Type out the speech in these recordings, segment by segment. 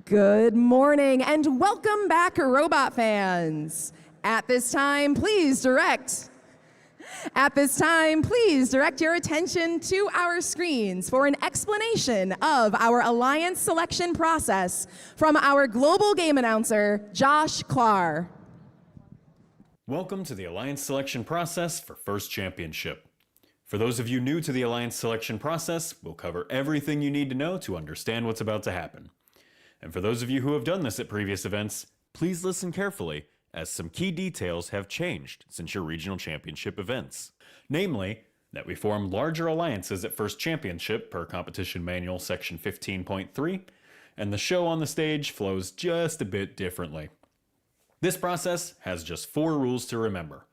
Good morning and welcome back, robot fans. At this time, please direct your attention to our screens for an explanation of our Alliance selection process from our global game announcer, Josh Klar. Welcome to the Alliance selection process for First Championship. For those of you new to the Alliance selection process, we'll cover everything you need to know to understand what's about to happen. And for those of you who have done this at previous events, please listen carefully, as some key details have changed since your regional championship events. Namely, that we form larger alliances at First Championship per competition manual section 15.3, and the show on the stage flows just a bit differently. This process has just 4 rules to remember.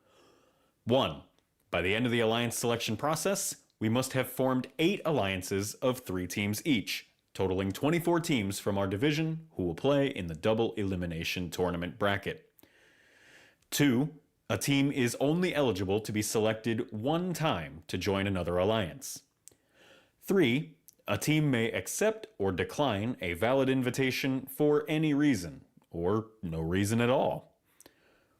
1. By the end of the alliance selection process, we must have formed 8 alliances of 3 teams each, totaling 24 teams from our division who will play in the double elimination tournament bracket. 2. A team is only eligible to be selected 1 time to join another alliance. 3. A team may accept or decline a valid invitation for any reason, or no reason at all.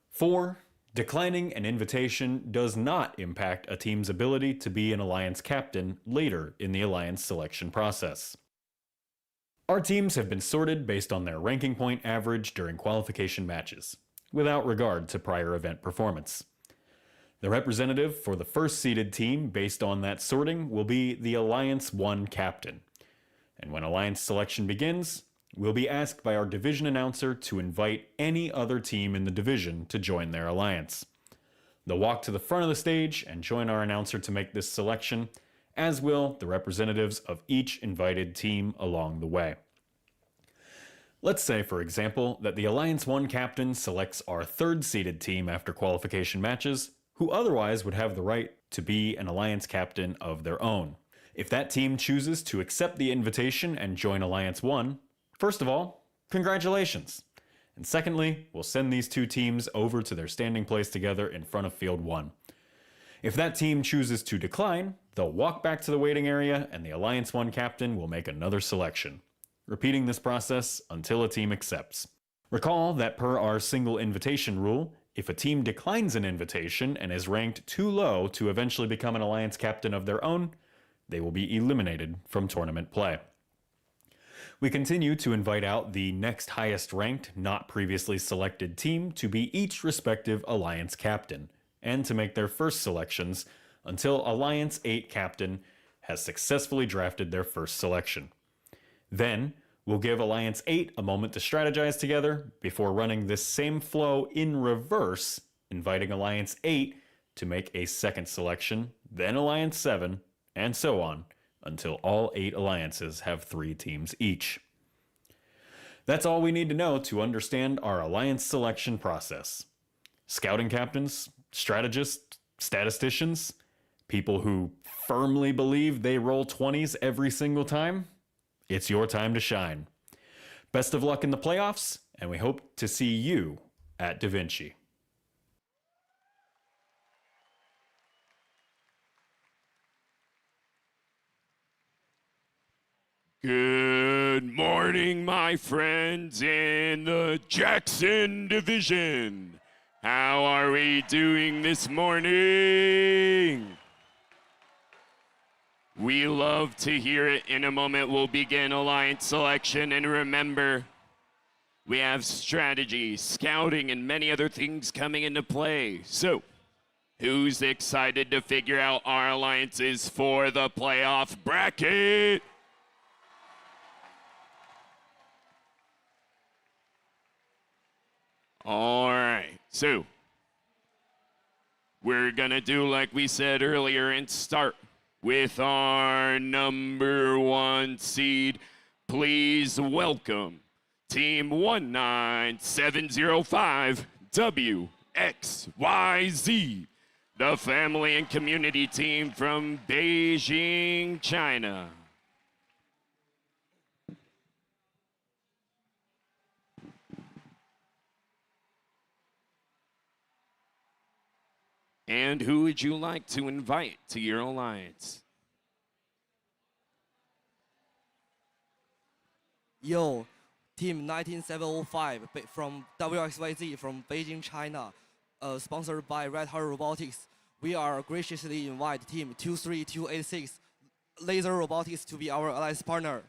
4. Declining an invitation does not impact a team's ability to be an alliance captain later in the alliance selection process. Our teams have been sorted based on their ranking point average during qualification matches, without regard to prior event performance. The representative for the first seeded team based on that sorting will be the Alliance 1 captain. And when alliance selection begins, we'll be asked by our division announcer to invite any other team in the division to join their alliance. They'll walk to the front of the stage and join our announcer to make this selection, as will the representatives of each invited team along the way. Let's say, for example, that the Alliance 1 captain selects our 3rd seeded team after qualification matches, who otherwise would have the right to be an alliance captain of their own. If that team chooses to accept the invitation and join Alliance 1, first of all, congratulations. And secondly, we'll send these 2 teams over to their standing place together in front of Field 1. If that team chooses to decline, they'll walk back to the waiting area and the Alliance 1 captain will make another selection, repeating this process until a team accepts. Recall that per our single invitation rule, if a team declines an invitation and is ranked too low to eventually become an alliance captain of their own, they will be eliminated from tournament play. We continue to invite out the next highest ranked, not previously selected team to be each respective alliance captain, and to make their first selections until Alliance 8 captain has successfully drafted their first selection. Then, we'll give Alliance 8 a moment to strategize together before running this same flow in reverse, inviting Alliance 8 to make a second selection, then Alliance 7, and so on, until all 8 alliances have 3 teams each. That's all we need to know to understand our alliance selection process. Scouting captains, strategists, statisticians, people who firmly believe they roll 20s every single time, it's your time to shine. Best of luck in the playoffs, and we hope to see you at Da Vinci. Good morning, my friends in the Jackson Division. How are we doing this morning? We love to hear it. In a moment, we'll begin alliance selection. And remember, we have strategy, scouting, and many other things coming into play. So, who's excited to figure out our alliances for the playoff bracket? All right, so we're gonna do like we said earlier and start with our number 1 seed. Please welcome Team 19705 WXYZ, the family and community team from Beijing, China. And who would you like to invite to your alliance? Yo, Team 19705 from WXYZ from Beijing, China, sponsored by Red Heart Robotics. We are graciously invite Team 23286 Laser Robotics to be our alliance partner.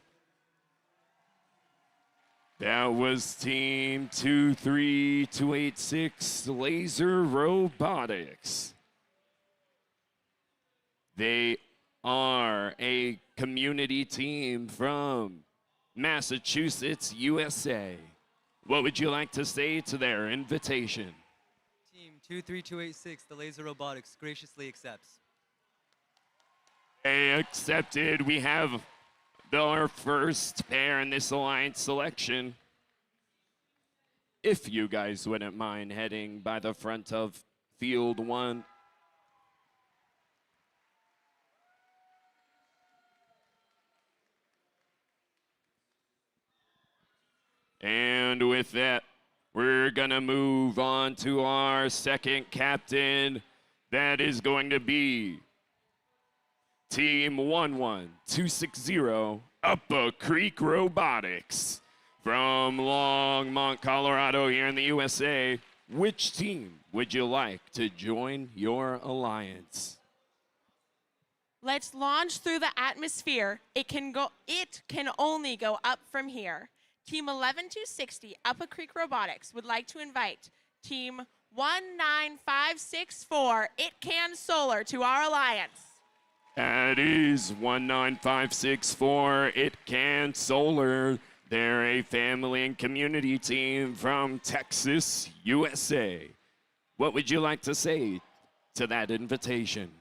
That was Team 23286 Laser Robotics. They are a community team from Massachusetts, USA. What would you like to say to their invitation? Team 23286, the Laser Robotics, graciously accepts. They accepted. We have our first pair in this alliance selection. If you guys wouldn't mind heading by the front of field 1. And with that, we're gonna move on to our second captain. That is going to be Team 11260 Upper Creek Robotics from Longmont, Colorado here in the USA. Which team would you like to join your alliance? Let's launch through the atmosphere. It can only go up from here. Team 11260 Upper Creek Robotics would like to invite Team 19564 It Can Solar to our alliance. That is 19564 It Can Solar. They're a family and community team from Texas, USA. What would you like to say to that invitation?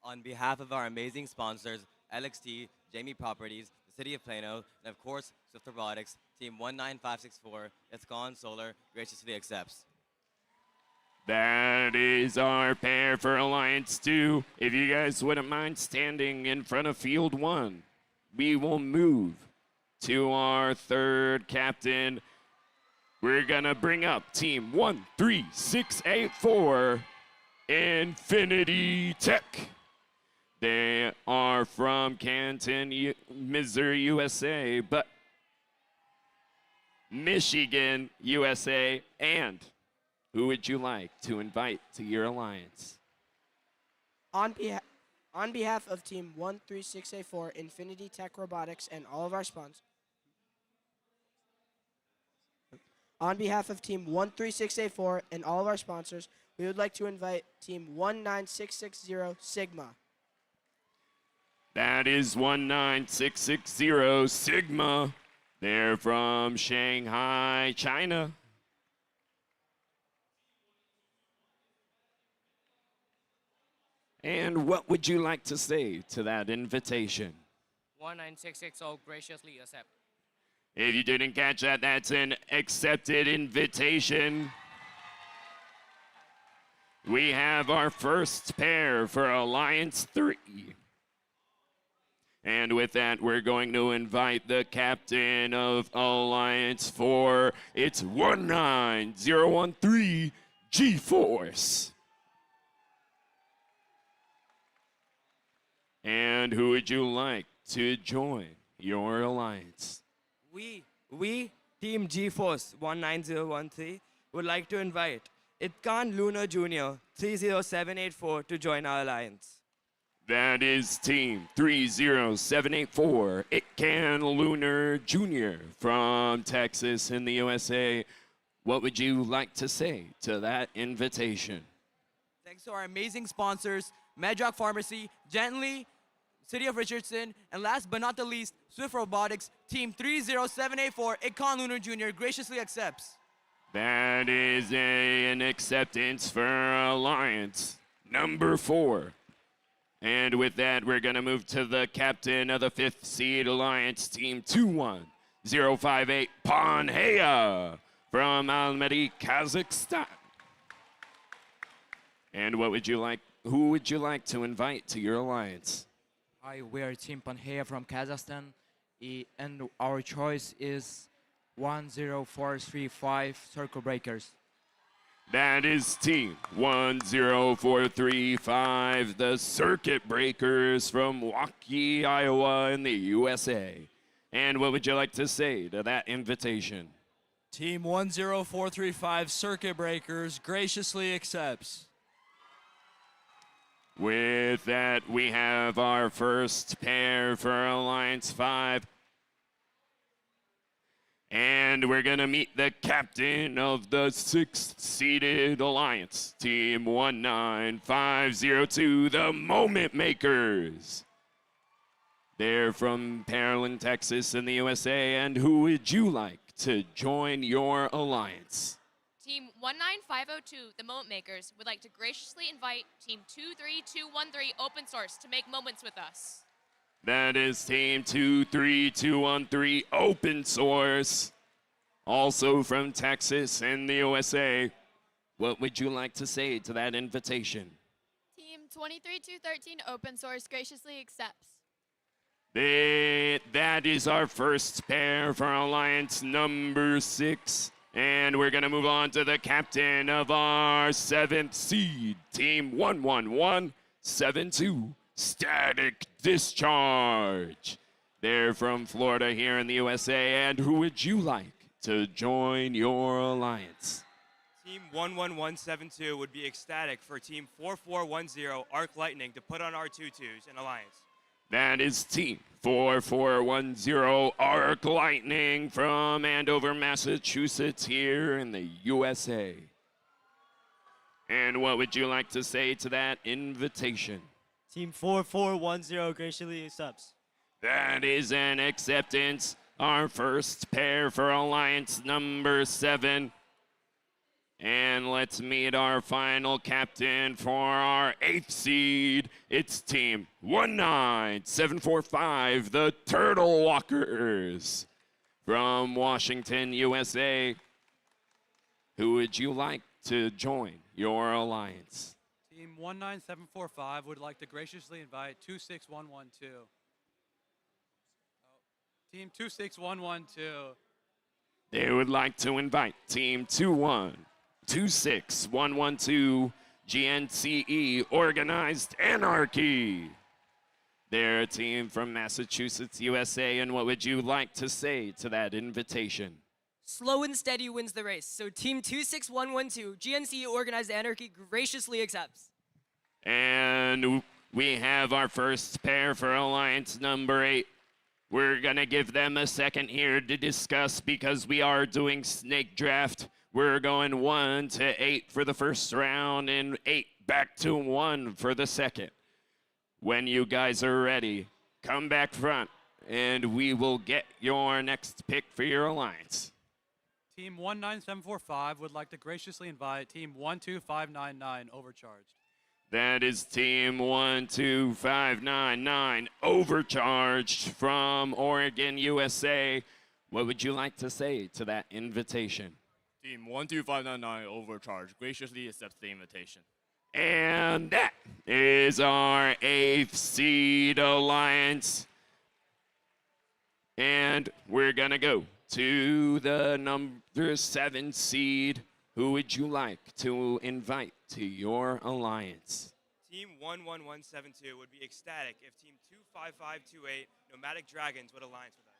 On behalf of our amazing sponsors, LXT, Jamie Properties, the City of Plano, and of course, Swift Robotics, Team 19564, It's Gone Solar, graciously accepts. That is our pair for Alliance 2. If you guys wouldn't mind standing in front of Field 1, we will move to our third captain. We're gonna bring up Team 13684, Infinity Tech. They are from Canton, Missouri, USA, but Michigan, USA, and who would you like to invite to your alliance? On behalf of Team 13684, Infinity Tech Robotics, and all of our sponsors. On behalf of Team 13684 and all of our sponsors, we would like to invite Team 19660 Sigma. That is 19660 Sigma. They're from Shanghai, China. And what would you like to say to that invitation? 19660 graciously accept. If you didn't catch that, that's an accepted invitation. We have our first pair for Alliance 3. And with that, we're going to invite the captain of Alliance 4. It's 19013 G-Force. And who would you like to join your alliance? We, Team G-Force 19013, would like to invite Itkan Lunar Jr. 30784 to join our alliance. That is Team 30784, Itkan Lunar Jr. from Texas in the USA. What would you like to say to that invitation? Thanks to our amazing sponsors, Medrock Pharmacy, Gently, City of Richardson, and last but not the least, Swift Robotics, Team 30784, Itkan Lunar Jr. graciously accepts. That is an acceptance for Alliance number 4. And with that, we're going to move to the captain of the 5th seed Alliance, Team 21058, Panhea from Almaty, Kazakhstan. And who would you like to invite to your alliance? Hi, we are Team Panhea from Kazakhstan, and our choice is 10435 Circle Breakers. That is Team 10435, the Circuit Breakers from Waukee, Iowa in the USA. And what would you like to say to that invitation? Team 10435 Circuit Breakers graciously accepts. With that, we have our first pair for Alliance 5. And we're going to meet the captain of the 6th seeded Alliance, Team 19502, the Moment Makers. They're from Pearland, Texas in the USA. And who would you like to join your alliance? Team 19502, the Moment Makers, would like to graciously invite Team 23213 Open Source to make moments with us. That is Team 23213 Open Source, also from Texas in the USA. What would you like to say to that invitation? Team 23213 Open Source graciously accepts. That is our first pair for Alliance number 6. And we're going to move on to the captain of our 7th seed, Team 11172, Static Discharge. They're from Florida here in the USA. And who would you like to join your alliance? Team 11172 would be ecstatic for Team 4410 Arc Lightning to put on our tutus in alliance. That is Team 4410 Arc Lightning from Andover, Massachusetts here in the USA. And what would you like to say to that invitation? Team 4410 graciously accepts. That is an acceptance. Our first pair for Alliance number 7. And let's meet our final captain for our 8th seed. It's Team 19745, the Turtle Walkers from Washington, USA. Who would you like to join your alliance? Team 19745 would like to graciously invite 26112. Team 26112. They would like to invite Team 26112 GNCE Organized Anarchy. They're a team from Massachusetts, USA, and what would you like to say to that invitation? Slow and steady wins the race, so Team 26112 GNCE Organized Anarchy graciously accepts. And we have our first pair for Alliance number 8. We're going to give them a second here to discuss because we are doing snake draft. We're going 1 to 8 for the first round and 8 back to 1 for the second. When you guys are ready, come back front and we will get your next pick for your alliance. Team 19745 would like to graciously invite Team 12599 Overcharged. That is Team 12599 Overcharged from Oregon, USA. What would you like to say to that invitation? Team 12599 Overcharged graciously accepts the invitation. And that is our 8th seed alliance. And we're going to go to the number 7 seed. Who would you like to invite to your alliance? Team 11172 would be ecstatic if Team 25528 Nomadic Dragons would alliance with us.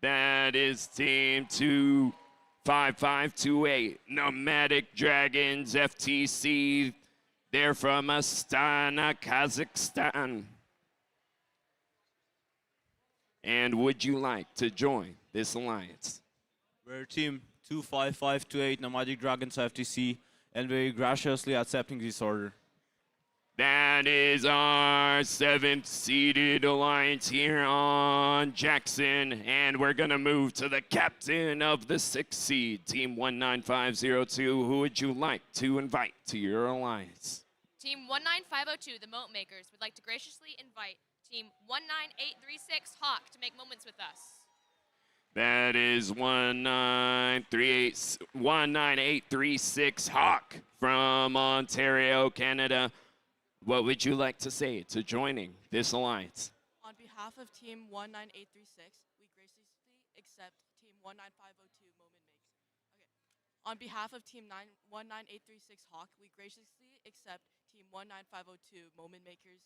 That is Team 25528 Nomadic Dragons FTC. They're from Astana, Kazakhstan. And would you like to join this alliance? We're Team 25528 Nomadic Dragons FTC and very graciously accepting this order. That is our 7th seeded alliance here on Jackson. And we're going to move to the captain of the 6th seed, Team 19502. Who would you like to invite to your alliance? Team 19502, the Moat Makers, would like to graciously invite Team 19836 Hawk to make moments with us. That is 19836 Hawk from Ontario, Canada. What would you like to say to joining this alliance? On behalf of Team 19836, we graciously accept Team 19502 Moment Makers. Okay. On behalf of Team 19836 Hawk, we graciously accept Team 19502 Moment Makers.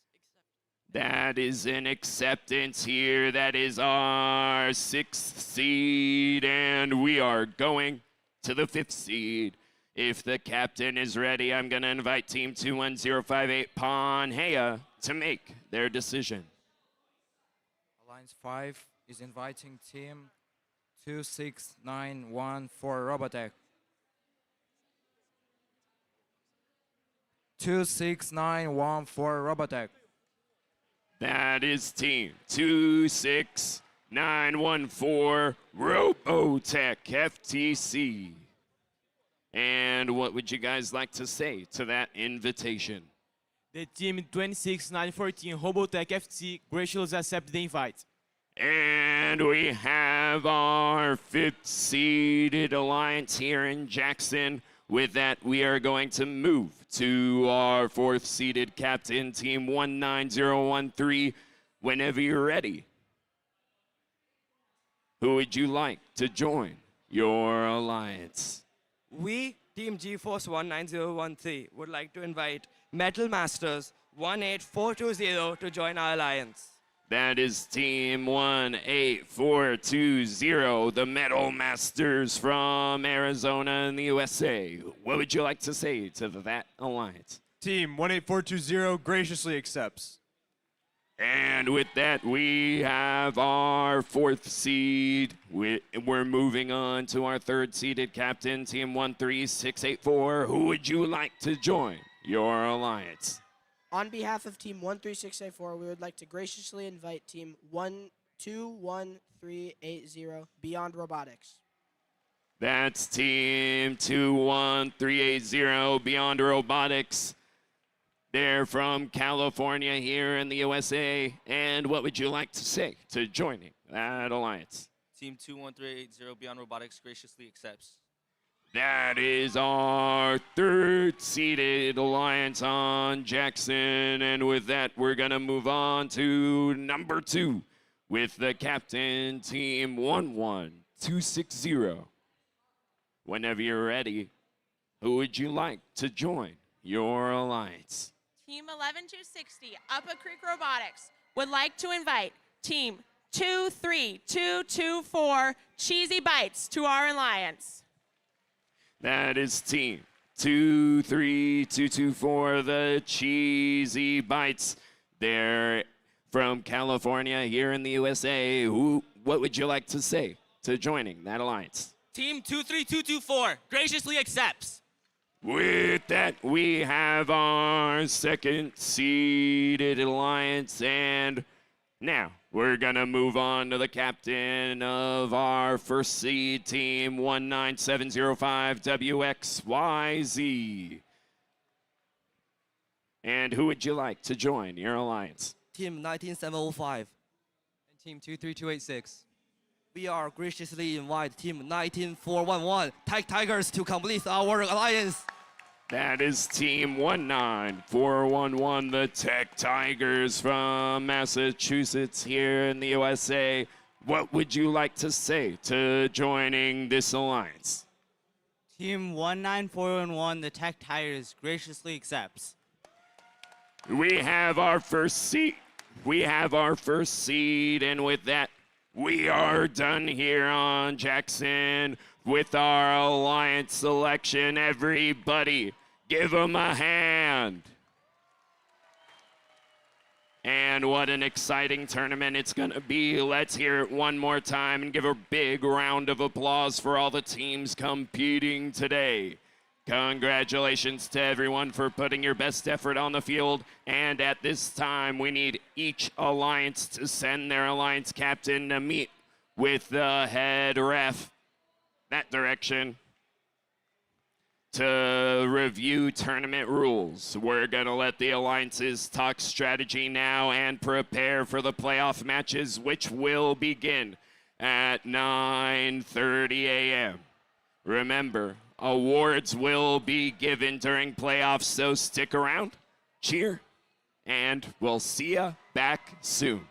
That is an acceptance here. That is our 6th seed, and we are going to the 5th seed. If the captain is ready, I'm going to invite Team 21058 Panhea to make their decision. Alliance 5 is inviting Team 2691 for Robotech. 2691 for Robotech. That is Team 26914 Robotech FTC. And what would you guys like to say to that invitation? The team 26914 Robotech FC graciously accept the invite. And we have our 5th seeded alliance here in Jackson. With that, we are going to move to our 4th seeded captain, Team 19013, whenever you're ready. Who would you like to join your alliance? We, Team GeForce 19013, would like to invite Metal Masters 18420 to join our alliance. That is Team 18420, the Metal Masters from Arizona in the USA. What would you like to say to that alliance? Team 18420 graciously accepts. And with that, we have our 4th seed. We're moving on to our 3rd seeded captain, Team 13684. Who would you like to join your alliance? On behalf of Team 13684, we would like to graciously invite Team 21380 Beyond Robotics. That's Team 21380 Beyond Robotics. They're from California here in the USA. And what would you like to say to joining that alliance? Team 21380 Beyond Robotics graciously accepts. That is our 3rd seeded alliance on Jackson. And with that, we're going to move on to number 2 with the captain, Team 11260. Whenever you're ready, who would you like to join your alliance? Team 11260 Upper Creek Robotics would like to invite Team 23224 Cheesy Bites to our alliance. That is Team 23224, the Cheesy Bites. They're from California here in the USA. What would you like to say to joining that alliance? Team 23224 graciously accepts. With that, we have our 2nd seeded alliance, and now we're gonna move on to the captain of our 1st seed, Team 19705 WXYZ. And who would you like to join your alliance? Team 19705. And Team 23286. We are graciously invite Team 19411 Tech Tigers to complete our alliance. That is Team 19411, the Tech Tigers from Massachusetts here in the USA. What would you like to say to joining this alliance? Team 19411, the Tech Tigers, graciously accepts. We have our 1st seed. And with that, we are done here on Jackson with our alliance selection. Everybody, give them a hand. And what an exciting tournament it's going to be. Let's hear it one more time and give a big round of applause for all the teams competing today. Congratulations to everyone for putting your best effort on the field. And at this time, we need each alliance to send their alliance captain to meet with the head ref that direction to review tournament rules. We're going to let the alliances talk strategy now and prepare for the playoff matches, which will begin at 9:30 a.m. Remember, awards will be given during playoffs, so stick around, cheer, and we'll see ya back soon.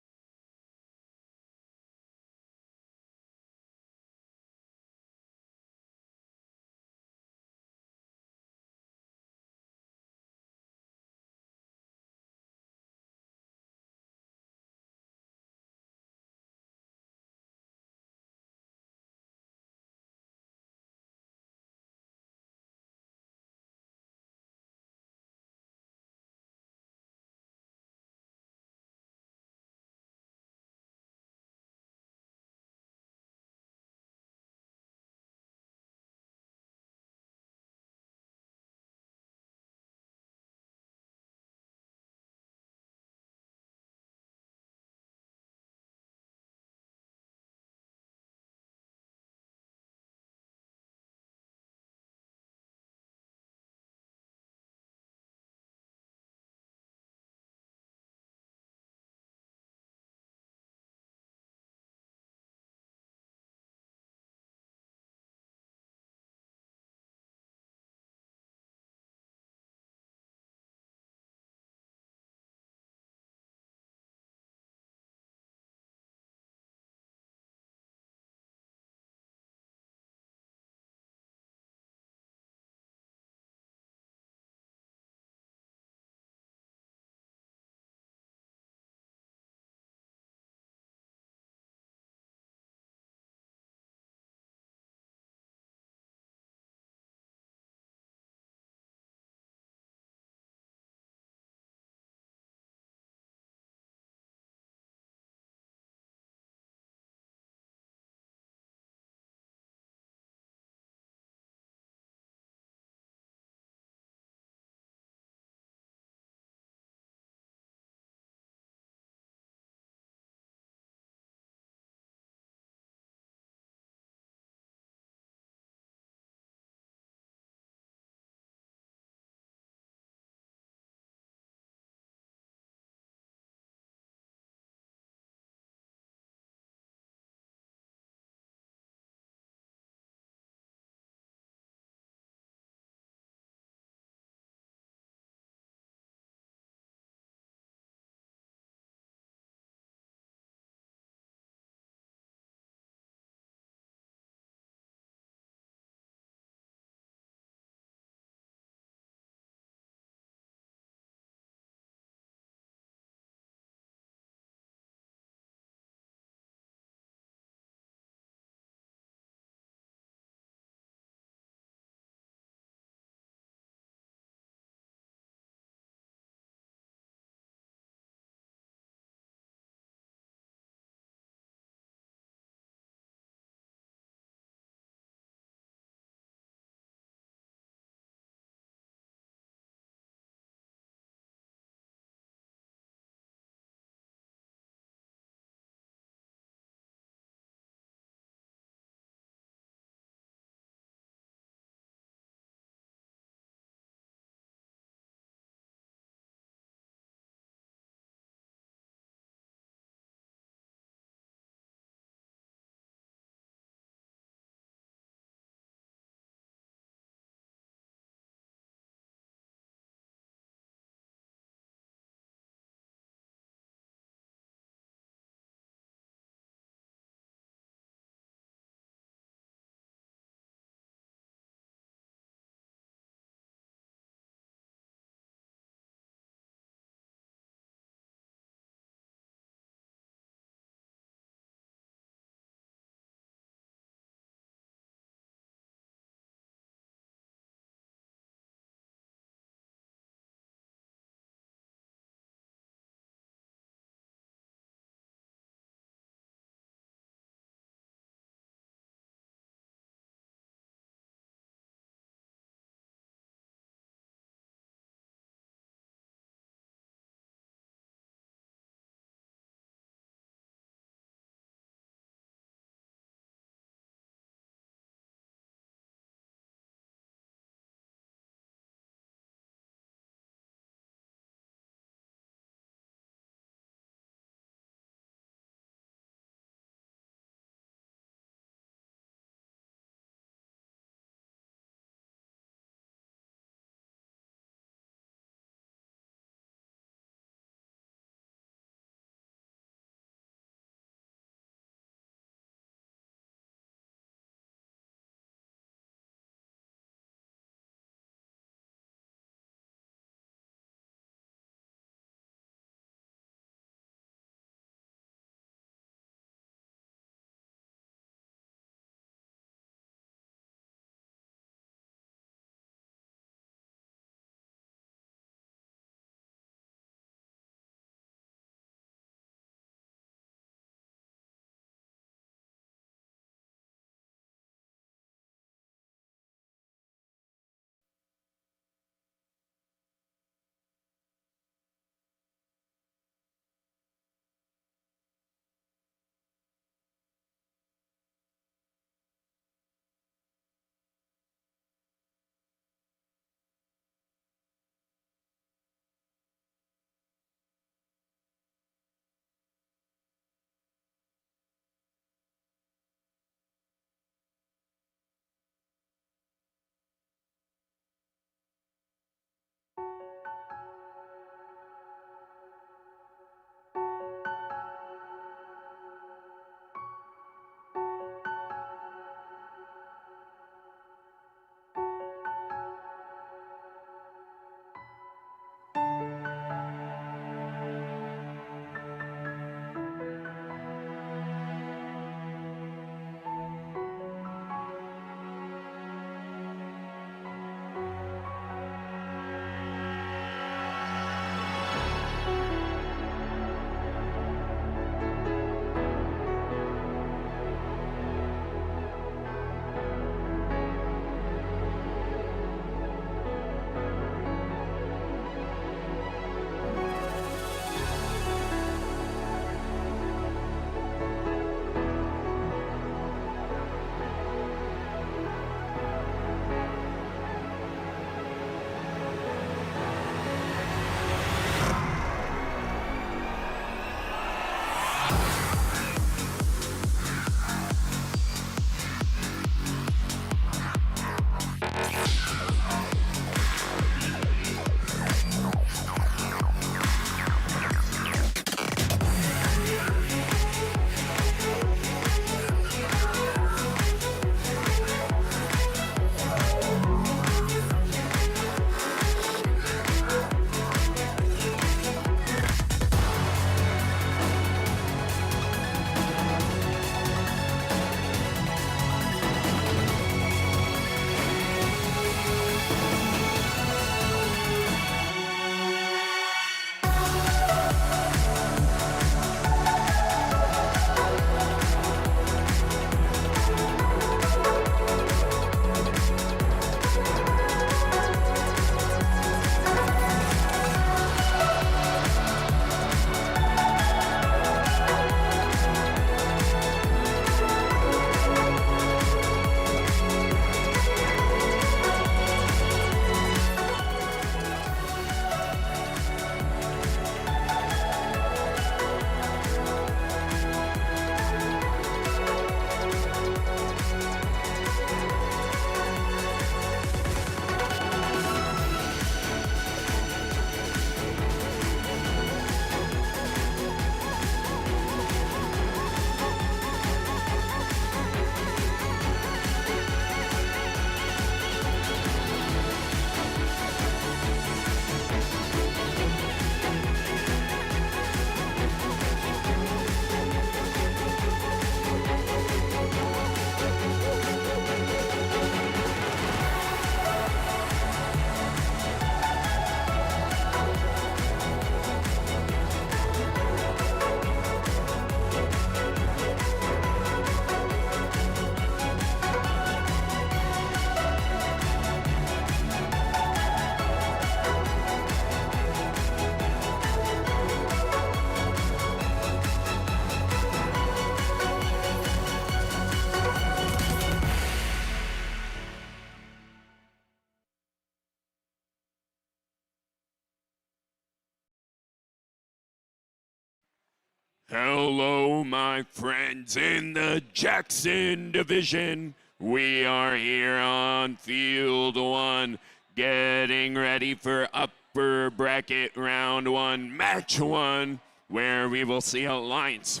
Hello, my friends in the Jackson division. We are here on field 1, getting ready for upper bracket round 1, match 1, where we will see Alliance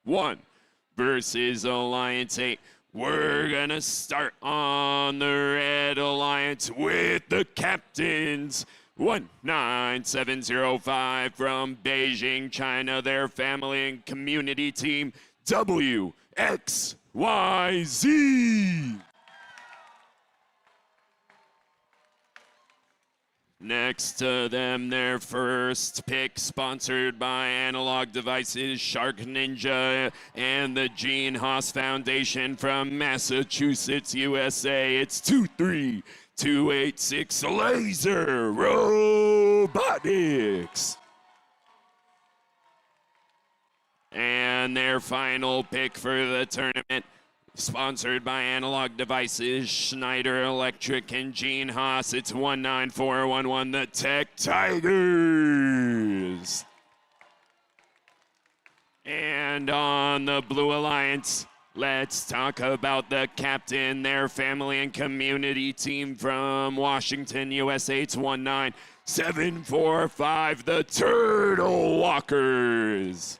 1 versus Alliance 8. We're gonna start on the Red Alliance with the captains. 19705 from Beijing, China, their family and community team, WXYZ. Next to them, their first pick, sponsored by Analog Devices, Shark Ninja, and the Gene Haas Foundation from Massachusetts, USA. It's 23286 Laser Robotics. And their final pick for the tournament, sponsored by Analog Devices, Schneider Electric, and Gene Haas. It's 19411, the Tech Tigers. And on the Blue Alliance, let's talk about the captain, their family and community team from Washington, USA. It's 19745, the Turtle Walkers.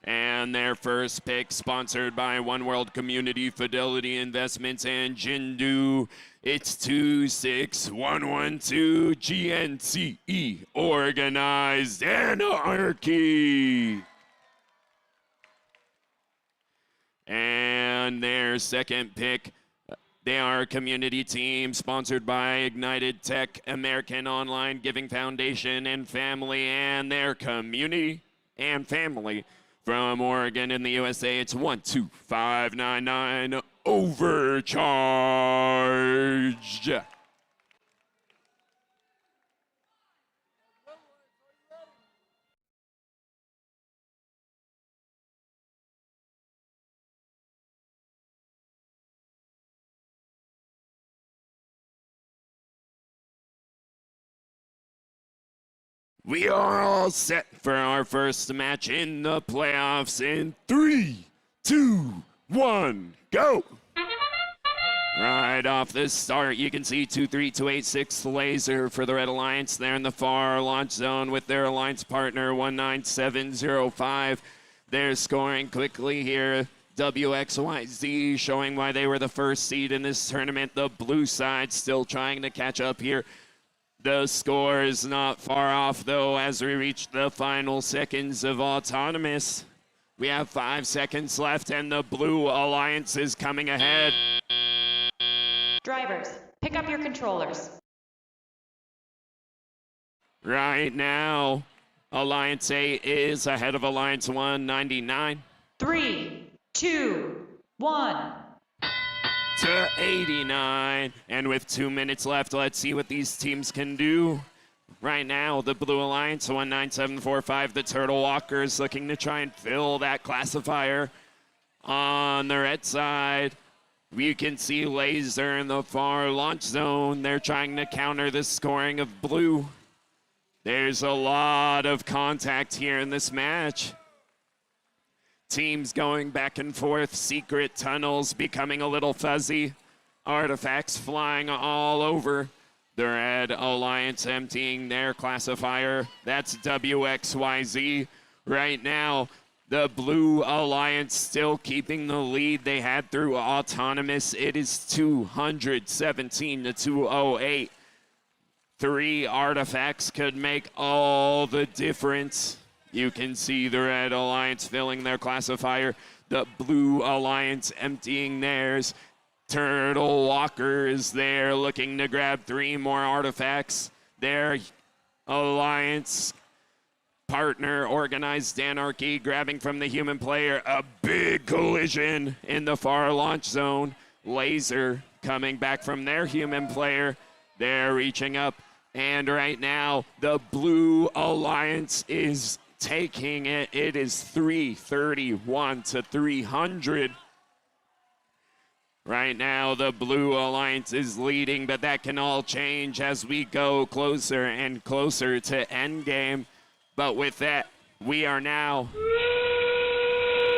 And their first pick, sponsored by One World Community Fidelity Investments and Jindu. It's 26112 GNCE, Organized Anarchy. And their second pick, they are a community team sponsored by Ignited Tech, American Online Giving Foundation, and family, and their community and family from Oregon in the USA. It's 12599 Overcharged. We are all set for our first match in the playoffs in 3, 2, 1, go! Right off the start, you can see 23286 Laser for the Red Alliance. They're in the far launch zone with their alliance partner 19705. They're scoring quickly here. WXYZ showing why they were the first seed in this tournament. The blue side still trying to catch up here. The score is not far off, though, as we reach the final seconds of Autonomous. We have 5 seconds left, and the Blue Alliance is coming ahead. Drivers, pick up your controllers. Right now, Alliance 8 is ahead of Alliance 199. 3, 2, 1. To 89, and with 2 minutes left, let's see what these teams can do. Right now, the Blue Alliance 19745, the Turtle Walkers looking to try and fill that classifier. On the red side, you can see Laser in the far launch zone. They're trying to counter the scoring of Blue. There's a lot of contact here in this match. Teams going back and forth, secret tunnels becoming a little fuzzy, artifacts flying all over. The Red Alliance emptying their classifier. That's WXYZ. Right now, the Blue Alliance still keeping the lead they had through Autonomous. It is 217 to 208. 3 artifacts could make all the difference. You can see the Red Alliance filling their classifier, the Blue Alliance emptying theirs. Turtle Walker is there looking to grab 3 more artifacts. Their Alliance partner, Organized Anarchy, grabbing from the human player. A big collision in the far launch zone. Laser coming back from their human player. They're reaching up. And right now, the Blue Alliance is taking it. It is 331 to 300. Right now, the Blue Alliance is leading, but that can all change as we go closer and closer to endgame. But with that, we are now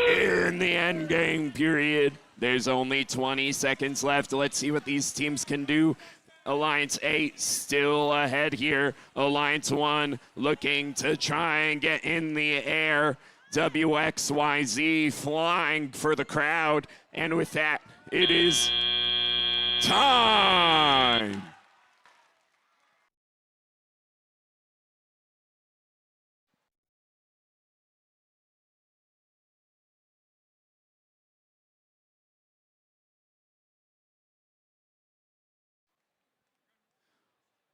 in the end game period. There's only 20 seconds left. Let's see what these teams can do. Alliance 8 still ahead here. Alliance 1 looking to try and get in the air. WXYZ flying for the crowd. And with that, it is time.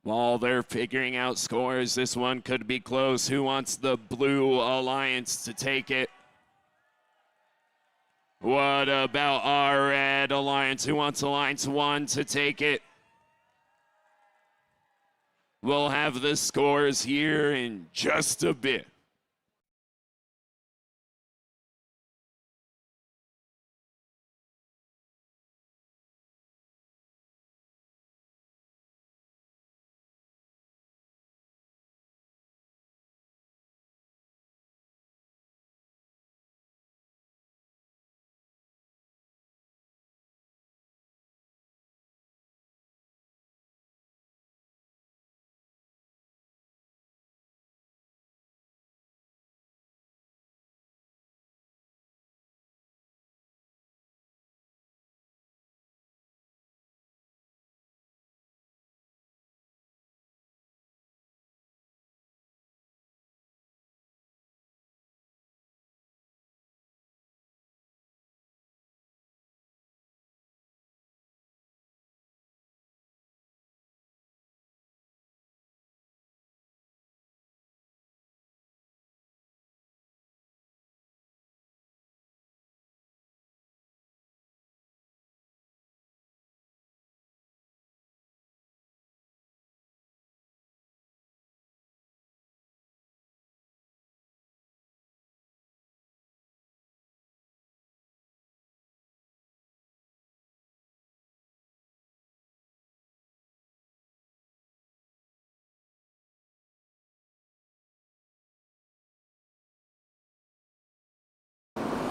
While they're figuring out scores, this one could be close. Who wants the Blue Alliance to take it? What about our Red Alliance? Who wants Alliance 1 to take it? We'll have the scores here in just a bit.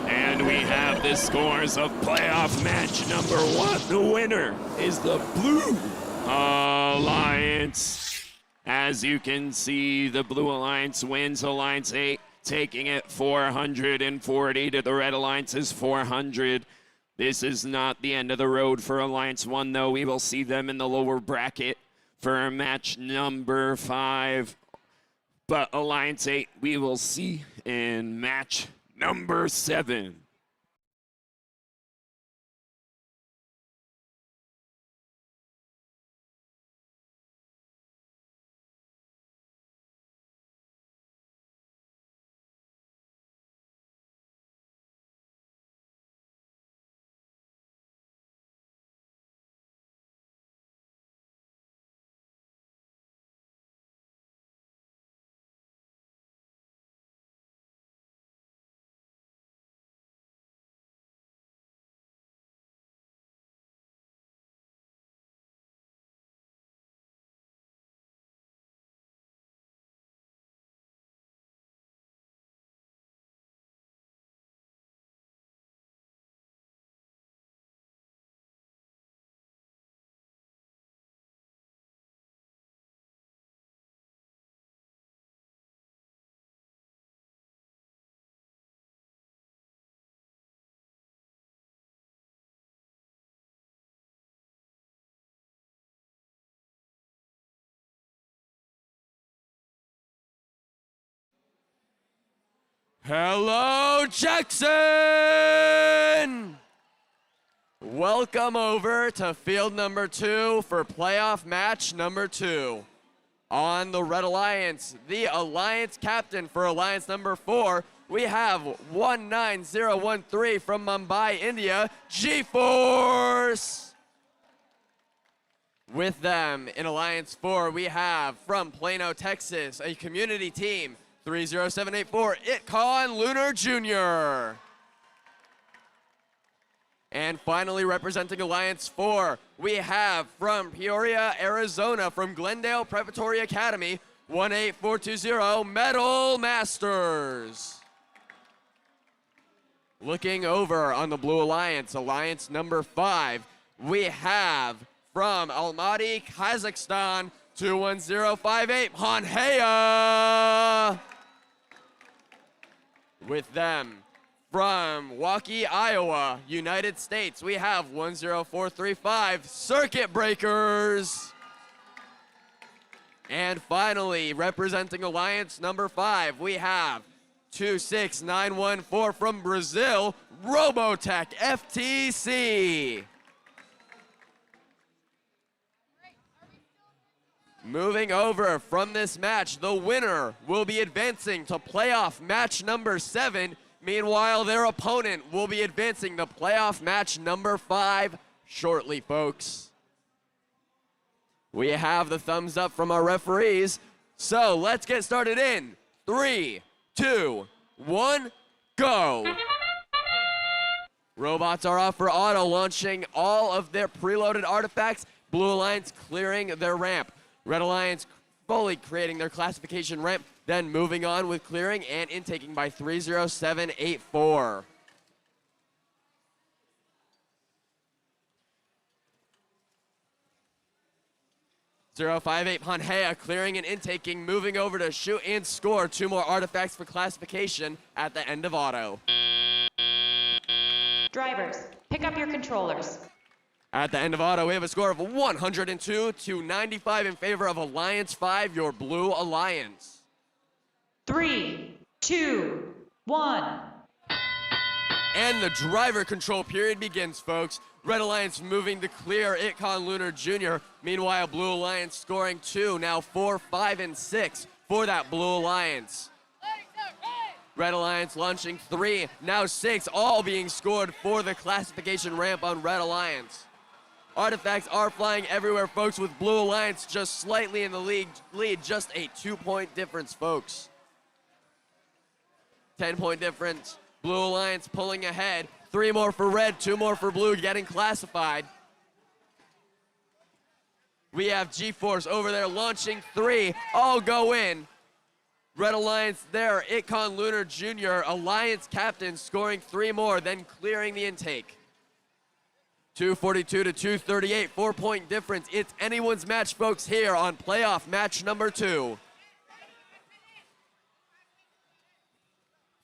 And we have the scores of playoff match number 1. The winner is the Blue Alliance. As you can see, the Blue Alliance wins. Alliance 8 taking it 440 to the Red Alliance's 400. This is not the end of the road for Alliance 1, though. We will see them in the lower bracket for match number 5. But Alliance 8, we will see in match number 7. Hello, Jackson! Welcome over to field number 2 for playoff match number 2. On the Red Alliance, the Alliance captain for Alliance number 4, we have 19013 from Mumbai, India, GeForce! With them in Alliance 4, we have from Plano, Texas, a community team, 30784, Itcon Lunar Jr. And finally, representing Alliance 4, we have from Peoria, Arizona, from Glendale Preparatory Academy, 18420 Metal Masters. Looking over on the Blue Alliance, Alliance number 5, we have from Almaty, Kazakhstan, 21058, Hanhea. With them, from Waukee, Iowa, United States, we have 10435, Circuit Breakers. And finally, representing Alliance number 5, we have 26914 from Brazil, Robotech FTC. Moving over from this match, the winner will be advancing to playoff match number 7. Meanwhile, their opponent will be advancing to playoff match number 5 shortly, folks. We have the thumbs up from our referees. So let's get started in 3, 2, 1, go. Robots are off for auto, launching all of their preloaded artifacts. Blue Alliance clearing their ramp. Red Alliance fully creating their classification ramp, then moving on with clearing and intaking by 30784. .058 Hanhea clearing and intaking, moving over to shoot and score 2 more artifacts for classification at the end of auto. Drivers, pick up your controllers. At the end of auto, we have a score of 102 to 95 in favor of Alliance 5, your Blue Alliance. 3, 2, 1. And the driver control period begins, folks. Red Alliance moving to clear Itcon Lunar Jr. Meanwhile, Blue Alliance scoring 2, now 4, 5, and 6 for that Blue Alliance. Red Alliance launching 3, now 6, all being scored for the classification ramp on Red Alliance. Artifacts are flying everywhere, folks, with Blue Alliance just slightly in the lead, just a 2-point difference, folks. 10-point difference. Blue Alliance pulling ahead. 3 more for red, 2 more for blue, getting classified. We have G-Force over there launching 3, all go in. Red Alliance there, Itcon Lunar Jr., Alliance captain, scoring 3 more, then clearing the intake. 242 to 238, 4-point difference. It's anyone's match, folks, here on playoff match number 2.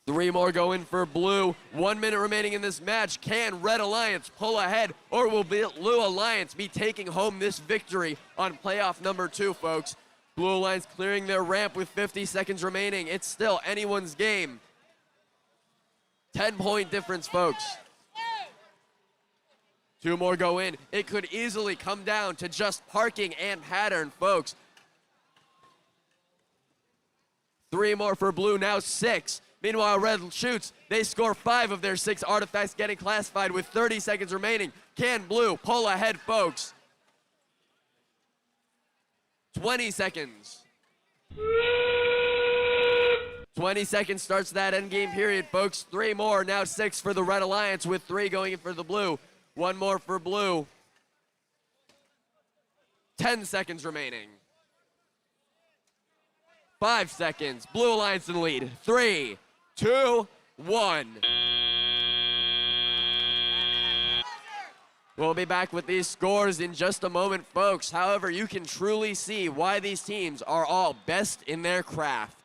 3 more go in for blue. 1 minute remaining in this match. Can Red Alliance pull ahead, or will Blue Alliance be taking home this victory on playoff number 2, folks? Blue Alliance clearing their ramp with 50 seconds remaining. It's still anyone's game. 10-point difference, folks. 2 more go in. It could easily come down to just parking and pattern, folks. 3 more for blue, now 6. Meanwhile, red shoots. They score 5 of their 6 artifacts, getting classified with 30 seconds remaining. Can blue pull ahead, folks? 20 seconds. 20 seconds starts that endgame period, folks. 3 more, now 6 for the Red Alliance, with 3 going in for the blue. 1 more for blue. 10 seconds remaining. 5 seconds. Blue Alliance in the lead. 3, 2, 1. We'll be back with these scores in just a moment, folks. However, you can truly see why these teams are all best in their craft.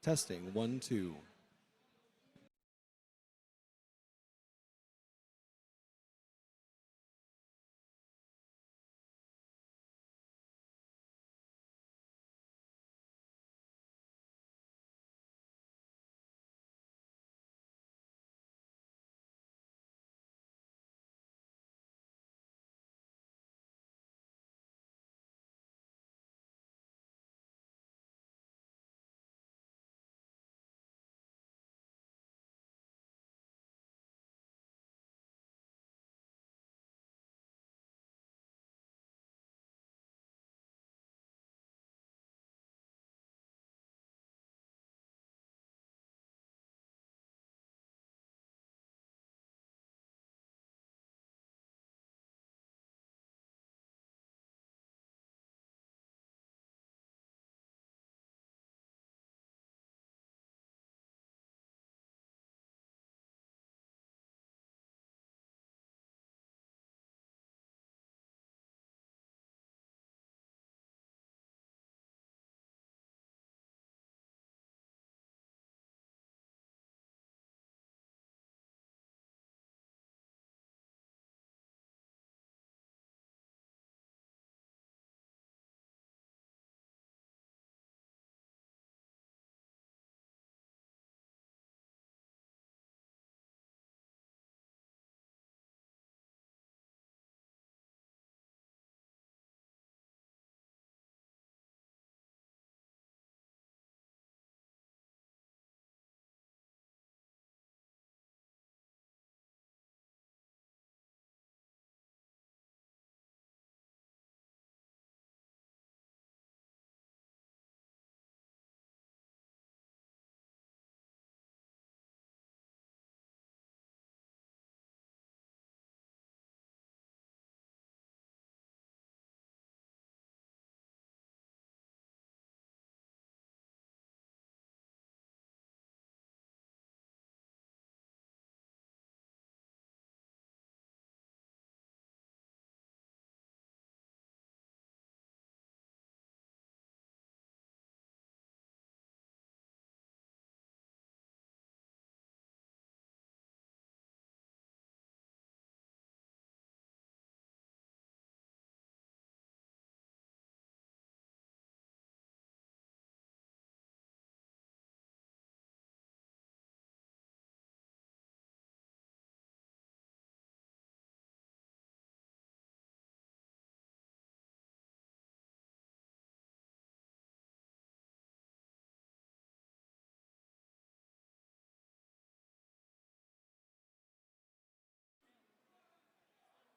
Testing, 1, 2.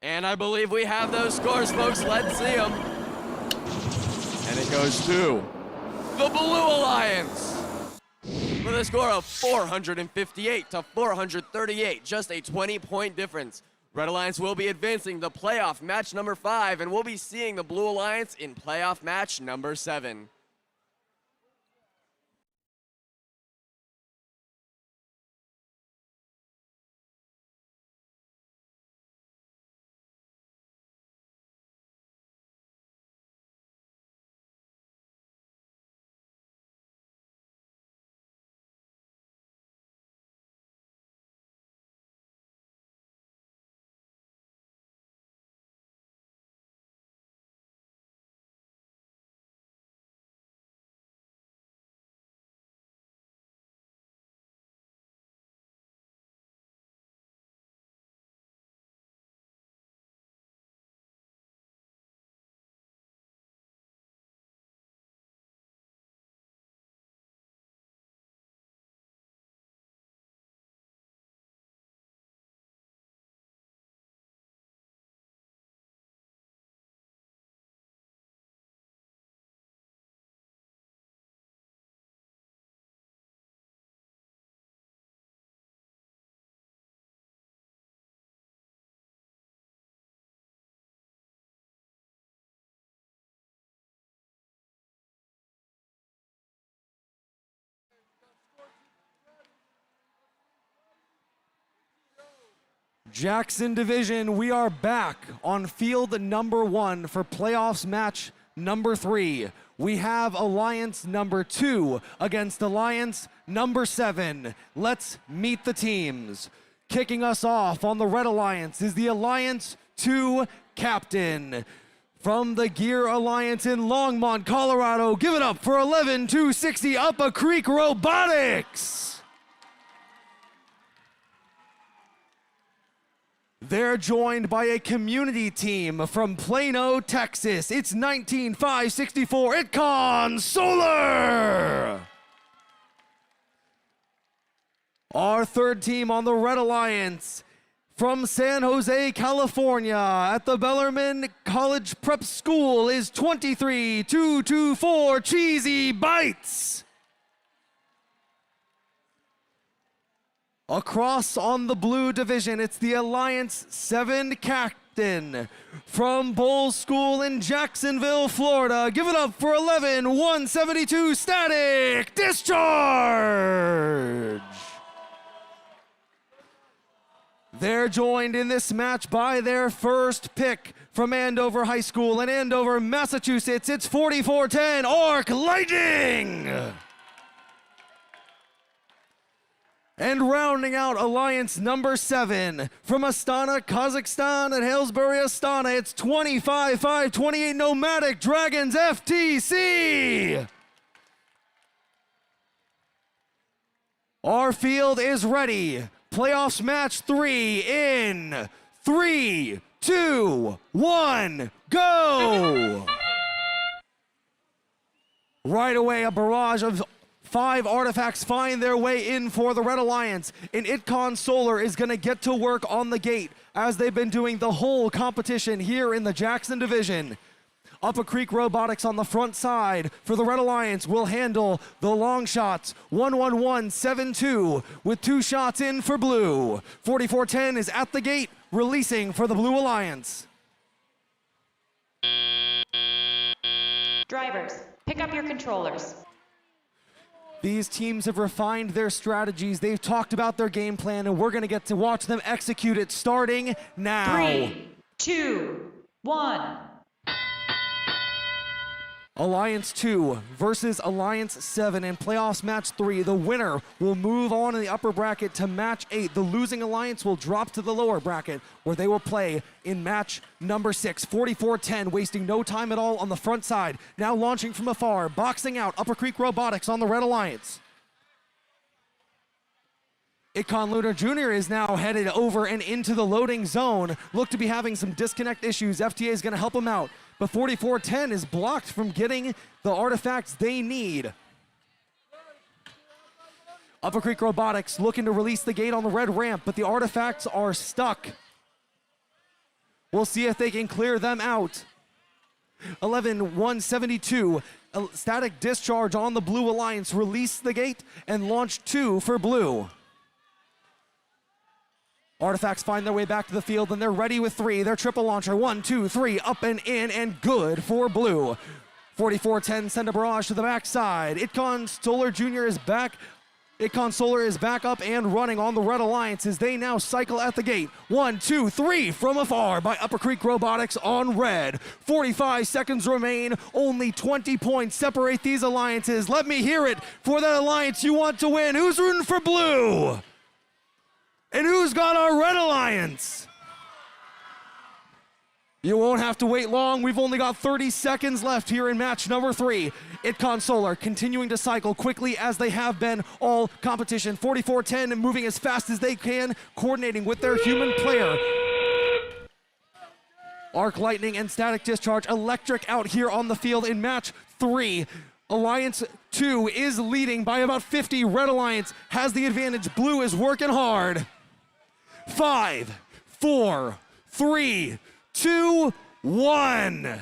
And I believe we have those scores, folks. Let's see them. And it goes to the Blue Alliance with a score of 458 to 438, just a 20-point difference. Red Alliance will be advancing to playoff match number 5, and we'll be seeing the Blue Alliance in playoff match number 7. Jackson Division, we are back on field number 1 for playoffs match number 3. We have Alliance number 2 against Alliance number 7. Let's meet the teams. Kicking us off on the Red Alliance is the Alliance 2 captain. From the Gear Alliance in Longmont, Colorado, give it up for 11260 Upper Creek Robotics. They're joined by a community team from Plano, Texas. It's 19564 Itcon Solar. Our third team on the Red Alliance from San Jose, California at the Bellarmine College Prep School is 23224 Cheesy Bites. Across on the blue division, it's the Alliance 7 captain from Bowles School in Jacksonville, Florida. Give it up for 11172 Static Discharge. They're joined in this match by their first pick from Andover High School in Andover, Massachusetts. It's 4410 Arc Lightning. And rounding out Alliance number 7 from Astana, Kazakhstan at Hillsbury, Astana, it's 25528 Nomadic Dragons FTC. Our field is ready. Playoffs match 3 in 3, 2, 1, go! Right away, a barrage of 5 artifacts find their way in for the Red Alliance, and Itcon Solar is going to get to work on the gate as they've been doing the whole competition here in the Jackson Division. Upper Creek Robotics on the front side for the Red Alliance will handle the long shots. 11172 with 2 shots in for blue. 4410 is at the gate, releasing for the Blue Alliance. Drivers, pick up your controllers. These teams have refined their strategies. They've talked about their game plan, and we're going to get to watch them execute it starting now. 3, 2, 1. Alliance 2 versus Alliance 7 in playoffs match 3. The winner will move on in the upper bracket to match 8. The losing Alliance will drop to the lower bracket where they will play in match number 6. 4410 wasting no time at all on the front side. Now launching from afar, boxing out Upper Creek Robotics on the Red Alliance. Itcon Lunar Jr. is now headed over and into the loading zone. Look to be having some disconnect issues. FTA is going to help him out. But 4410 is blocked from getting the artifacts they need. Upper Creek Robotics looking to release the gate on the red ramp, but the artifacts are stuck. We'll see if they can clear them out. 11172, Static Discharge on the Blue Alliance, release the gate and launch 2 for blue. Artifacts find their way back to the field, and they're ready with 3. Their triple launcher, 1, 2, 3, up and in, and good for blue. 4410 send a barrage to the backside. Itcon Solar Jr. is back. Itcon Solar is back up and running on the Red Alliance as they now cycle at the gate. 1, 2, 3 from afar by Upper Creek Robotics on red. 45 seconds remain. Only 20 points separate these alliances. Let me hear it for that alliance you want to win. Who's rooting for blue? And who's got our Red Alliance? You won't have to wait long. We've only got 30 seconds left here in match number 3. Itcon Solar continuing to cycle quickly as they have been all competition. 4410 moving as fast as they can, coordinating with their human player. Arc Lightning and Static Discharge electric out here on the field in match 3. Alliance 2 is leading by about 50. Red Alliance has the advantage. Blue is working hard. 5, 4, 3, 2, 1.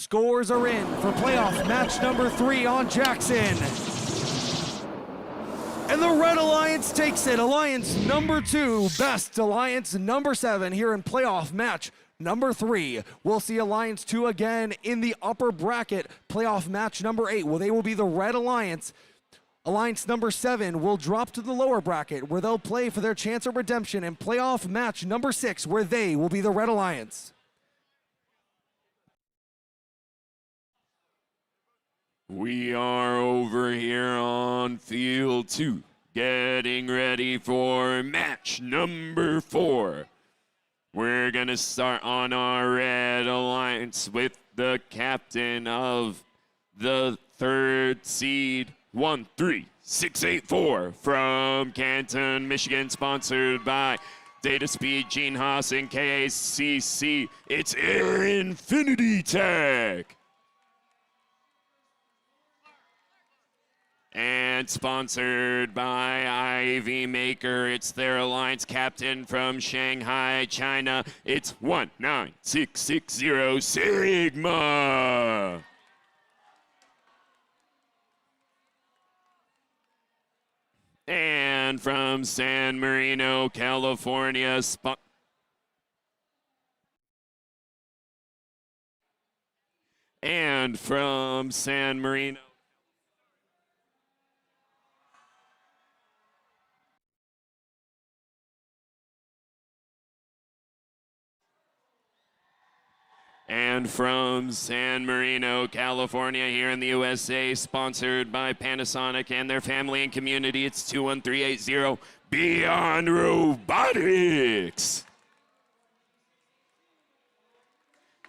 Scores are in for playoff match number 3 on Jackson. And the Red Alliance takes it. Alliance number 2, best Alliance number 7 here in playoff match number 3. We'll see Alliance 2 again in the upper bracket, playoff match number 8, where they will be the Red Alliance. Alliance number 7 will drop to the lower bracket, where they'll play for their chance of redemption in playoff match number 6, where they will be the Red Alliance. We are over here on field 2, getting ready for match number 4. We're gonna start on our Red Alliance with the captain of the 3rd seed, 13684 from Canton, Michigan, sponsored by Data Speed, Gene Haas, and KACC. It's Air Infinity Tech. And sponsored by Ivy Maker, it's their Alliance captain from Shanghai, China. It's 19660 Sigma. And from San Marino, California, and from San Marino, California, here in the USA, sponsored by Panasonic and their family and community, it's 21380 Beyond Robotics.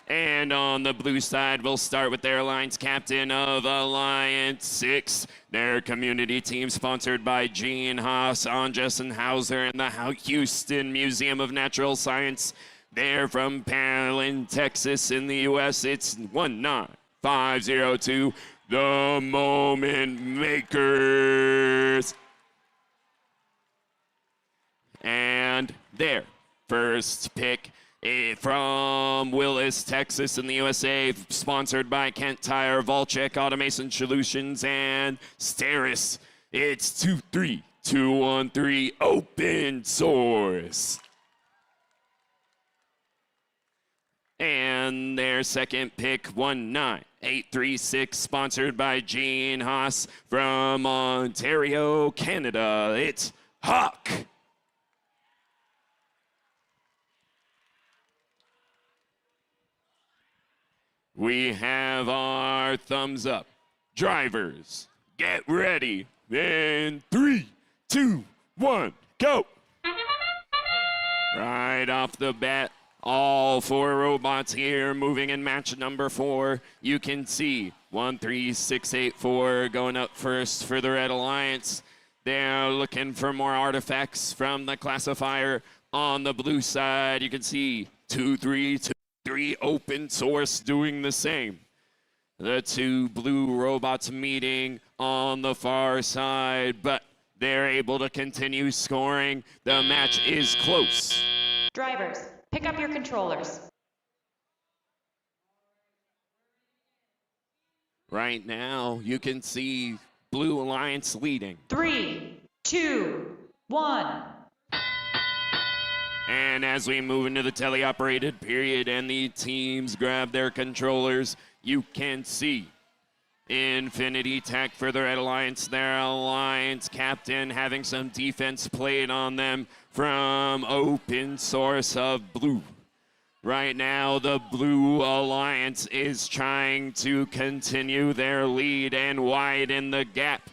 And on the blue side, we'll start with their Alliance captain of Alliance 6. Their community team sponsored by Gene Haas, Andressen Hauser, and the Houston Museum of Natural Science. They're from Pearland, Texas in the U.S. It's 19502, the Moment Makers. And their first pick from Willis, Texas in the USA, sponsored by Kent Tire, Volchek Automation Solutions, and Steris. It's 23213 Open Source. And their second pick, 19836, sponsored by Gene Haas from Ontario, Canada. It's Hawk. We have our thumbs up. Drivers, get ready. In 3, 2, 1, go. Right off the bat, all 4 robots here moving in match number 4. You can see 13684 going up first for the Red Alliance. They're looking for more artifacts from the classifier. On the blue side, you can see 2323 Open Source doing the same. The 2 blue robots meeting on the far side, but they're able to continue scoring. The match is close. Drivers, pick up your controllers. Right now, you can see Blue Alliance leading. 3, 2, 1. And as we move into the teleoperated period and the teams grab their controllers, you can see Infinity Tech for the Red Alliance, their Alliance captain having some defense played on them from Open Source of Blue. Right now, the Blue Alliance is trying to continue their lead and widen the gap.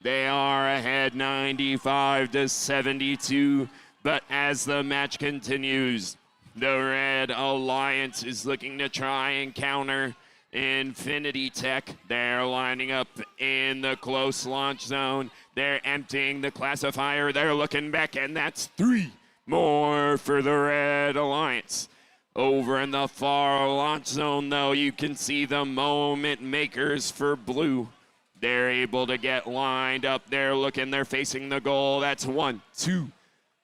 They are ahead 95-72, but as the match continues, the Red Alliance is looking to try and counter Infinity Tech. They're lining up in the close launch zone. They're emptying the classifier. They're looking back, and that's 3 more for the Red Alliance. Over in the far launch zone, though, you can see the Moment Makers for Blue. They're able to get lined up. They're looking. They're facing the goal. That's 1, 2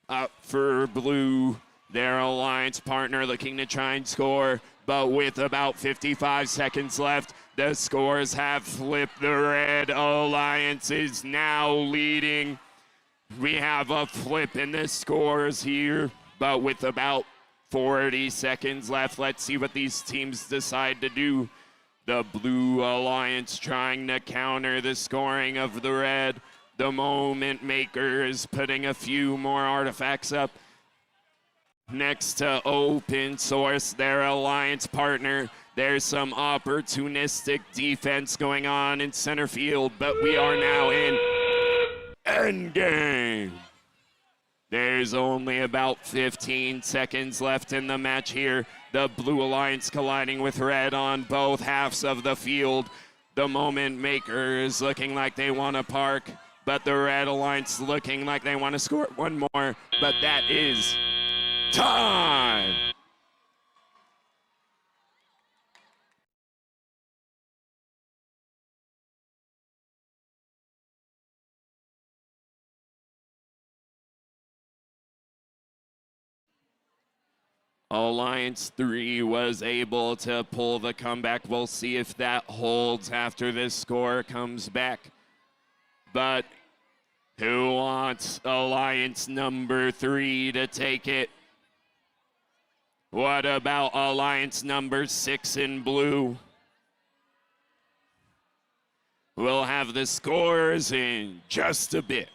up for Blue. Their Alliance partner looking to try and score. But with about 55 seconds left, the scores have flipped. The Red Alliance is now leading. We have a flip in the scores here, but with about 40 seconds left, let's see what these teams decide to do. The Blue Alliance trying to counter the scoring of the Red. The Moment Maker is putting a few more artifacts up. Next to Open Source, their alliance partner, there's some opportunistic defense going on in center field, but we are now in endgame. There's only about 15 seconds left in the match here. The Blue Alliance colliding with Red on both halves of the field. The Moment Maker is looking like they want to park, but the Red Alliance looking like they want to score one more, but that is time. Alliance 3 was able to pull the comeback. We'll see if that holds after this score comes back. But who wants Alliance number 3 to take it? What about Alliance number 6 in blue? We'll have the scores in just a bit.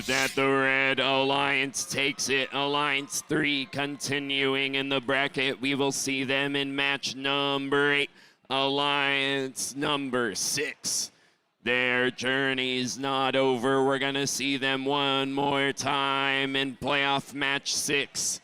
With that, the Red Alliance takes it. Alliance 3 continuing in the bracket. We will see them in match number 8. Alliance number 6. Their journey's not over. We're going to see them one more time in playoff match 6.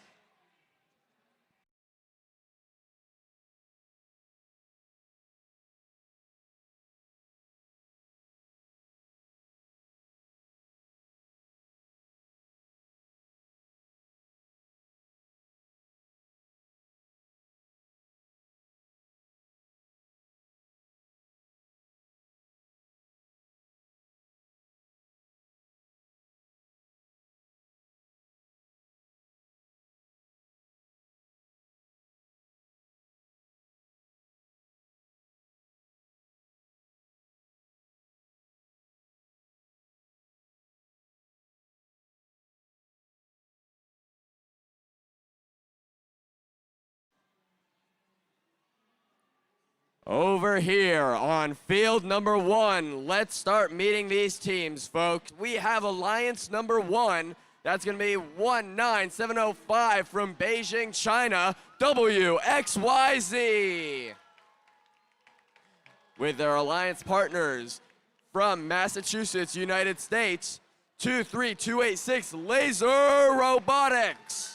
Over here on field number 1, let's start meeting these teams, folks. We have Alliance number 1. That's going to be 19705 from Beijing, China, WXYZ. With their alliance partners from Massachusetts, United States, 23286 Laser Robotics.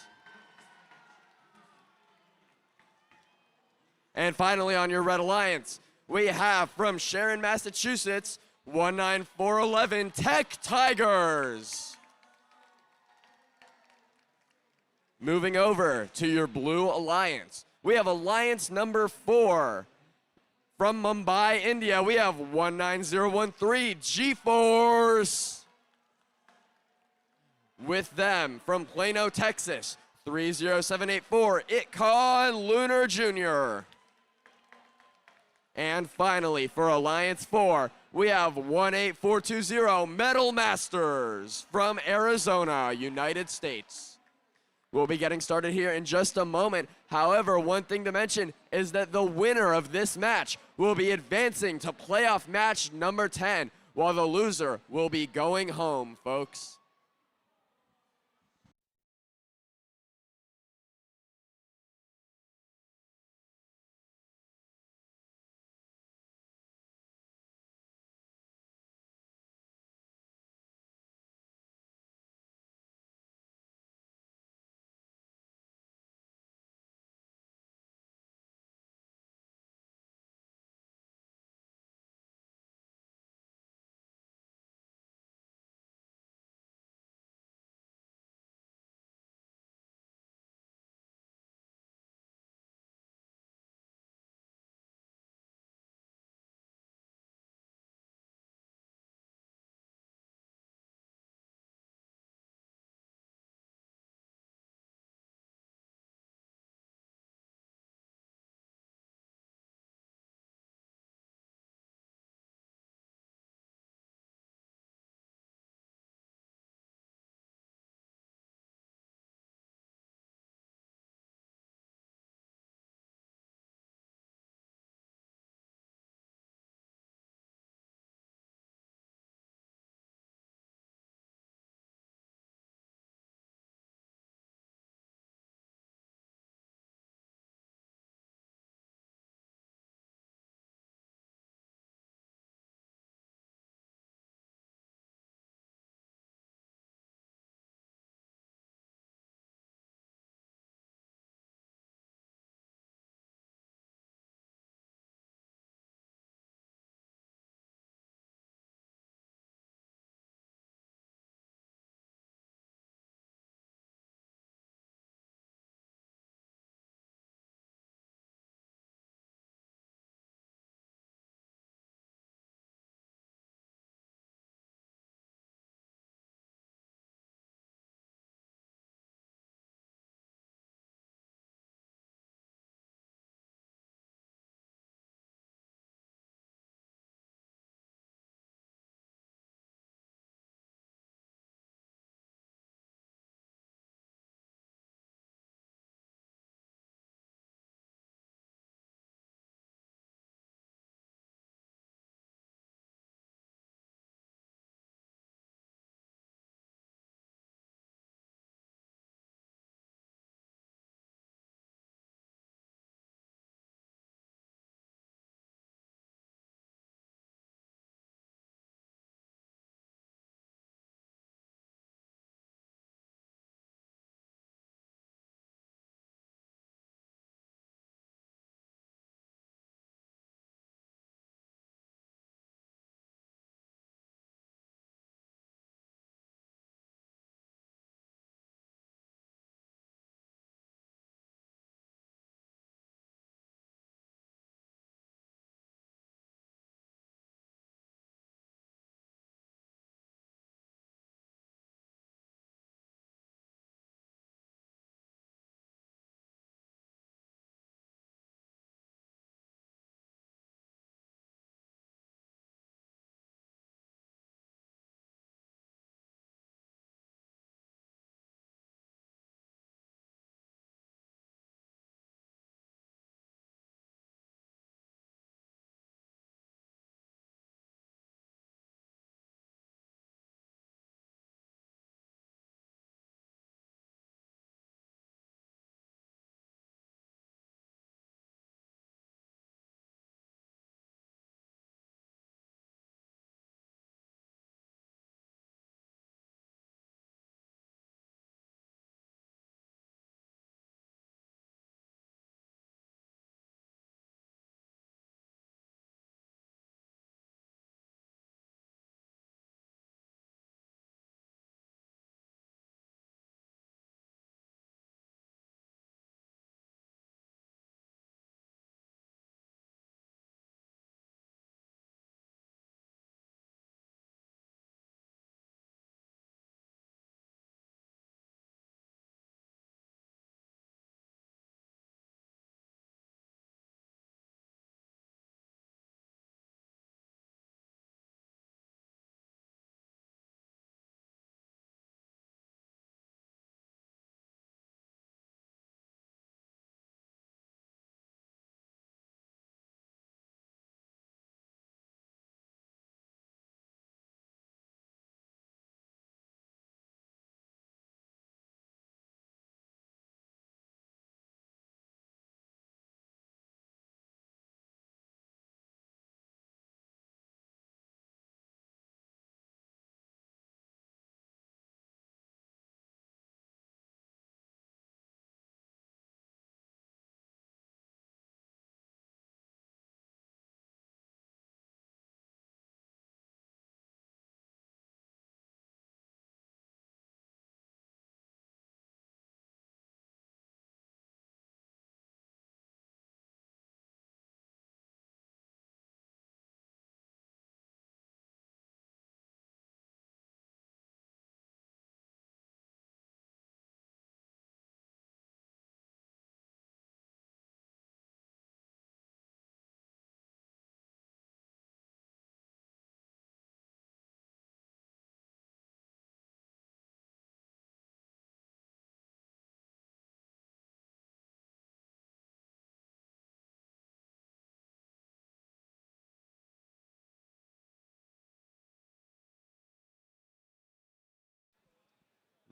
And finally, on your Red Alliance, we have from Sharon, Massachusetts, 19411 Tech Tigers. Moving over to your Blue Alliance, we have Alliance number 4. From Mumbai, India, we have 19013 G-Force. With them, from Plano, Texas, 30784 Itcon Lunar Jr. And finally, for Alliance 4, we have 18420 Metal Masters from Arizona, United States. We'll be getting started here in just a moment. However, one thing to mention is that the winner of this match will be advancing to playoff match number 10, while the loser will be going home, folks.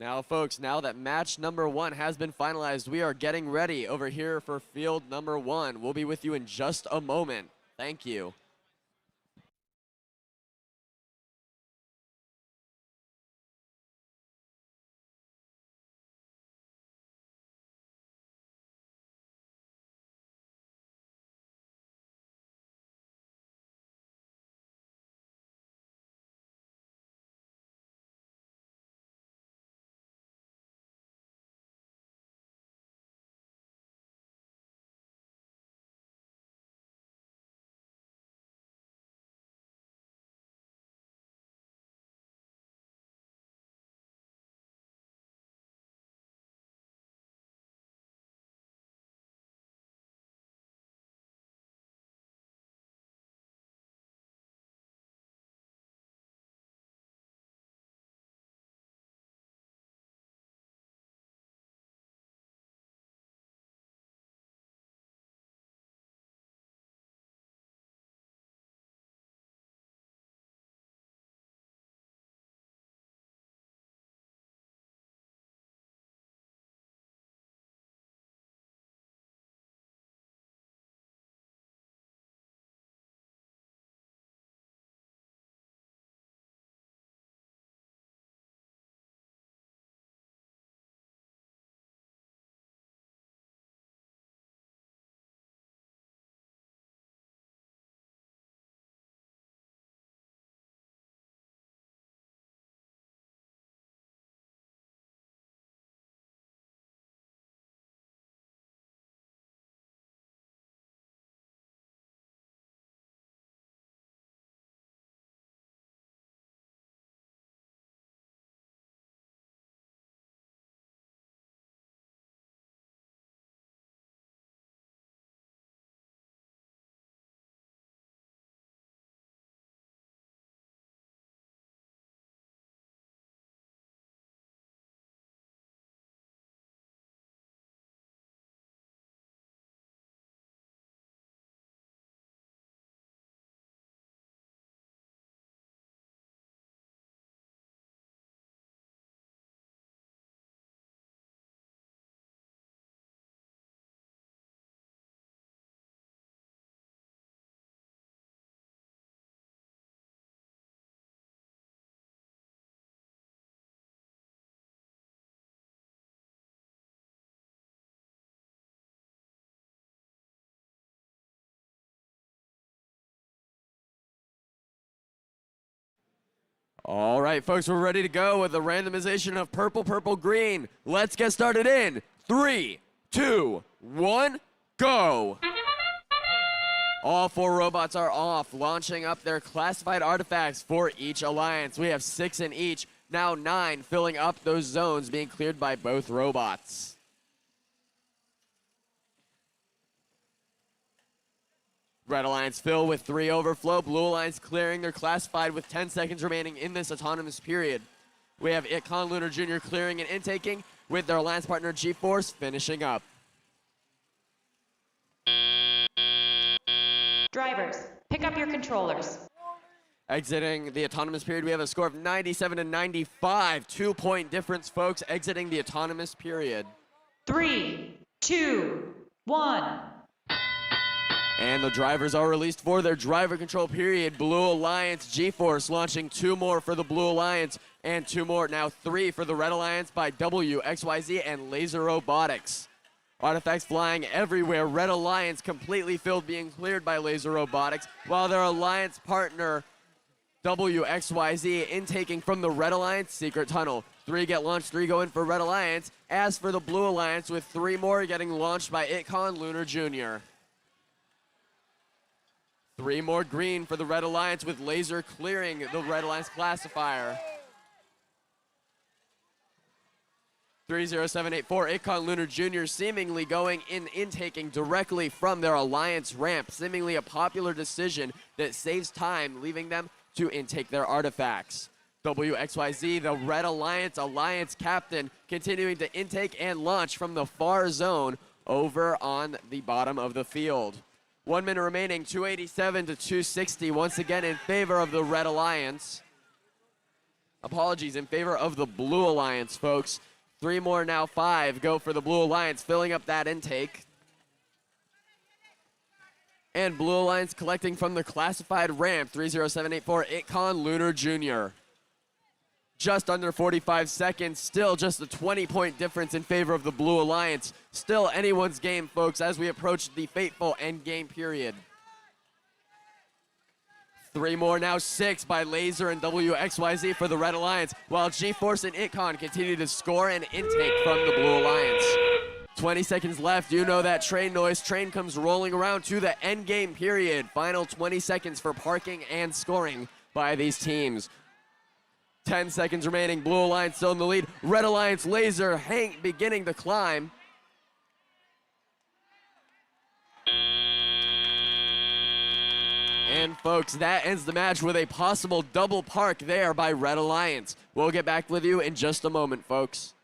Now, folks, now that match number 1 has been finalized, we are getting ready over here for field number 1. We'll be with you in just a moment. Thank you. All right, folks, we're ready to go with the randomization of purple, purple, green. Let's get started in 3, 2, 1, go. All 4 robots are off, launching up their classified artifacts for each alliance. We have 6 in each, now 9 filling up those zones being cleared by both robots. Red Alliance fill with 3 overflow. Blue Alliance clearing their classified with 10 seconds remaining in this autonomous period. We have Itcon Lunar Jr. clearing and intaking with their alliance partner G-Force finishing up. Drivers, pick up your controllers. Exiting the autonomous period, we have a score of 97 to 95. 2-point difference, folks, exiting the autonomous period. 3, 2, 1. And the drivers are released for their driver control period. Blue Alliance, G-Force launching 2 more for the Blue Alliance and 2 more, now 3 for the Red Alliance by WXYZ and Laser Robotics. Artifacts flying everywhere. Red Alliance completely filled, being cleared by Laser Robotics, while their alliance partner WXYZ intaking from the Red Alliance Secret Tunnel. 3 get launched, 3 go in for Red Alliance. As for the Blue Alliance, with 3 more getting launched by Itcon Lunar Jr. 3 more green for the Red Alliance, with Laser clearing the Red Alliance classifier. 30784, Itcon Lunar Jr. seemingly going in intaking directly from their alliance ramp. Seemingly a popular decision that saves time, leaving them to intake their artifacts. WXYZ, the Red Alliance captain, continuing to intake and launch from the far zone over on the bottom of the field. 1 minute remaining, 287 to 260, once again in favor of the Red Alliance. Apologies, in favor of the Blue Alliance, folks. 3 more now, 5 go for the Blue Alliance, filling up that intake. And Blue Alliance collecting from the classified ramp, 30784, Itcon Lunar Jr. Just under 45 seconds, still just a 20-point difference in favor of the Blue Alliance. Still anyone's game, folks, as we approach the fateful end game period. 3 more now, 6 by Laser and WXYZ for the Red Alliance, while G-Force and Itcon continue to score and intake from the Blue Alliance. 20 seconds left. You know that train noise. Train comes rolling around to the end game period. Final 20 seconds for parking and scoring by these teams. 10 seconds remaining. Blue Alliance still in the lead. Red Alliance Laser beginning to climb. And folks, that ends the match with a possible double park there by Red Alliance. We'll get back with you in just a moment, folks.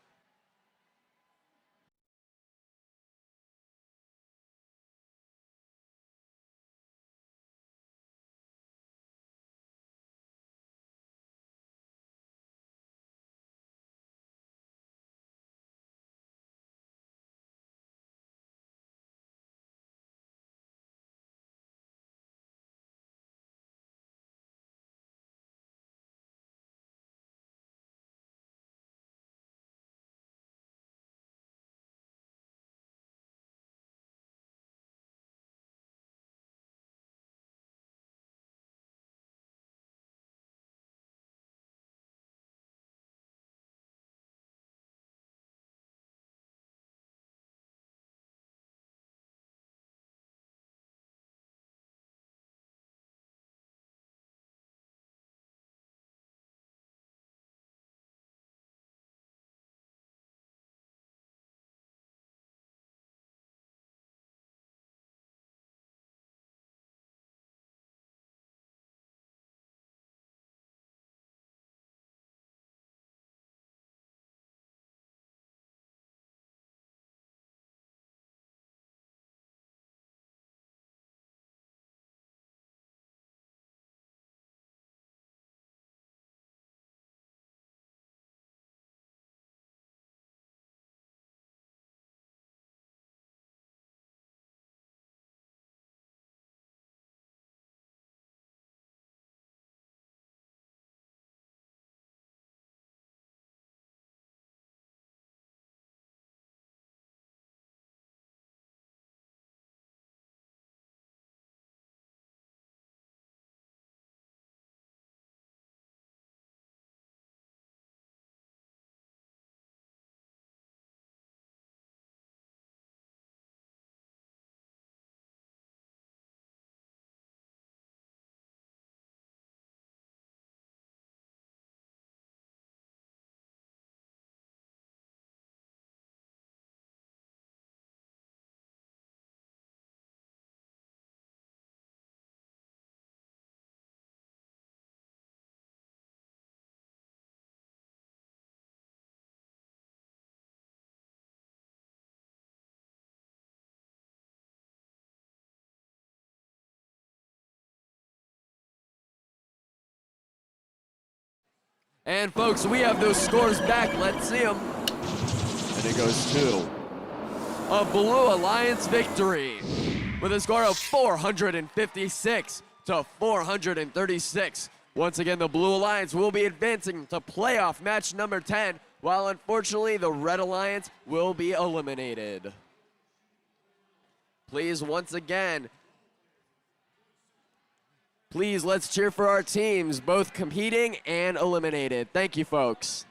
And folks, we have those scores back. Let's see them. And it goes to a Blue Alliance victory with a score of 456 to 436. Once again, the Blue Alliance will be advancing to playoff match number 10, while unfortunately the Red Alliance will be eliminated. Please, once again, please, let's cheer for our teams, both competing and eliminated. Thank you, folks.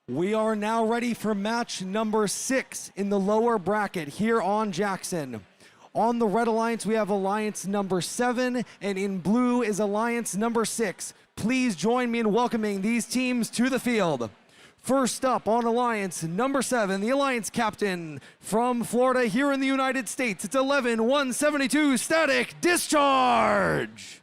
We are now ready for match number 6 in the lower bracket here on Jackson. On the Red Alliance, we have Alliance number 7, and in blue is Alliance number 6. Please join me in welcoming these teams to the field. First up on Alliance number 7, the Alliance captain from Florida here in the United States. It's 11-172 Static Discharge.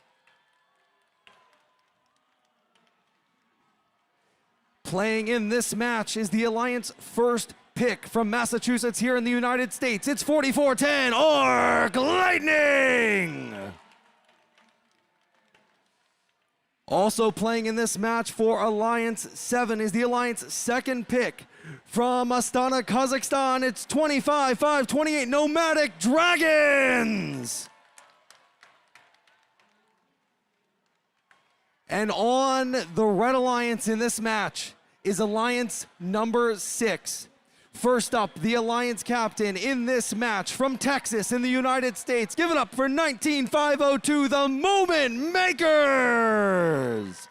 Playing in this match is the Alliance first pick from Massachusetts here in the United States. It's 4410 Arc Lightning! Also playing in this match for Alliance 7 is the Alliance second pick from Astana, Kazakhstan. It's 25-5-28 Nomadic Dragons! And on the Red Alliance in this match is Alliance number 6. First up, the Alliance captain in this match from Texas in the United States. Give it up for 19502, the Moment Makers!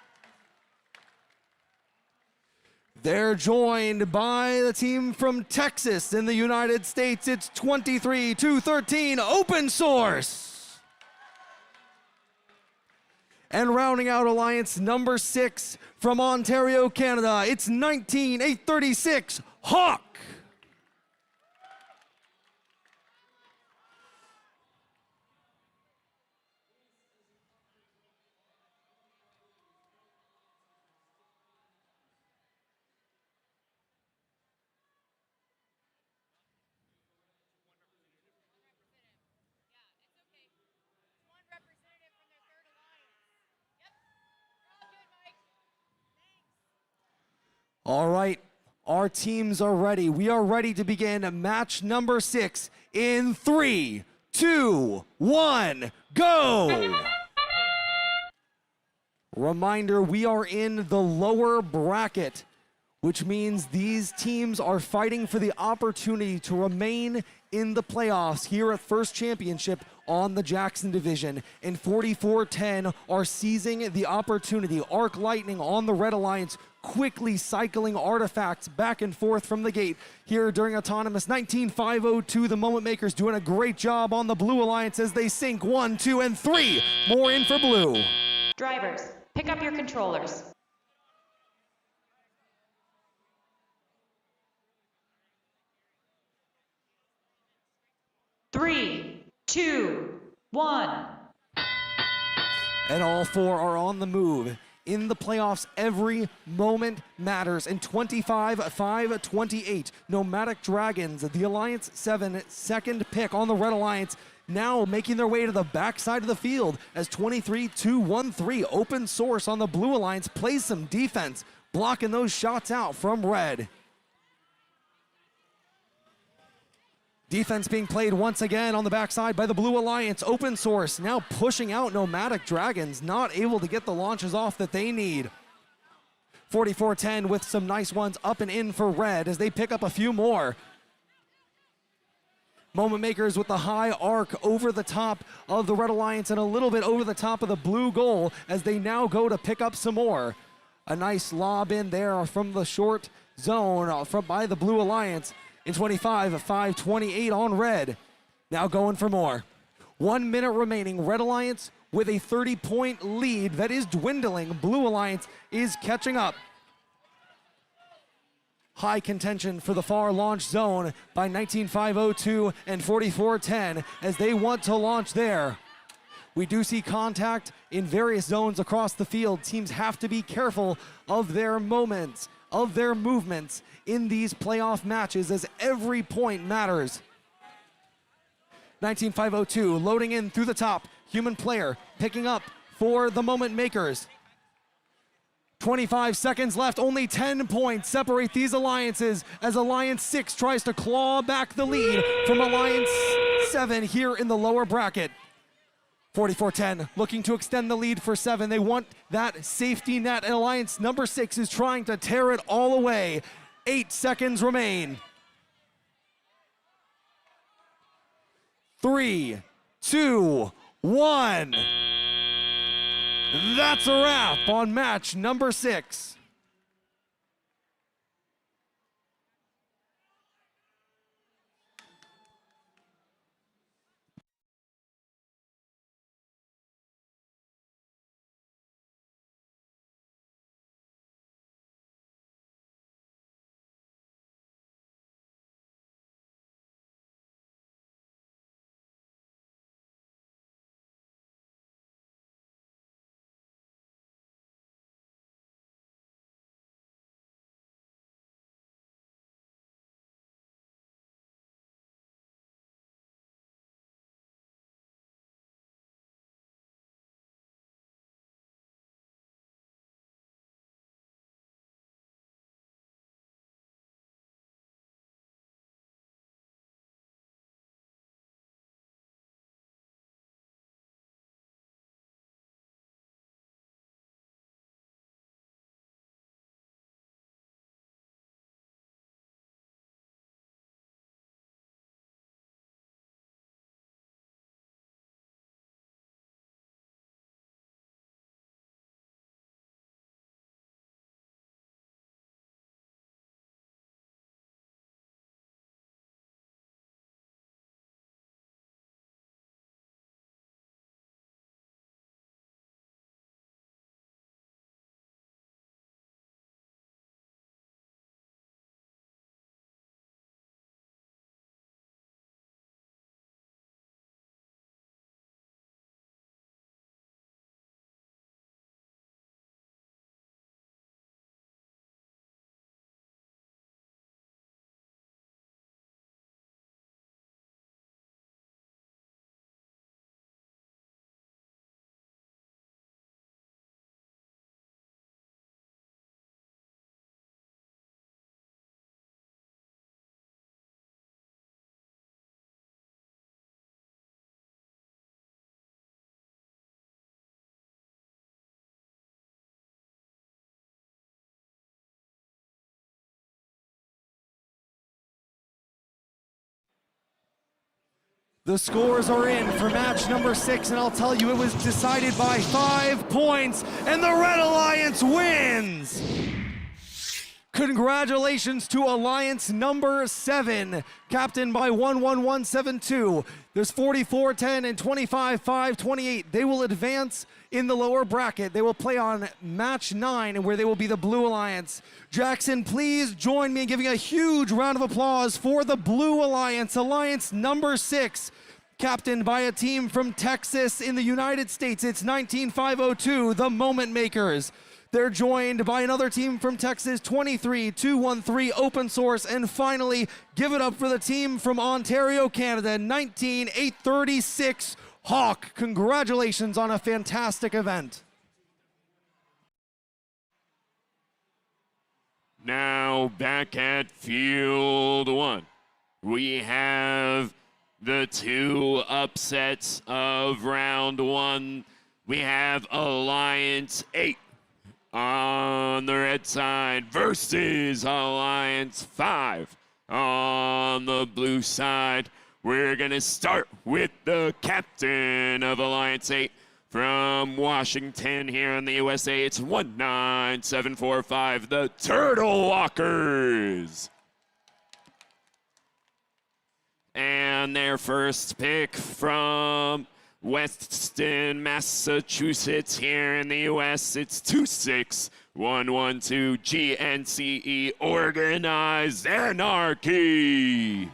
They're joined by the team from Texas in the United States. It's 23-213 Open Source. And rounding out Alliance number 6 from Ontario, Canada, it's 19836 Hawk. All right, our teams are ready. We are ready to begin match number 6 in 3, 2, 1, go! Reminder, we are in the lower bracket, which means these teams are fighting for the opportunity to remain in the playoffs here at First Championship on the Jackson Division. And 4410 are seizing the opportunity. Arc Lightning on the Red Alliance, quickly cycling artifacts back and forth from the gate here during Autonomous. 19502, the Moment Makers doing a great job on the Blue Alliance as they sink 1, 2, and 3 more in for Blue. Drivers, pick up your controllers. Three, 2, 1. And all 4 are on the move. In the playoffs, every moment matters. And 25-5-28, Nomadic Dragons, the Alliance 7 second pick on the Red Alliance, now making their way to the backside of the field as 23-2-1-3 Open Source on the Blue Alliance plays some defense, blocking those shots out from Red. Defense being played once again on the backside by the Blue Alliance. Open Source now pushing out Nomadic Dragons, not able to get the launches off that they need. 4410 with some nice ones up and in for Red as they pick up a few more. Moment Makers with the high arc over the top of the Red Alliance and a little bit over the top of the blue goal as they now go to pick up some more. A nice lob in there from the short zone by the Blue Alliance. In 25-5-28 on Red. Now going for more. 1 minute remaining. Red Alliance with a 30-point lead that is dwindling. Blue Alliance is catching up. High contention for the far launch zone by 19502 and 4410 as they want to launch there. We do see contact in various zones across the field. Teams have to be careful of their moments, of their movements in these playoff matches as every point matters. 19502 loading in through the top. Human player picking up for the Moment Makers. 25 seconds left, only 10 points separate these alliances as Alliance 6 tries to claw back the lead from Alliance 7 here in the lower bracket. 4410 looking to extend the lead for 7. They want that safety net, and Alliance number 6 is trying to tear it all away. 8 seconds remain. 3, 2, 1. That's a wrap on match number 6. The scores are in for match number 6, and I'll tell you, it was decided by 5 points, and the Red Alliance wins! Congratulations to Alliance number 7, captained by 11172. There's 44-10 and 25-5-28. They will advance in the lower bracket. They will play on match 9, where they will be the Blue Alliance. Jackson, please join me in giving a huge round of applause for the Blue Alliance, Alliance number 6, captained by a team from Texas in the United States. It's 19502, the Moment Makers. They're joined by another team from Texas, 23213 Open Source, and finally, give it up for the team from Ontario, Canada, 19836 Hawk. Congratulations on a fantastic event. Now back at Field 1, we have the 2 upsets of round 1. We have Alliance 8 on the red side versus Alliance 5 on the blue side. We're going to start with the captain of Alliance 8 from Washington here in the USA. It's 19745, the Turtle Walkers. And their first pick from Weston, Massachusetts here in the US, it's 26112 GNCE, Organized Anarchy.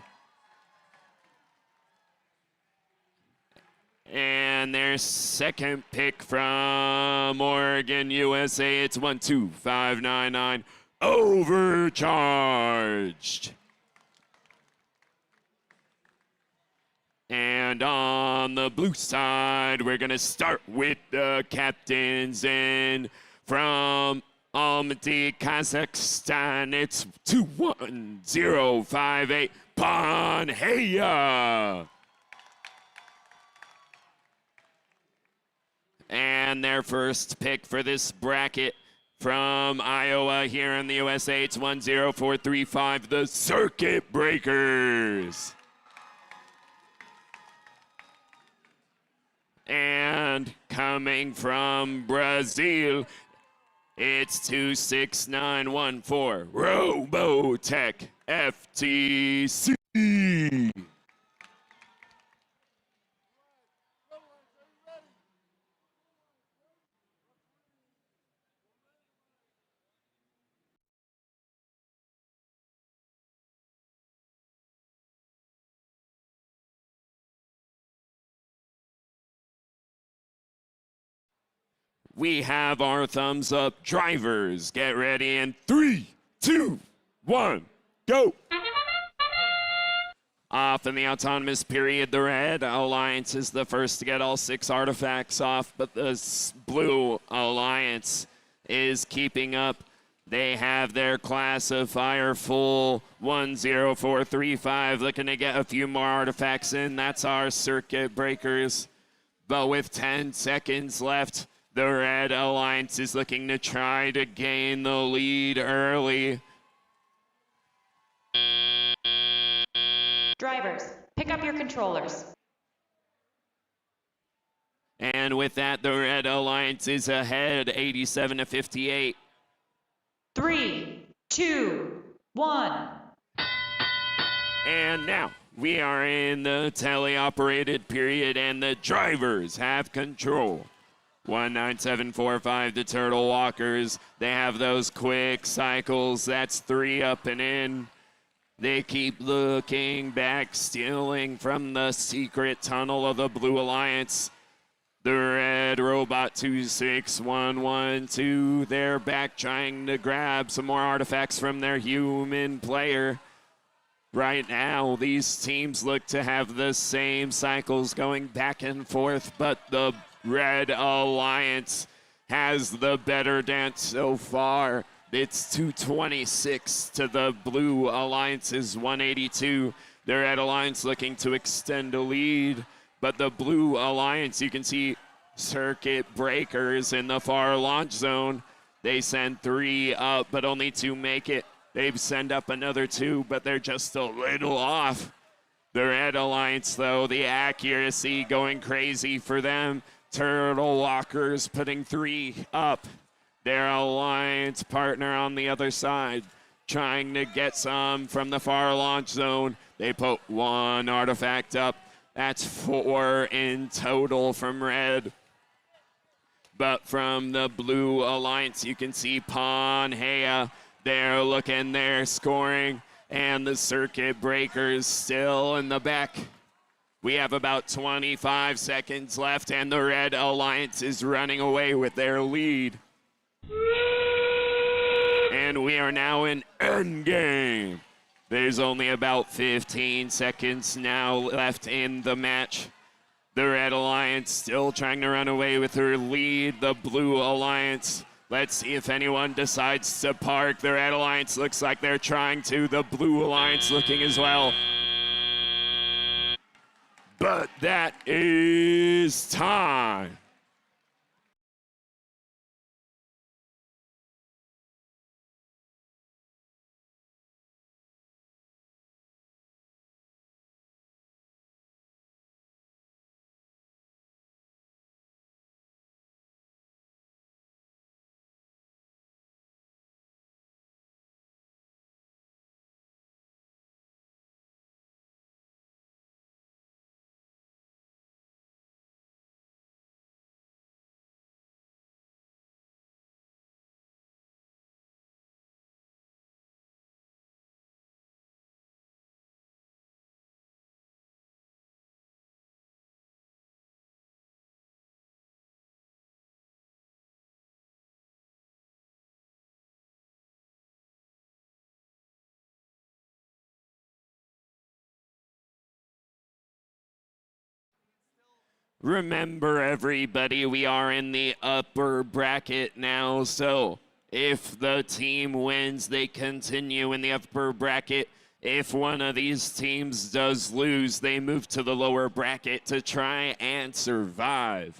And their second pick from Oregon, USA, it's 12599, Overcharged. And on the blue side, we're going to start with the captains. And from Almaty, Kazakhstan, it's 21058, Panheya. And their first pick for this bracket from Iowa here in the USA, it's 10435, the Circuit Breakers. And coming from Brazil, it's 26914, Robotech FTC. We have our thumbs up. Drivers, get ready in 3, 2, 1, go. Off in the autonomous period, the Red Alliance is the first to get all 6 artifacts off, but the Blue Alliance is keeping up. They have their classifier full, 10435, looking to get a few more artifacts in. That's our Circuit Breakers. But with 10 seconds left, the Red Alliance is looking to try to gain the lead early. Drivers, pick up your controllers. And with that, the Red Alliance is ahead, 87-58. 3, 2, 1. And now we are in the teleoperated period, and the drivers have control. 19745, the Turtle Walkers. They have those quick cycles. That's 3 up and in. They keep looking back, stealing from the secret tunnel of the Blue Alliance. The Red Robot 26112, they're back trying to grab some more artifacts from their human player. Right now, these teams look to have the same cycles going back and forth, but the Red Alliance has the better dance so far. It's 226 to the Blue Alliance's 182. The Red Alliance looking to extend a lead, but the Blue Alliance, you can see Circuit Breakers in the far launch zone. They send 3 up, but only 2 make it. They send up another 2, but they're just a little off. The Red Alliance, though, the accuracy going crazy for them. Turtle Walkers putting 3 up. Their alliance partner on the other side trying to get some from the far launch zone. They put 1 artifact up. That's 4 in total from Red. But from the Blue Alliance, you can see Panhea. They're looking, they're scoring. And the Circuit Breakers still in the back. We have about 25 seconds left, and the Red Alliance is running away with their lead. And we are now in endgame. There's only about 15 seconds now left in the match. The Red Alliance still trying to run away with her lead. The Blue Alliance, let's see if anyone decides to park. The Red Alliance looks like they're trying to. The Blue Alliance looking as well. But that is time. Remember, everybody, we are in the upper bracket now, so if the team wins, they continue in the upper bracket. If one of these teams does lose, they move to the lower bracket to try and survive.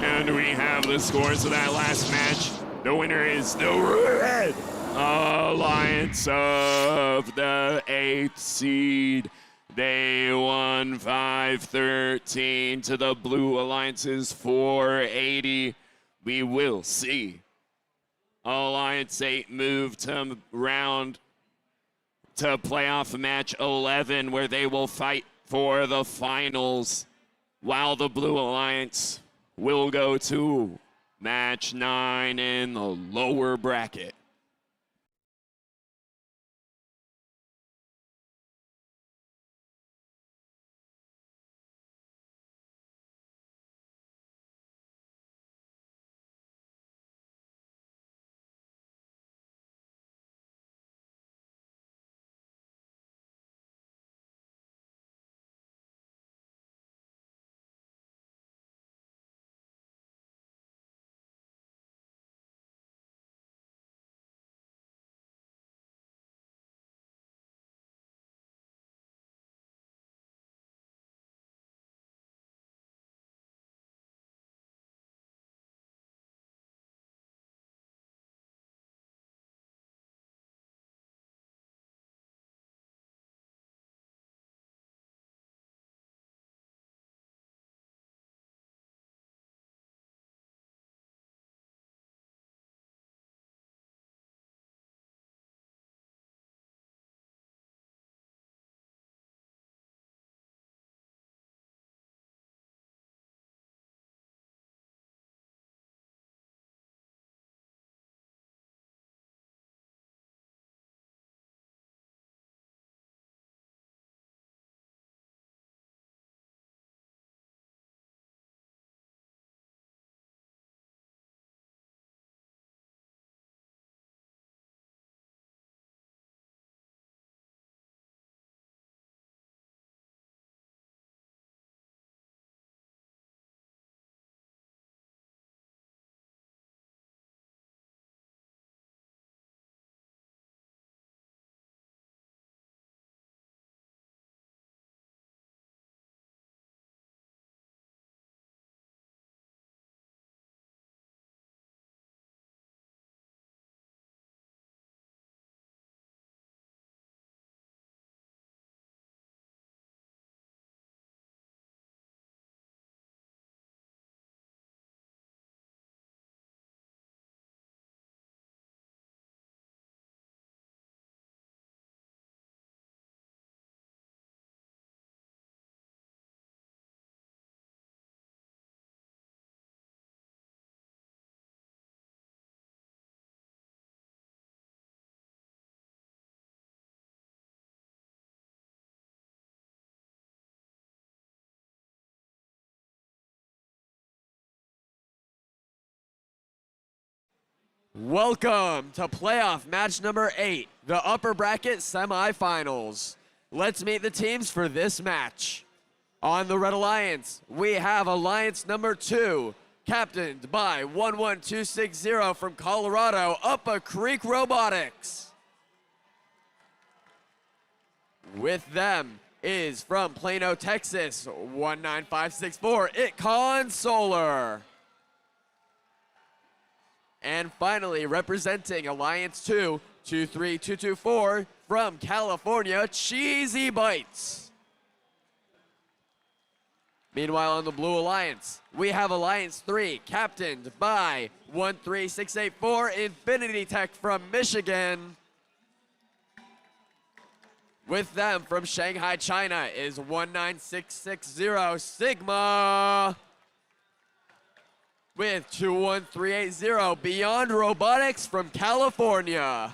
And we have the scores of that last match. The winner is the Red Alliance of the 8th seed. They won 513 to the Blue Alliance's 480. We will see Alliance 8 move to round to playoff match 11, where they will fight for the finals, while the Blue Alliance will go to match 9 in the lower bracket. Welcome to playoff match number 8, the upper bracket semifinals. Let's meet the teams for this match. On the Red Alliance, we have Alliance number 2, captained by 11260 from Colorado, Upper Creek Robotics. With them is from Plano, Texas, 19564, Itcon Solar. And finally, representing Alliance 2, 23224 from California, Cheesy Bites. Meanwhile, on the Blue Alliance, we have Alliance 3, captained by 13684 Infinity Tech from Michigan. With them from Shanghai, China is 19660 Sigma. With 21380 Beyond Robotics from California.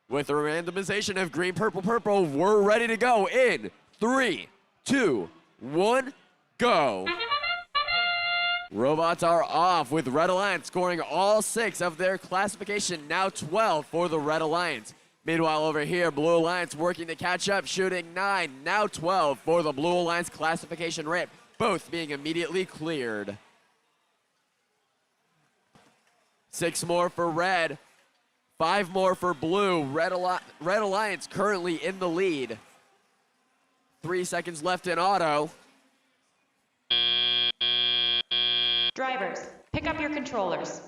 With a randomization of green, purple, purple, we're ready to go in 3, 2, 1, go. Robots are off with Red Alliance scoring all 6 of their classification, now 12 for the Red Alliance. Meanwhile, over here, Blue Alliance working to catch up, shooting 9, now 12 for the Blue Alliance classification ramp, both being immediately cleared. 6 more for Red, 5 more for Blue. Red Alliance currently in the lead. 3 seconds left in auto. Drivers, pick up your controllers.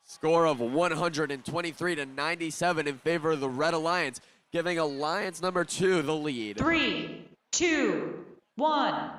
Score of 123 to 97 in favor of the Red Alliance, giving Alliance number 2 the lead. 3, 2, 1.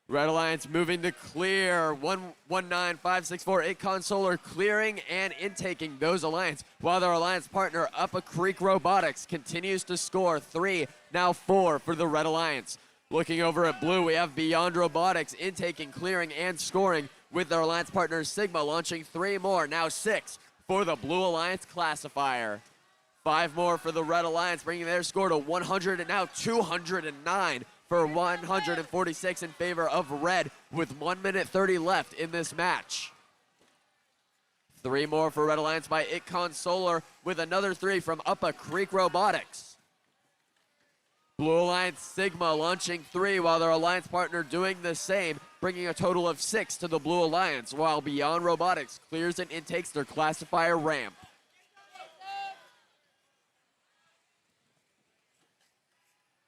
Red Alliance moving to clear. 19564 Itcon Solar clearing and intaking those Alliance, while their Alliance partner Upper Creek Robotics continues to score 3, now 4 for the Red Alliance. Looking over at Blue, we have Beyond Robotics intaking, clearing, and scoring, with their Alliance partner Sigma launching 3 more, now 6 for the Blue Alliance classifier. 5 more for the Red Alliance, bringing their score to 100 and now 209 for 146 in favor of Red, with 1 minute 30 left in this match. 3 more for Red Alliance by Itcon Solar, with another 3 from Upper Creek Robotics. Blue Alliance Sigma launching 3, while their Alliance partner doing the same, bringing a total of 6 to the Blue Alliance, while Beyond Robotics clears and intakes their classifier ramp.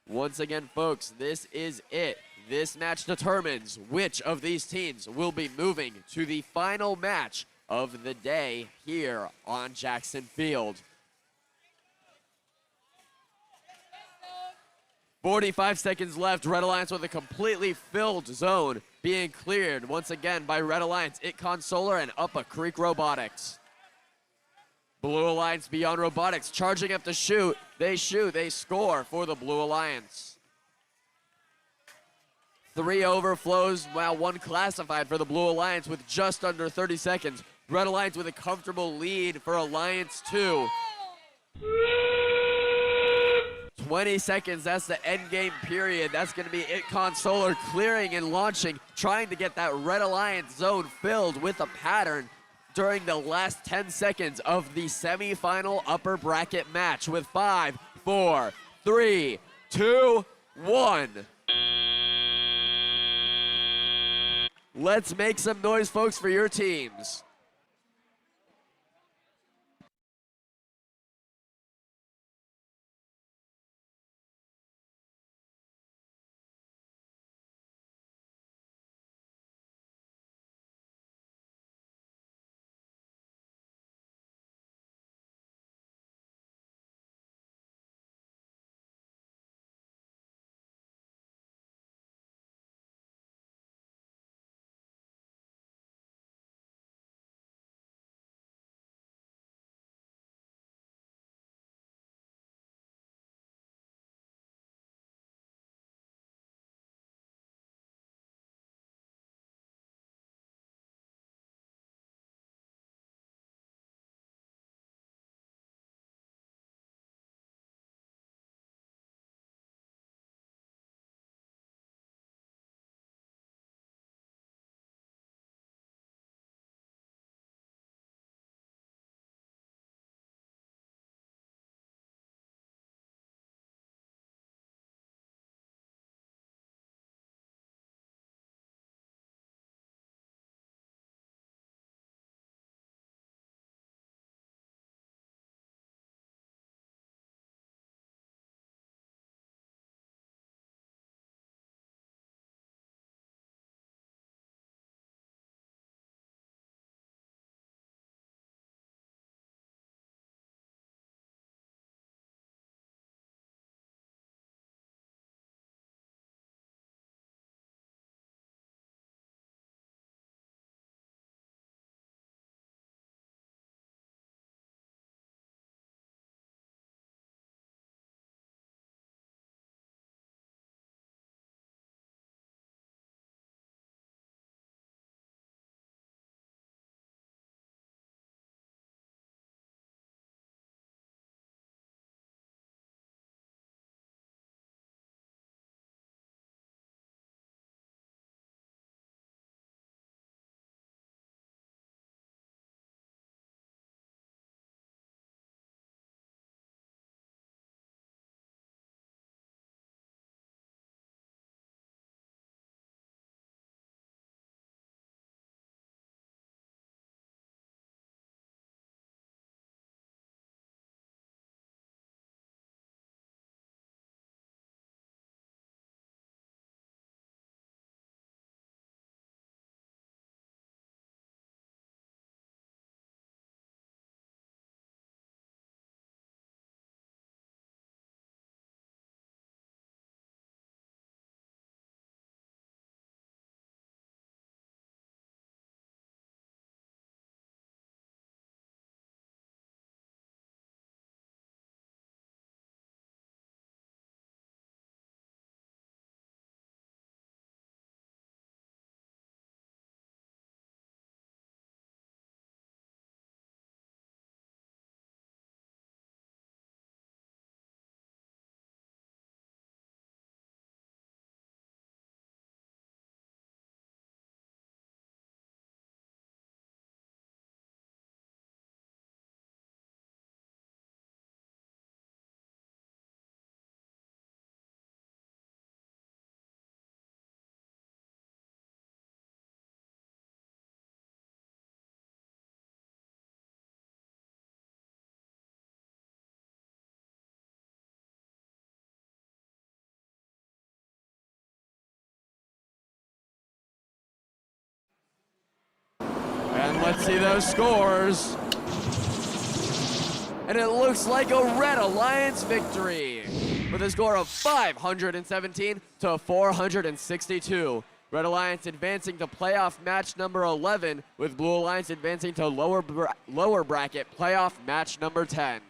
Once again, folks, this is it. This match determines which of these teams will be moving to the final match of the day here on Jackson Field. 45 seconds left. Red Alliance with a completely filled zone being cleared once again by Red Alliance, Itcon Solar, and Upper Creek Robotics. Blue Alliance Beyond Robotics charging up to shoot. They score for the Blue Alliance. 3 overflows, while 1 classified for the Blue Alliance with just under 30 seconds. Red Alliance with a comfortable lead for Alliance 2. 20 seconds, that's the end game period. That's going to be Itcon Solar clearing and launching, trying to get that Red Alliance zone filled with a pattern during the last 10 seconds of the semifinal upper bracket match with 5, 4, 3, 2, 1. Let's make some noise, folks, for your teams. let's see those scores. And it looks like a Red Alliance victory with a score of 517 to 462. Red Alliance advancing to playoff match number 11, with Blue Alliance advancing to lower bracket playoff match number 10.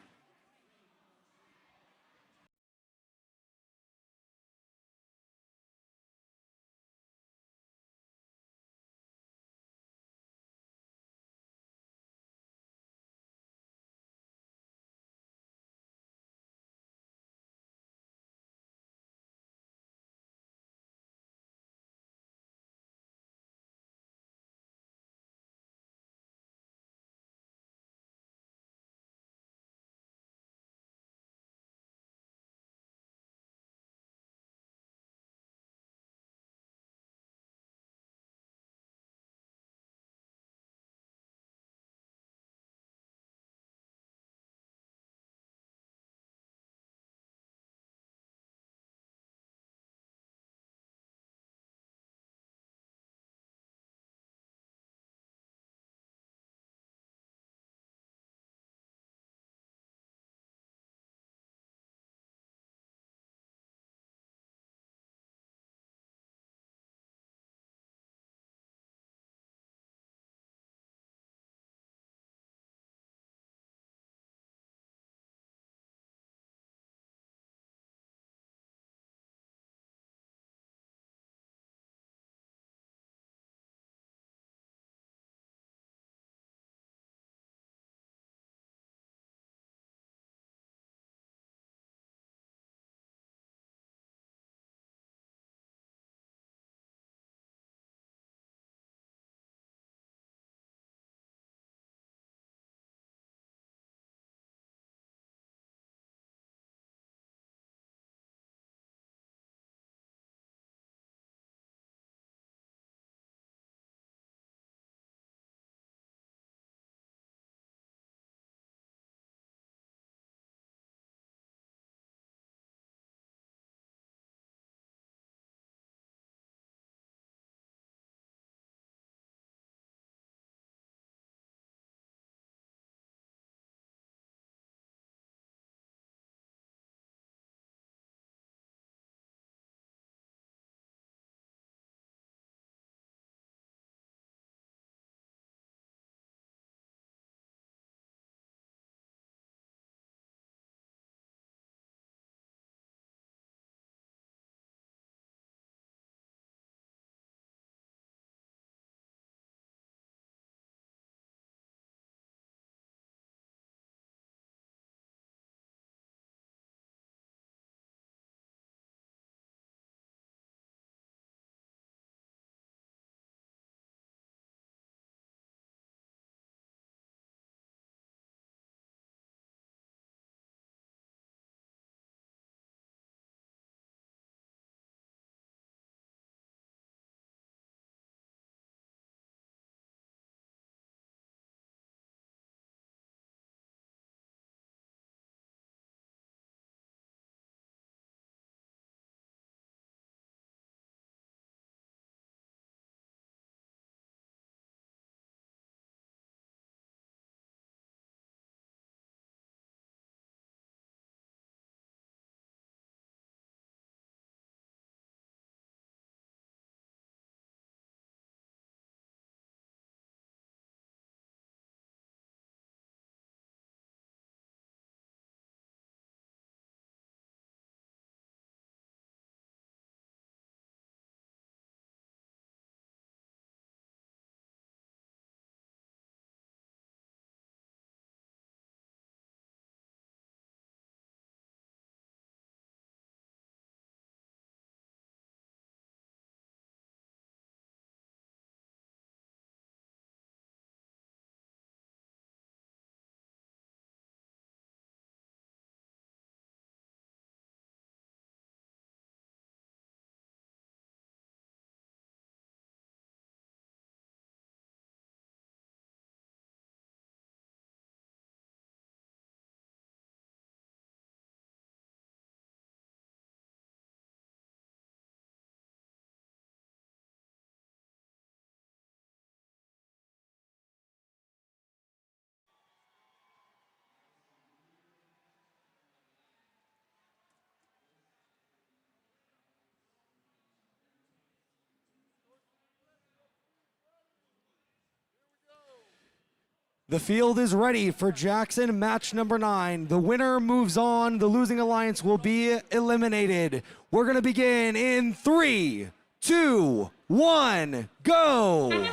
The field is ready for Jackson match number 9. The winner moves on. The losing alliance will be eliminated. We're going to begin in 3, 2, 1, go!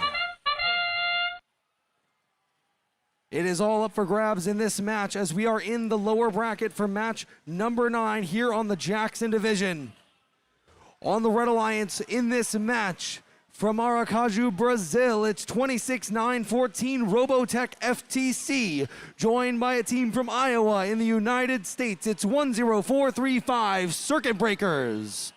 It is all up for grabs in this match as we are in the lower bracket for match number 9 here on the Jackson division. On the Red Alliance in this match, from Aracaju, Brazil, it's 26-9-14 Robotech FTC, joined by a team from Iowa in the United States. It's 10435 Circuit Breakers.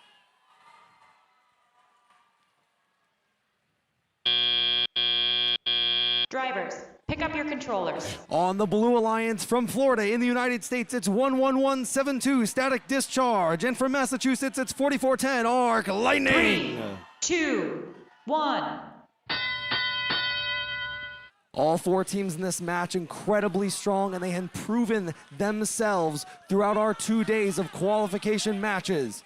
Drivers, pick up your controllers. On the Blue Alliance from Florida in the United States, it's 11172 Static Discharge. And from Massachusetts, it's 4410 Arc Lightning. 3, 2, 1. All 4 teams in this match incredibly strong, and they have proven themselves throughout our 2 days of qualification matches.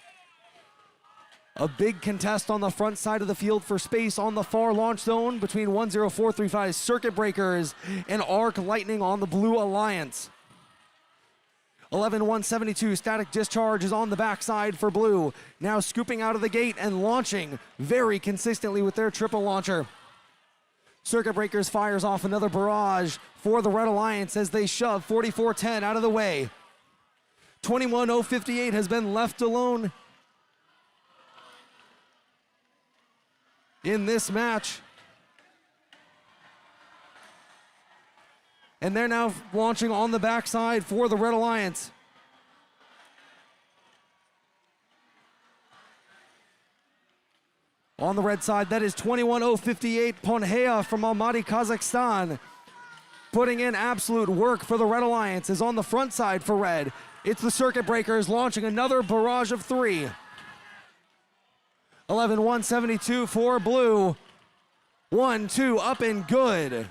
A big contest on the front side of the field for space on the far launch zone between 10435 Circuit Breakers and Arc Lightning on the Blue Alliance. 11172 Static Discharge is on the backside for Blue, now scooping out of the gate and launching very consistently with their triple launcher. Circuit Breakers fires off another barrage for the Red Alliance as they shove 4410 out of the way. 21058 has been left alone in this match. And they're now launching on the backside for the Red Alliance. On the red side, that is 21058 Ponhea from Almaty, Kazakhstan. Putting in absolute work for the Red Alliance is on the front side for Red. It's the Circuit Breakers launching another barrage of 3. 11172 for Blue. 1-2 up and good.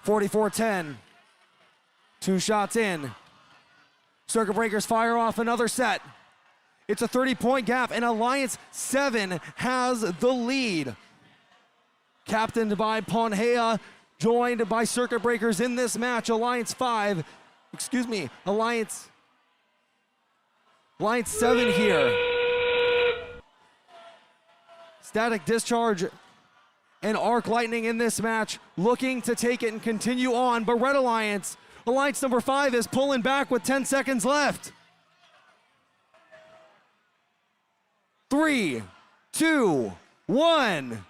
4410. 2 shots in. Circuit Breakers fire off another set. It's a 30-point gap, and Alliance 7 has the lead. Captained by Ponhea, joined by Circuit Breakers in this match. Alliance 7 here. Static Discharge and Arc Lightning in this match, looking to take it and continue on, but Red Alliance, Alliance number 5 is pulling back with 10 seconds left. 3, 2, 1.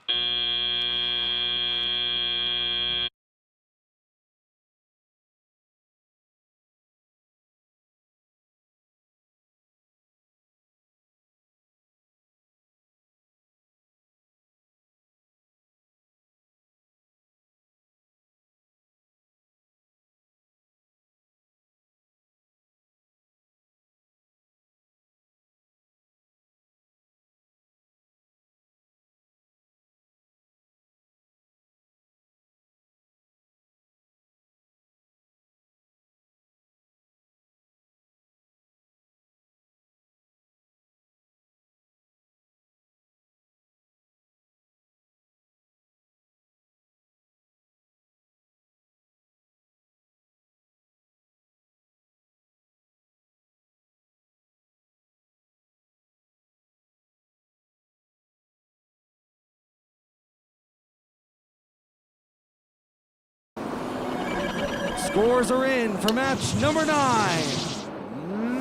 Scores are in for match number 9.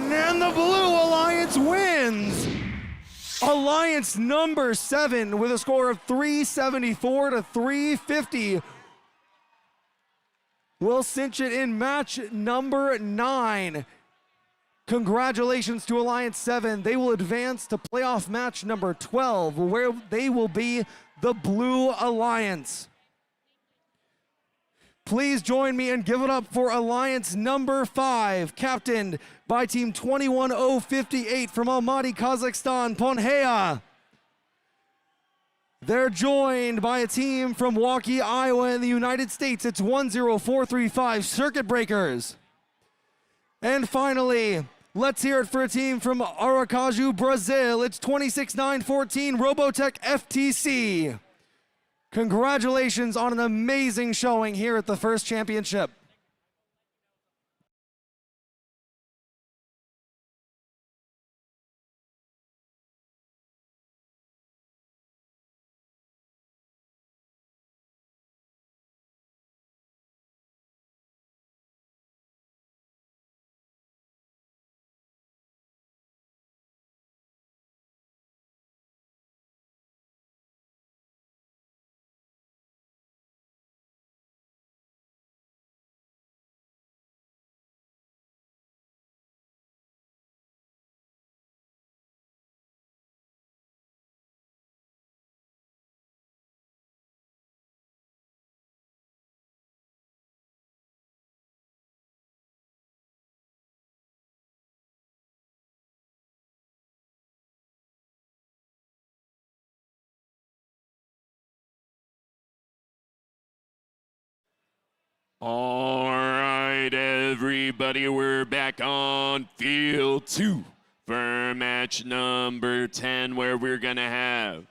And the Blue Alliance wins. Alliance number 7 with a score of 374 to 350 will cinch it in match number 9. Congratulations to Alliance 7. They will advance to playoff match number 12, where they will be the Blue Alliance. Please join me and give it up for Alliance number 5, captained by team 21058 from Almaty, Kazakhstan, Ponhea. They're joined by a team from Waukee, Iowa in the United States. It's 10435 Circuit Breakers. And finally, let's hear it for a team from Aracaju, Brazil. It's 26-9-14 Robotech FTC. Congratulations on an amazing showing here at the first championship. All right, everybody, we're back on field 2 for match number 10, where we're going to have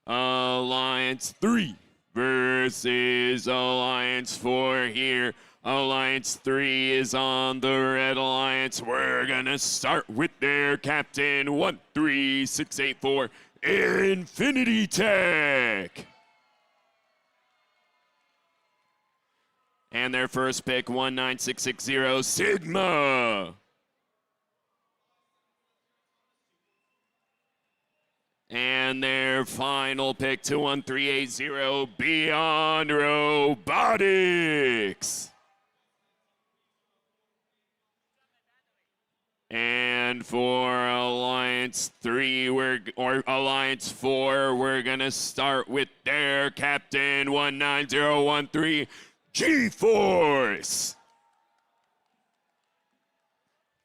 Alliance 3 versus Alliance 4 here. Alliance 3 is on the Red Alliance. We're going to start with their captain, 13684, Infinity Tech. And their first pick, 19660, Sigma. And their final pick, 21380, Beyond Robotics. And for Alliance 3, or Alliance 4, we're gonna start with their captain, 19013, G-Force.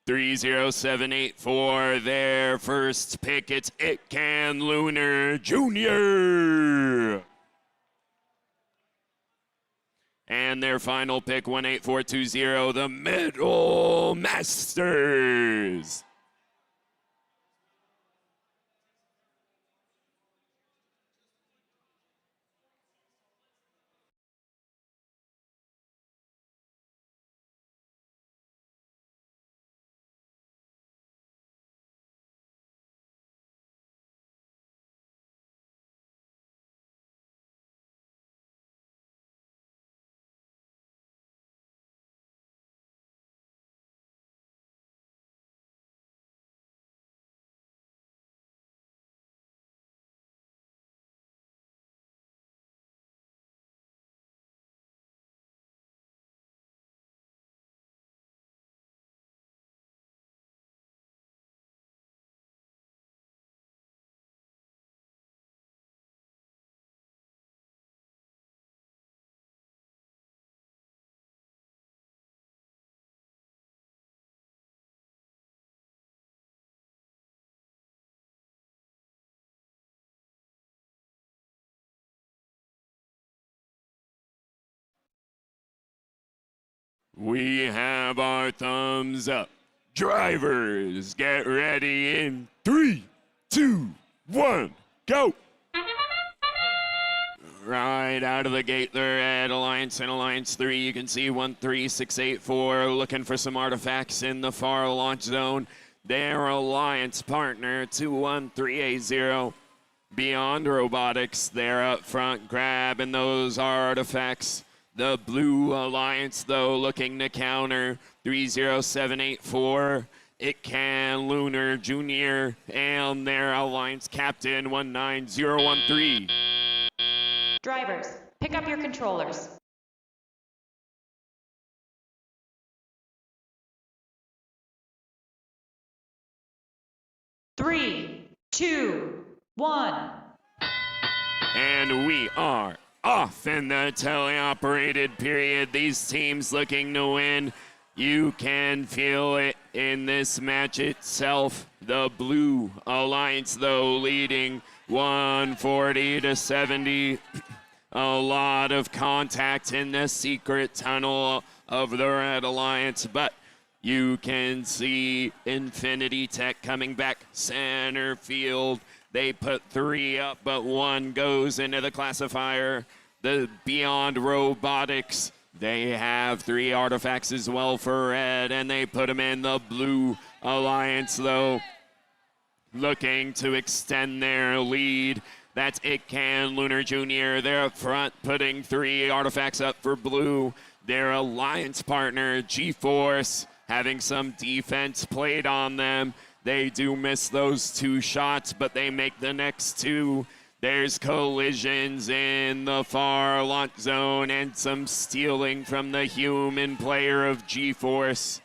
30784, their first pick, it's It Can Lunar Jr. And their final pick, 18420, the Metal Masters. We have our thumbs up. Drivers, get ready in 3, 2, 1, go! Right out of the gate there at Alliance and Alliance 3, you can see 13684 looking for some artifacts in the far launch zone. Their Alliance partner, 21380. Beyond Robotics, they're up front grabbing those artifacts. The Blue Alliance, though, looking to counter 30784. It Can Lunar Jr. and their Alliance captain, 19013. Drivers, pick up your controllers. Three, two, one. And we are off in the teleoperated period. These teams looking to win. You can feel it in this match itself. The Blue Alliance, though, leading 140-70. A lot of contact in the secret tunnel of the Red Alliance, but You can see Infinity Tech coming back center field. They put 3 up, but 1 goes into the classifier. The Beyond Robotics, they have 3 artifacts as well for red, and they put them in the blue alliance, though, looking to extend their lead. That's Itcan Lunar Jr. They're up front, putting 3 artifacts up for blue. Their alliance partner, G-Force, having some defense played on them. They do miss those 2 shots, but they make the next 2. There's collisions in the far launch zone and some stealing from the human player of G-Force,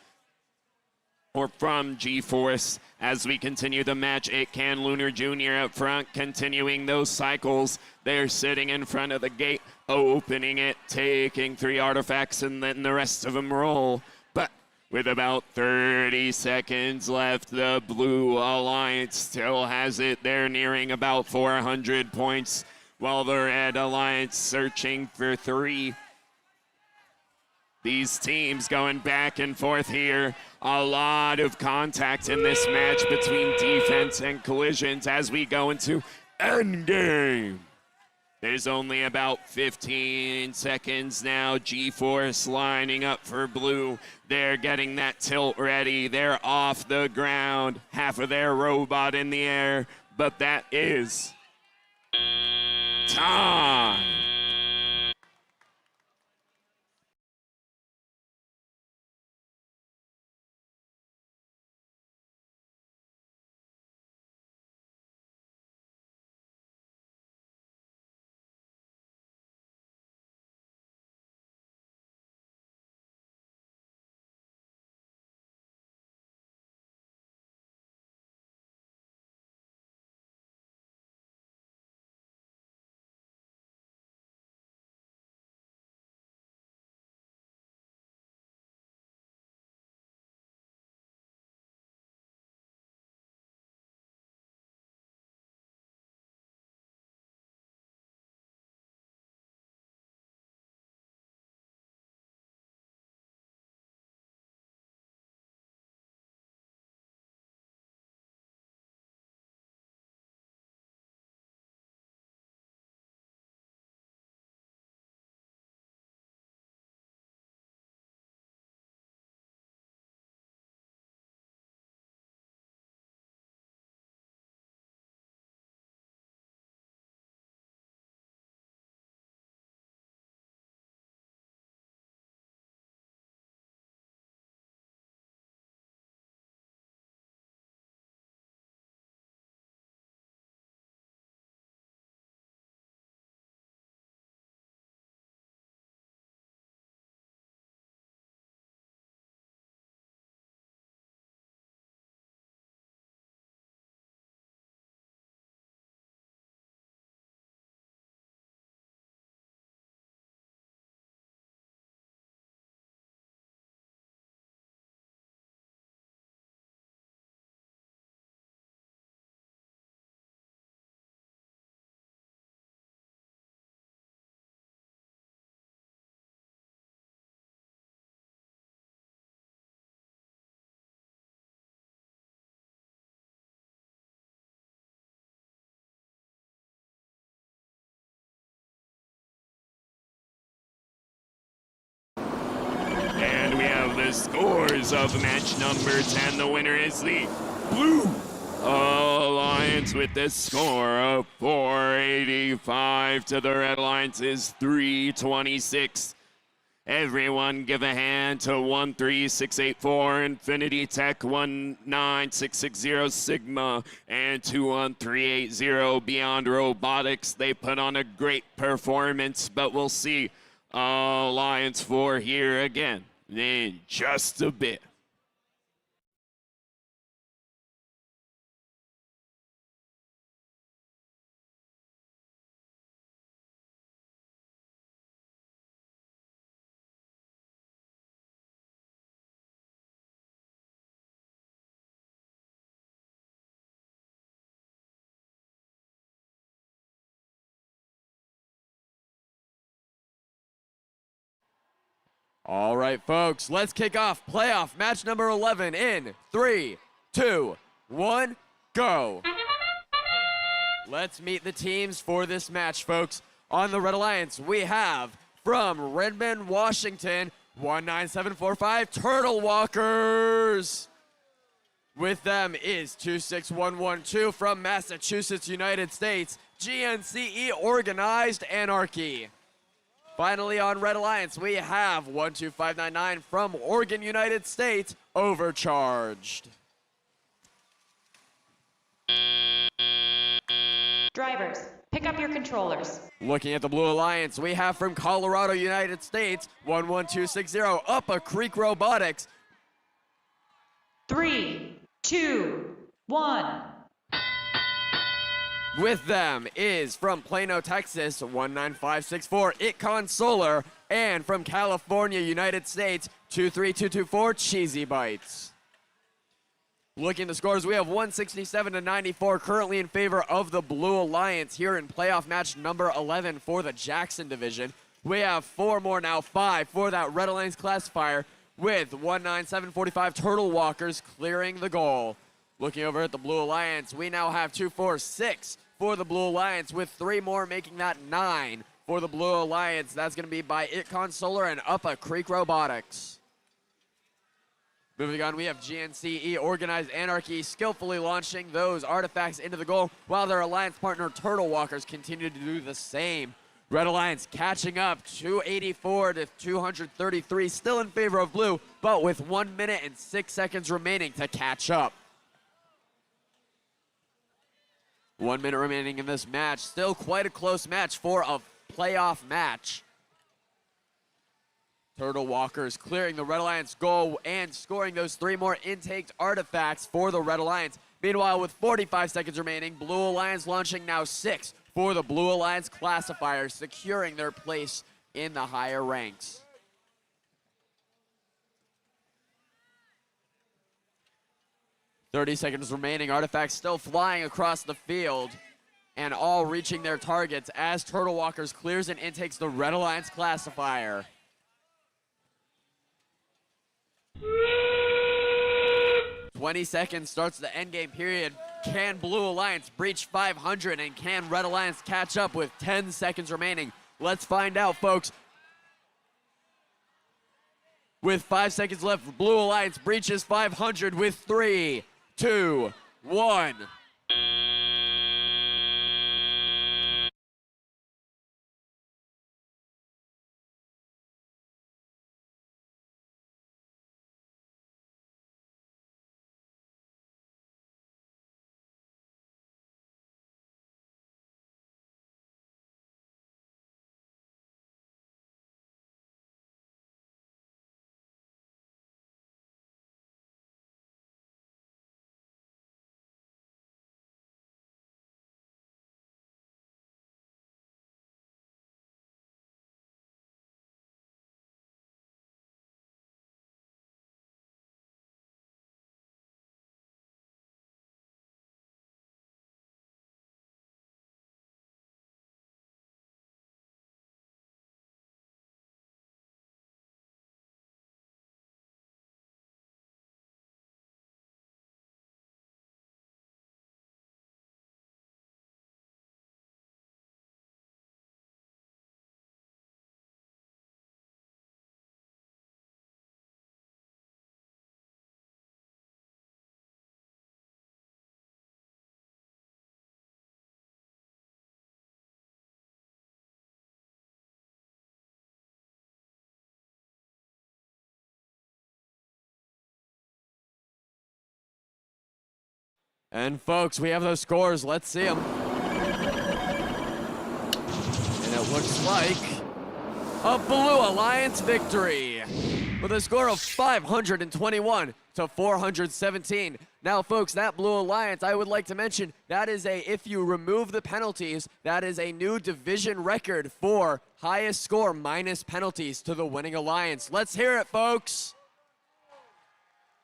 or from G-Force. As we continue the match, Itcan Lunar Jr. up front, continuing those cycles. They're sitting in front of the gate, opening it, taking 3 artifacts, and then the rest of them roll. But with about 30 seconds left, the Blue Alliance still has it. They're nearing about 400 points, while the Red Alliance searching for 3. These teams going back and forth here. A lot of contact in this match between defense and collisions as we go into endgame. There's only about 15 seconds now. G-Force lining up for blue. They're getting that tilt ready. They're off the ground. Half of their robot in the air. But that is time. And we have the scores of match number 10. The winner is the Blue Alliance with the score of 485 to the Red Alliance is 326. Everyone give a hand to 13684 Infinity Tech, 19660 Sigma, and 21380 Beyond Robotics. They put on a great performance, but we'll see Alliance 4 here again in just a bit. All right, folks, let's kick off playoff match number 11 in 3, 2, 1, go. Let's meet the teams for this match, folks. On the Red Alliance, we have from Redmond, Washington, 19745 Turtle Walkers. With them is 26112 from Massachusetts, United States, GNCE Organized Anarchy. Finally, on Red Alliance, we have 12599 from Oregon, United States, Overcharged. Drivers, pick up your controllers. Looking at the Blue Alliance, we have from Colorado, United States, 11260 Upper Creek Robotics. 3, 2, 1. With them is from Plano, Texas, 19564 Itcon Solar, and from California, United States, 23224 Cheesy Bites. Looking at the scores, we have 167-94 currently in favor of the Blue Alliance here in playoff match number 11 for the Jackson division. We have 4 more now, 5 for that Red Alliance classifier, with 19745 Turtle Walkers clearing the goal. Looking over at the Blue Alliance, we now have 2, 4, 6 for the Blue Alliance, with 3 more making that 9 for the Blue Alliance. That's going to be by Itcon Solar and Upper Creek Robotics. Moving on, we have GNCE Organized Anarchy skillfully launching those artifacts into the goal, while their alliance partner Turtle Walkers continue to do the same. Red Alliance catching up, 284 to 233, still in favor of Blue, but with 1 minute and 6 seconds remaining to catch up. 1 minute remaining in this match. Still quite a close match for a playoff match. Turtle Walkers clearing the Red Alliance goal and scoring those 3 more intaked artifacts for the Red Alliance. Meanwhile, with 45 seconds remaining, Blue Alliance launching now 6 for the Blue Alliance classifier, securing their place in the higher ranks. .30 seconds remaining. Artifacts still flying across the field and all reaching their targets as Turtle Walkers clears and intakes the Red Alliance classifier. 20 seconds starts the endgame period. Can Blue Alliance breach 500, and can Red Alliance catch up with 10 seconds remaining? Let's find out, folks. With 5 seconds left, Blue Alliance breaches 500 with 3, 2, 1. And folks, we have those scores. Let's see them. And it looks like a Blue Alliance victory with a score of 521 to 417. Now, folks, that Blue Alliance, I would like to mention, that is if you remove the penalties, that is a new division record for highest score minus penalties to the winning alliance. Let's hear it, folks.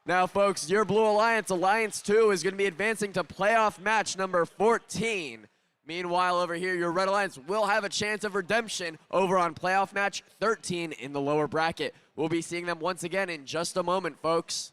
Now, folks, your Blue Alliance, Alliance 2, is going to be advancing to playoff match number 14. Meanwhile, over here, your Red Alliance will have a chance of redemption over on playoff match 13 in the lower bracket. We'll be seeing them once again in just a moment, folks.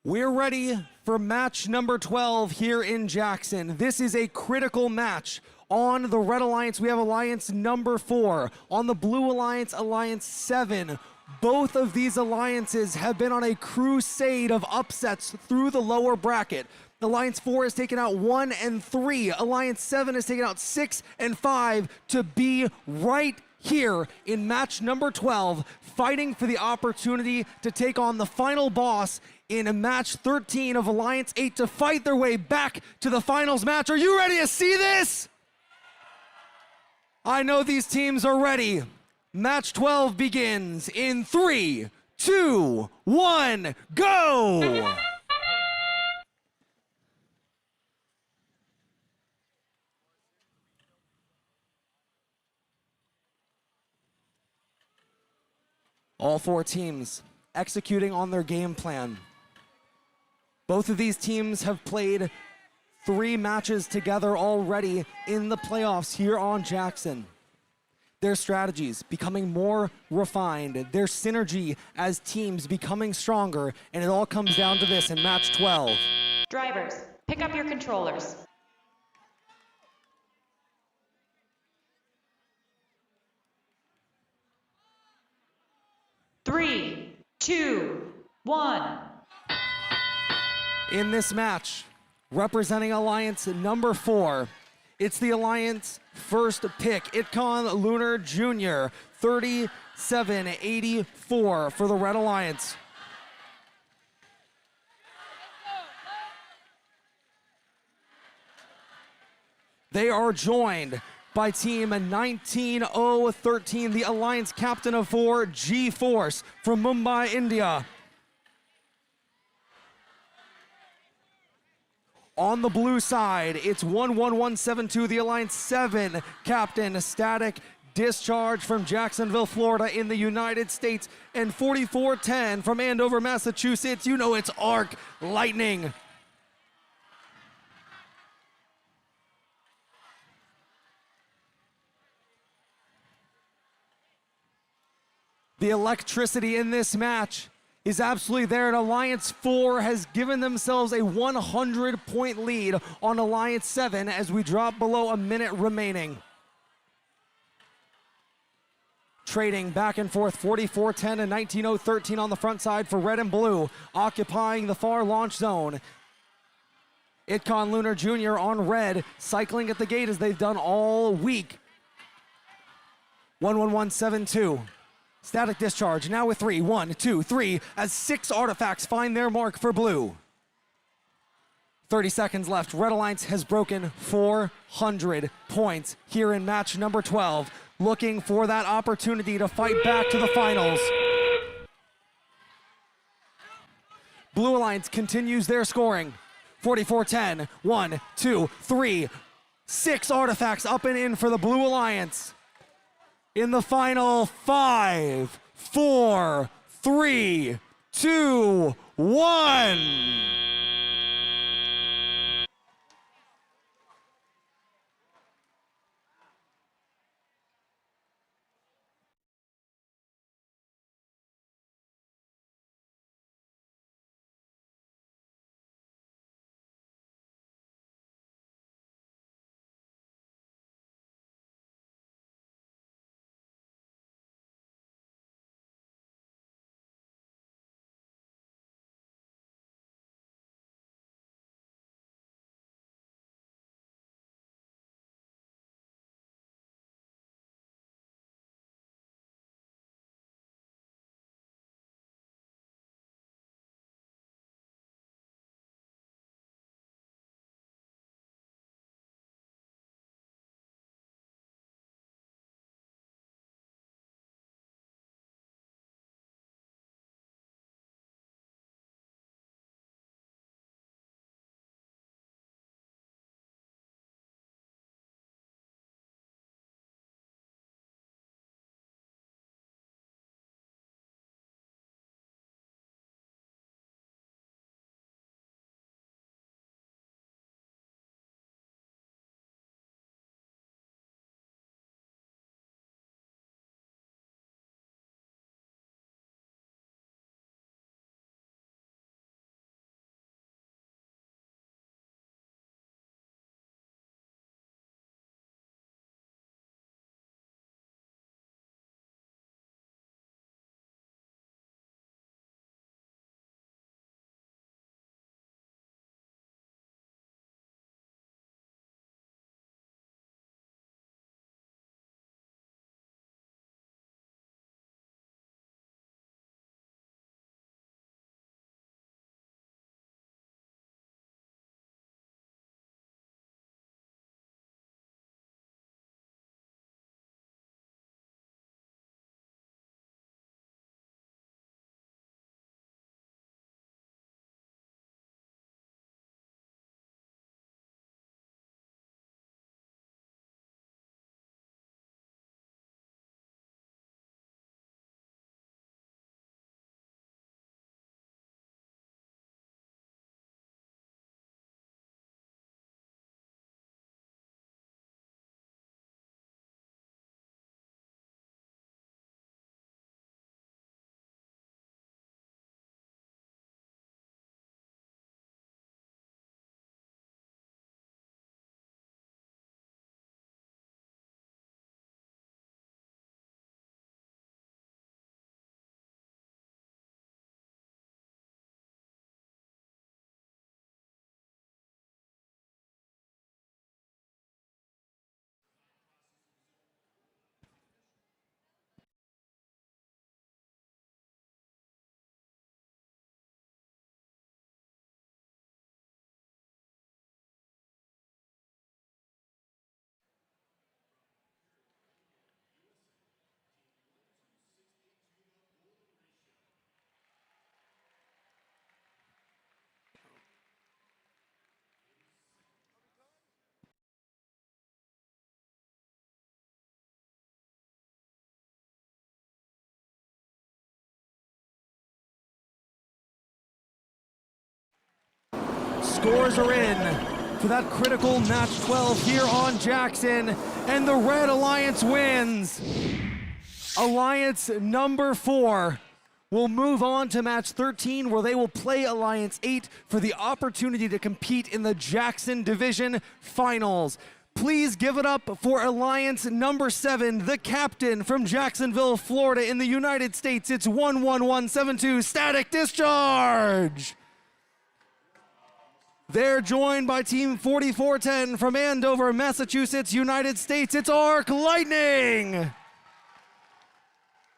We're ready for match number 12 here in Jackson. This is a critical match. On the Red Alliance, we have Alliance number 4. On the Blue Alliance, Alliance 7. Both of these alliances have been on a crusade of upsets through the lower bracket. Alliance 4 has taken out 1 and 3. Alliance 7 has taken out 6 and 5 to be right here in match number 12, fighting for the opportunity to take on the final boss in match 13 of Alliance 8 to fight their way back to the finals match. Are you ready to see this? I know these teams are ready. Match 12 begins in 3, 2, 1, go! All 4 teams executing on their game plan. Both of these teams have played 3 matches together already in the playoffs here on Jackson. Their strategies becoming more refined, their synergy as teams becoming stronger, and it all comes down to this in match 12. Drivers, pick up your controllers. Three, 2, 1. In this match, representing Alliance number 4, it's the Alliance first pick, Itcon Lunar Jr., 3784 for the Red Alliance. They are joined by team 19013, the Alliance captain of 4, G-Force from Mumbai, India. On the blue side, it's 11172, the Alliance 7 captain, Static Discharge from Jacksonville, Florida in the United States, and 4410 from Andover, Massachusetts. You know it's Arc Lightning. The electricity in this match is absolutely there, and Alliance 4 has given themselves a 100-point lead on Alliance 7 as we drop below a minute remaining. Trading back and forth, 4410 and 19013 on the front side for red and blue, occupying the far launch zone. Itcon Lunar Jr. on red, cycling at the gate as they've done all week. 11172. Static Discharge now with 3, 1, 2, 3, as 6 artifacts find their mark for blue. 30 seconds left. Red Alliance has broken 400 points here in match number 12, looking for that opportunity to fight back to the finals. Blue Alliance continues their scoring. 4410, 1, 2, 3, 6 artifacts up and in for the Blue Alliance. In the final 5, 4, 3, 2, 1. scores are in for that critical match 12 here on Jackson, and the Red Alliance wins. Alliance number 4 will move on to match 13, where they will play Alliance 8 for the opportunity to compete in the Jackson Division Finals. Please give it up for Alliance number 7, the captain from Jacksonville, Florida in the United States. It's 11172 Static Discharge. They're joined by Team 4410 from Andover, Massachusetts, United States. It's Arc Lightning.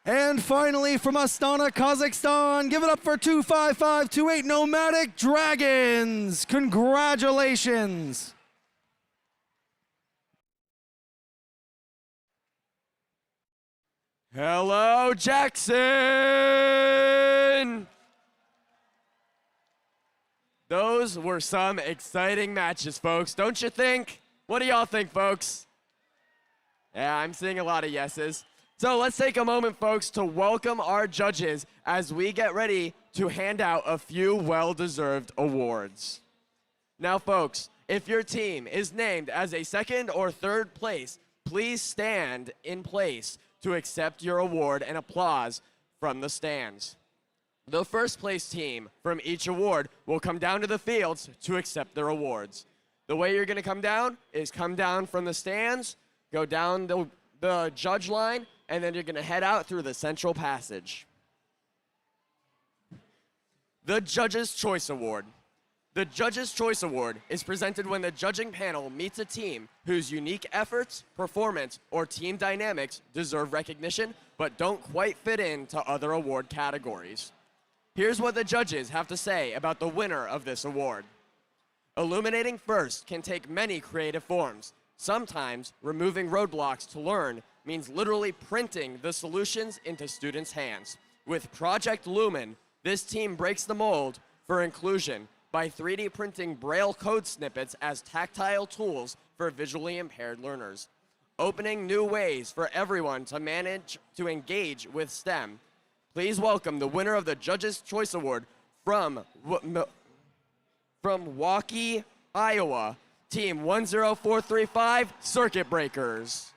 And finally, from Astana, Kazakhstan, give it up for 25528 Nomadic Dragons. Congratulations. Hello, Jackson! Those were some exciting matches, folks, don't you think? What do y'all think, folks? Yeah, I'm seeing a lot of yeses. So let's take a moment, folks, to welcome our judges as we get ready to hand out a few well-deserved awards. Now, folks, if your team is named as a second or third place, please stand in place to accept your award and applause from the stands. The first place team from each award will come down to the fields to accept their awards. The way you're gonna come down is come down from the stands, go down the judge line, and then you're gonna head out through the central passage. The Judges' Choice Award. The Judges' Choice Award is presented when the judging panel meets a team whose unique efforts, performance, or team dynamics deserve recognition, but don't quite fit into other award categories. Here's what the judges have to say about the winner of this award. Illuminating first can take many creative forms. Sometimes removing roadblocks to learn means literally printing the solutions into students' hands. With Project Lumen, this team breaks the mold for inclusion by 3D printing Braille code snippets as tactile tools for visually impaired learners, opening new ways for everyone to engage with STEM. Please welcome the winner of the Judges' Choice Award from Waukee, Iowa, Team 10435 Circuit Breakers.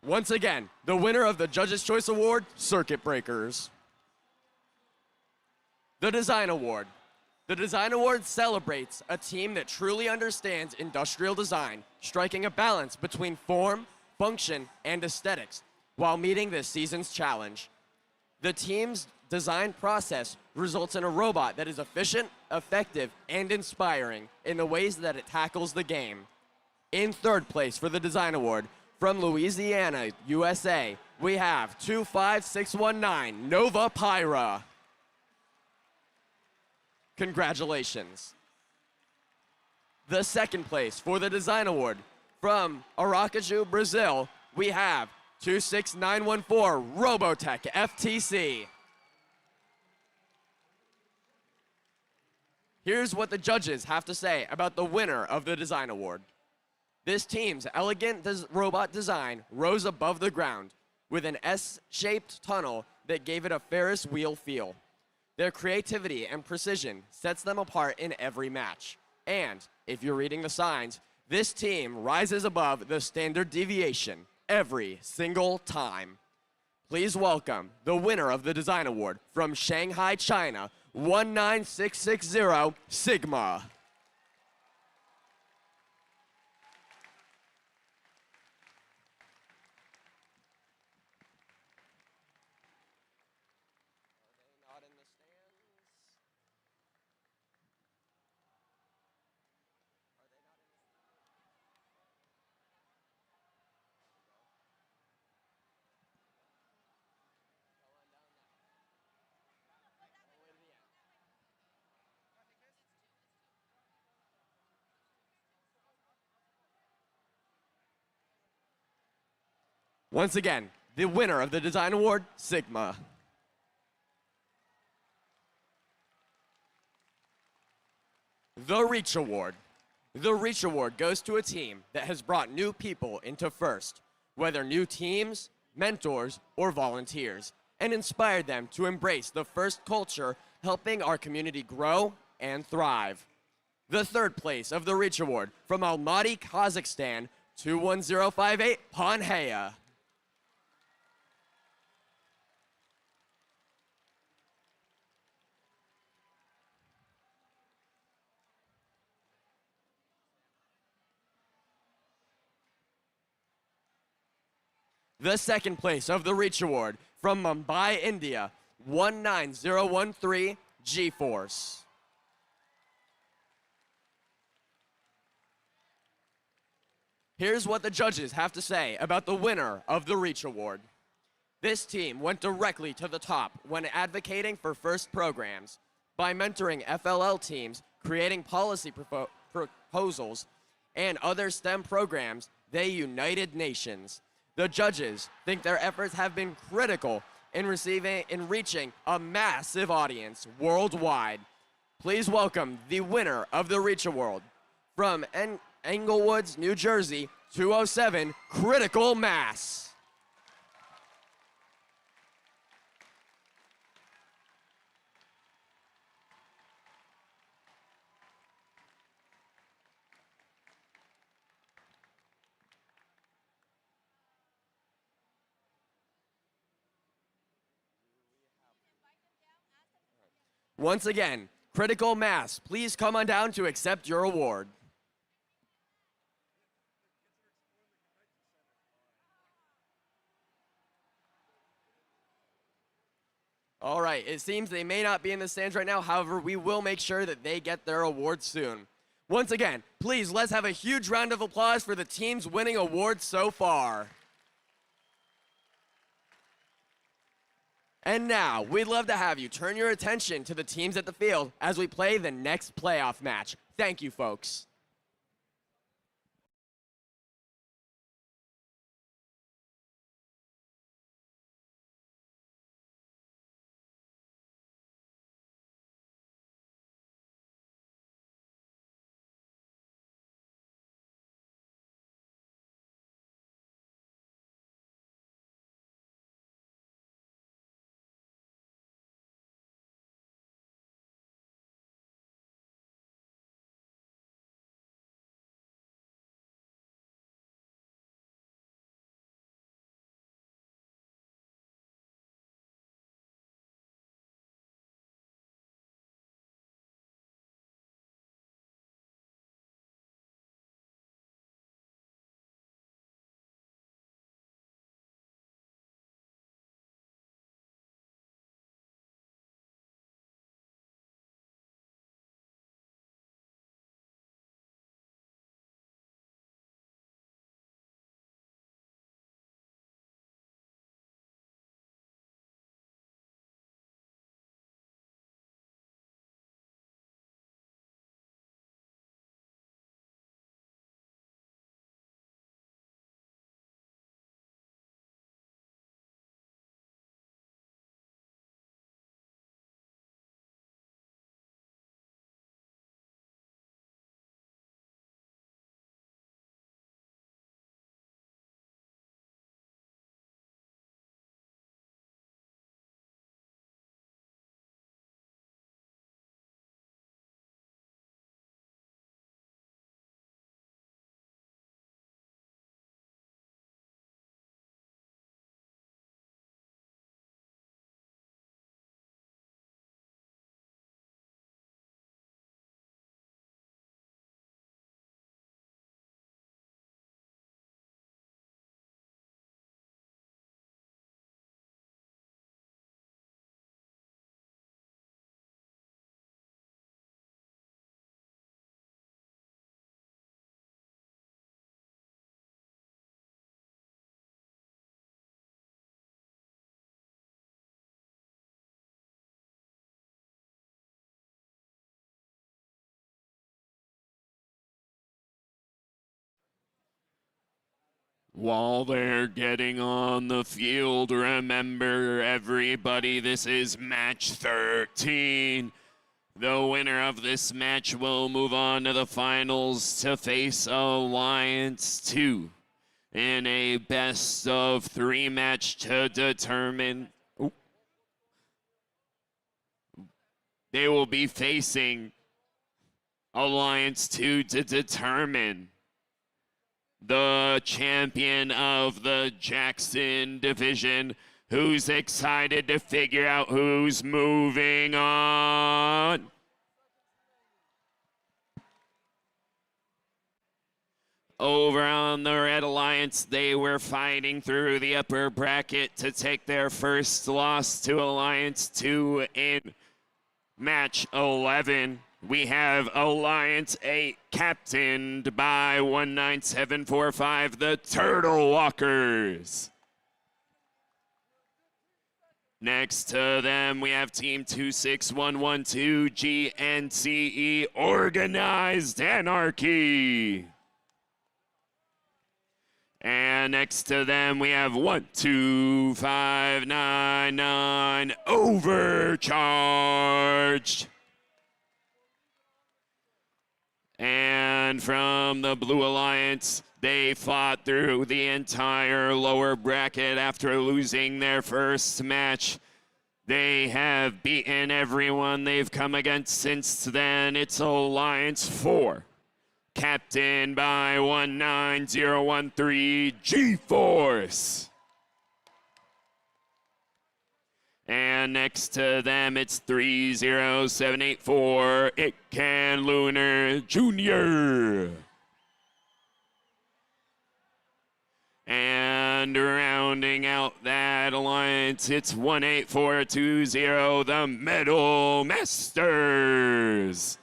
Once again, the winner of the Judges' Choice Award, Circuit Breakers. The Design Award. The Design Award celebrates a team that truly understands industrial design, striking a balance between form, function, and aesthetics while meeting this season's challenge. The team's design process results in a robot that is efficient, effective, and inspiring in the ways that it tackles the game. In third place for the Design Award, from Louisiana, USA, we have 25619 Nova Pyra. Congratulations. The second place for the Design Award, from Aracaju, Brazil, we have 26914 Robotech FTC. Here's what the judges have to say about the winner of the Design Award. This team's elegant robot design rose above the ground with an S-shaped tunnel that gave it a Ferris wheel feel. Their creativity and precision sets them apart in every match. And, if you're reading the signs, this team rises above the standard deviation every single time. Please welcome the winner of the Design Award from Shanghai, China, 19660 Sigma. Once again, the winner of the Design Award, Sigma. The Reach Award. The Reach Award goes to a team that has brought new people into FIRST, whether new teams, mentors, or volunteers, and inspired them to embrace the FIRST culture, helping our community grow and thrive. The third place of the Reach Award from Almaty, Kazakhstan, 21058 Panhea. The second place of the Reach Award from Mumbai, India, 19013 G-Force. Here's what the judges have to say about the winner of the Reach Award. This team went directly to the top when advocating for FIRST programs by mentoring FLL teams, creating policy proposals, and other STEM programs. They united nations. The judges think their efforts have been critical in reaching a massive audience worldwide. Please welcome the winner of the Reach Award from Englewoods, New Jersey, 207 Critical Mass. Once again, Critical Mass, please come on down to accept your award. All right, it seems they may not be in the stands right now. However, we will make sure that they get their awards soon. Once again, please, let's have a huge round of applause for the teams winning awards so far. And now, we'd love to have you turn your attention to the teams at the field as we play the next playoff match. Thank you, folks. While they're getting on the field, remember everybody, this is match 13. The winner of this match will move on to the finals to face Alliance 2 in a best of 3 match to determine. They will be facing Alliance 2 to determine the champion of the Jackson division. Who's excited to figure out who's moving on? Over on the Red Alliance, they were fighting through the upper bracket to take their first loss to Alliance 2 in match 11. We have Alliance 8 captained by 19745, the Turtle Walkers. Next to them, we have Team 26112, GNCE, Organized Anarchy. And next to them, we have 12599, Overcharged. And from the Blue Alliance, they fought through the entire lower bracket after losing their first match. They have beaten everyone they've come against since then. It's Alliance 4, captained by 19013, G-Force. And next to them, it's 30784, Itcan Lunar Jr. And rounding out that alliance, it's 18420, the Metal Masters.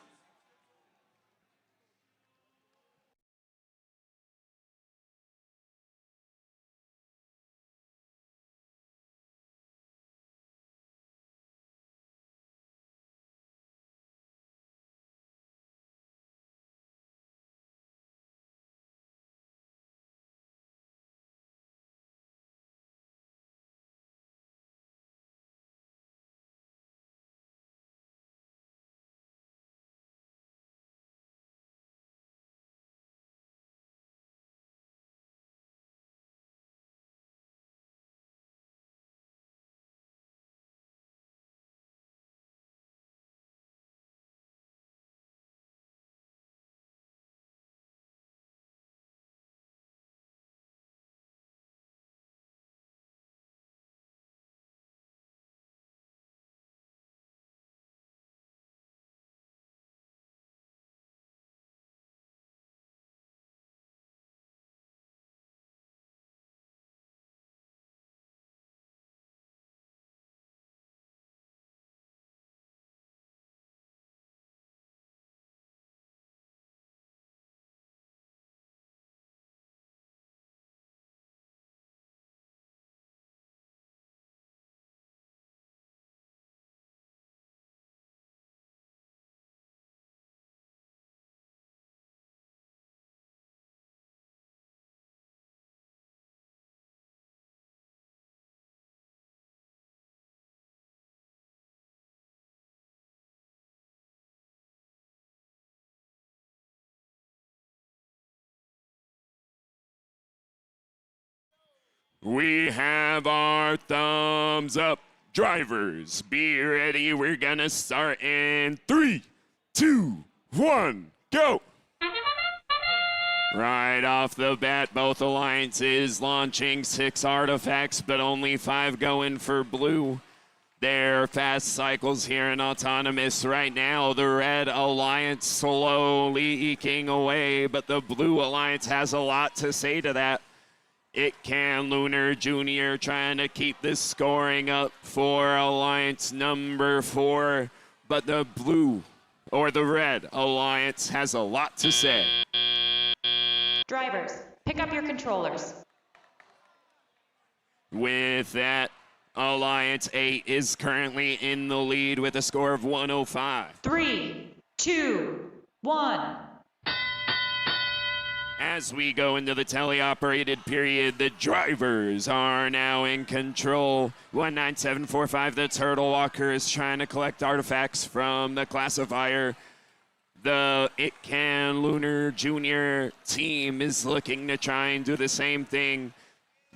We have our thumbs up. Drivers, be ready. We're gonna start in 3, 2, 1, go. Right off the bat, both alliances launching 6 artifacts, but only 5 going for blue. Their fast cycles here in Autonomous right now. The Red Alliance slowly eking away, but the Blue Alliance has a lot to say to that. Itcan Lunar Jr. trying to keep this scoring up for Alliance number 4, but the Blue, or the Red Alliance has a lot to say. Drivers, pick up your controllers. With that, Alliance 8 is currently in the lead with a score of 105. 3, 2, 1. As we go into the teleoperated period, the drivers are now in control. 19745, the Turtle Walker, is trying to collect artifacts from the classifier. The It Can Lunar Junior team is looking to try and do the same thing.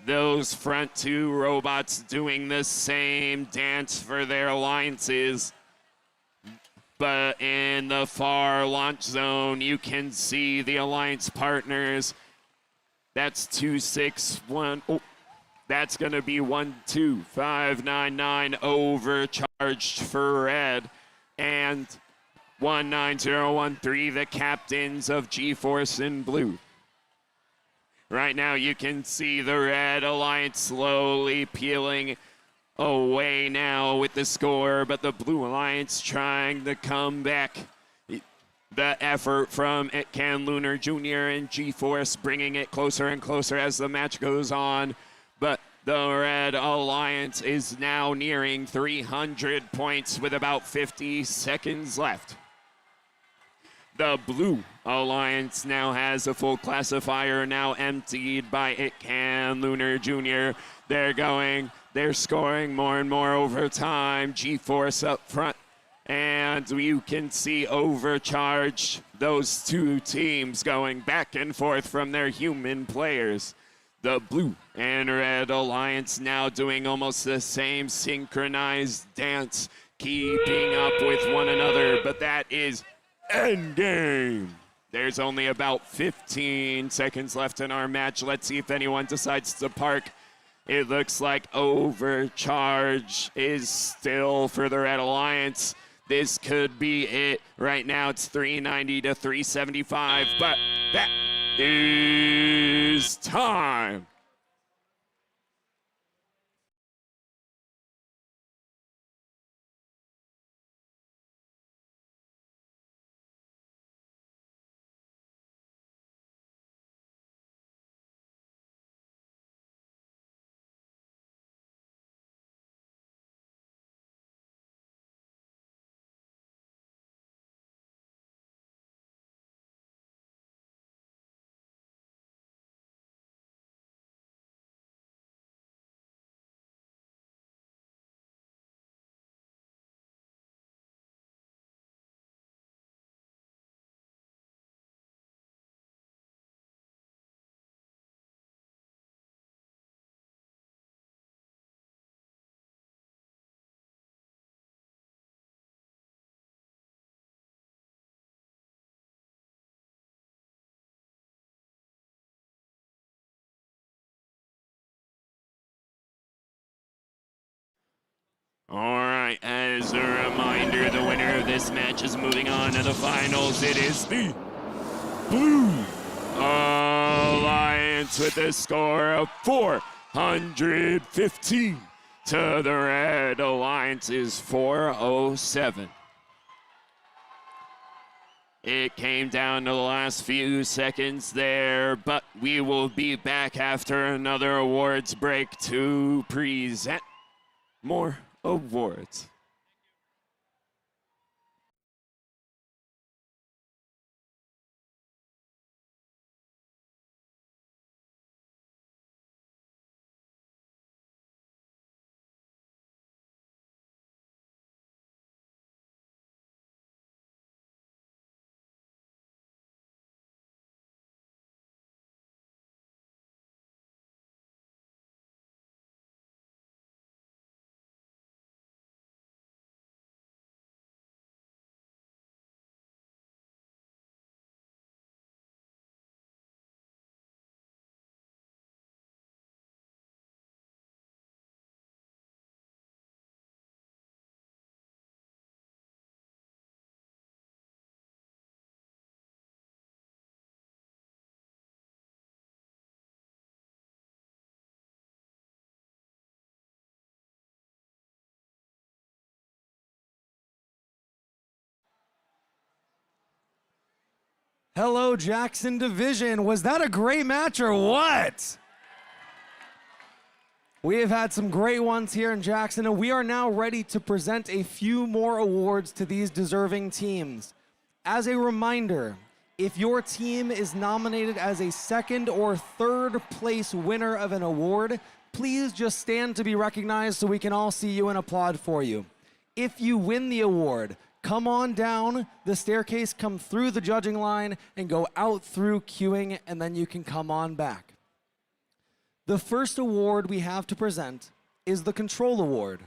Those front two robots doing the same dance for their alliances. But in the far launch zone, you can see the alliance partners. That's 261. Oh, that's going to be 12599 overcharged for red. And 19013, the captains of G-Force in blue. Right now, you can see the red alliance slowly peeling away now with the score, but the Blue Alliance trying to come back. The effort from It Can Lunar Jr. and G-Force bringing it closer and closer as the match goes on, but the Red Alliance is now nearing 300 points with about 50 seconds left. The Blue Alliance now has a full classifier, now emptied by It Can Lunar Jr. They're scoring more and more over time. G-Force up front. And you can see overcharge those two teams going back and forth from their human players. The Blue and Red Alliance now doing almost the same synchronized dance, keeping up with one another, but that is endgame. There's only about 15 seconds left in our match. Let's see if anyone decides to park. It looks like overcharge is still for the Red Alliance. This could be it. Right now it's 390 to 375, but that is time. All right, as a reminder, the winner of this match is moving on to the finals. It is the Blue Alliance with a score of 415 to the Red Alliance's 407. It came down to the last few seconds there, but we will be back after another awards break to present more awards. Hello, Jackson Division. Was that a great match or what? We have had some great ones here in Jackson, and we are now ready to present a few more awards to these deserving teams. As a reminder, If your team is nominated as a second or third place winner of an award, please just stand to be recognized so we can all see you and applaud for you. If you win the award, come on down the staircase, come through the judging line, and go out through queuing, and then you can come on back. The first award we have to present is the Control Award.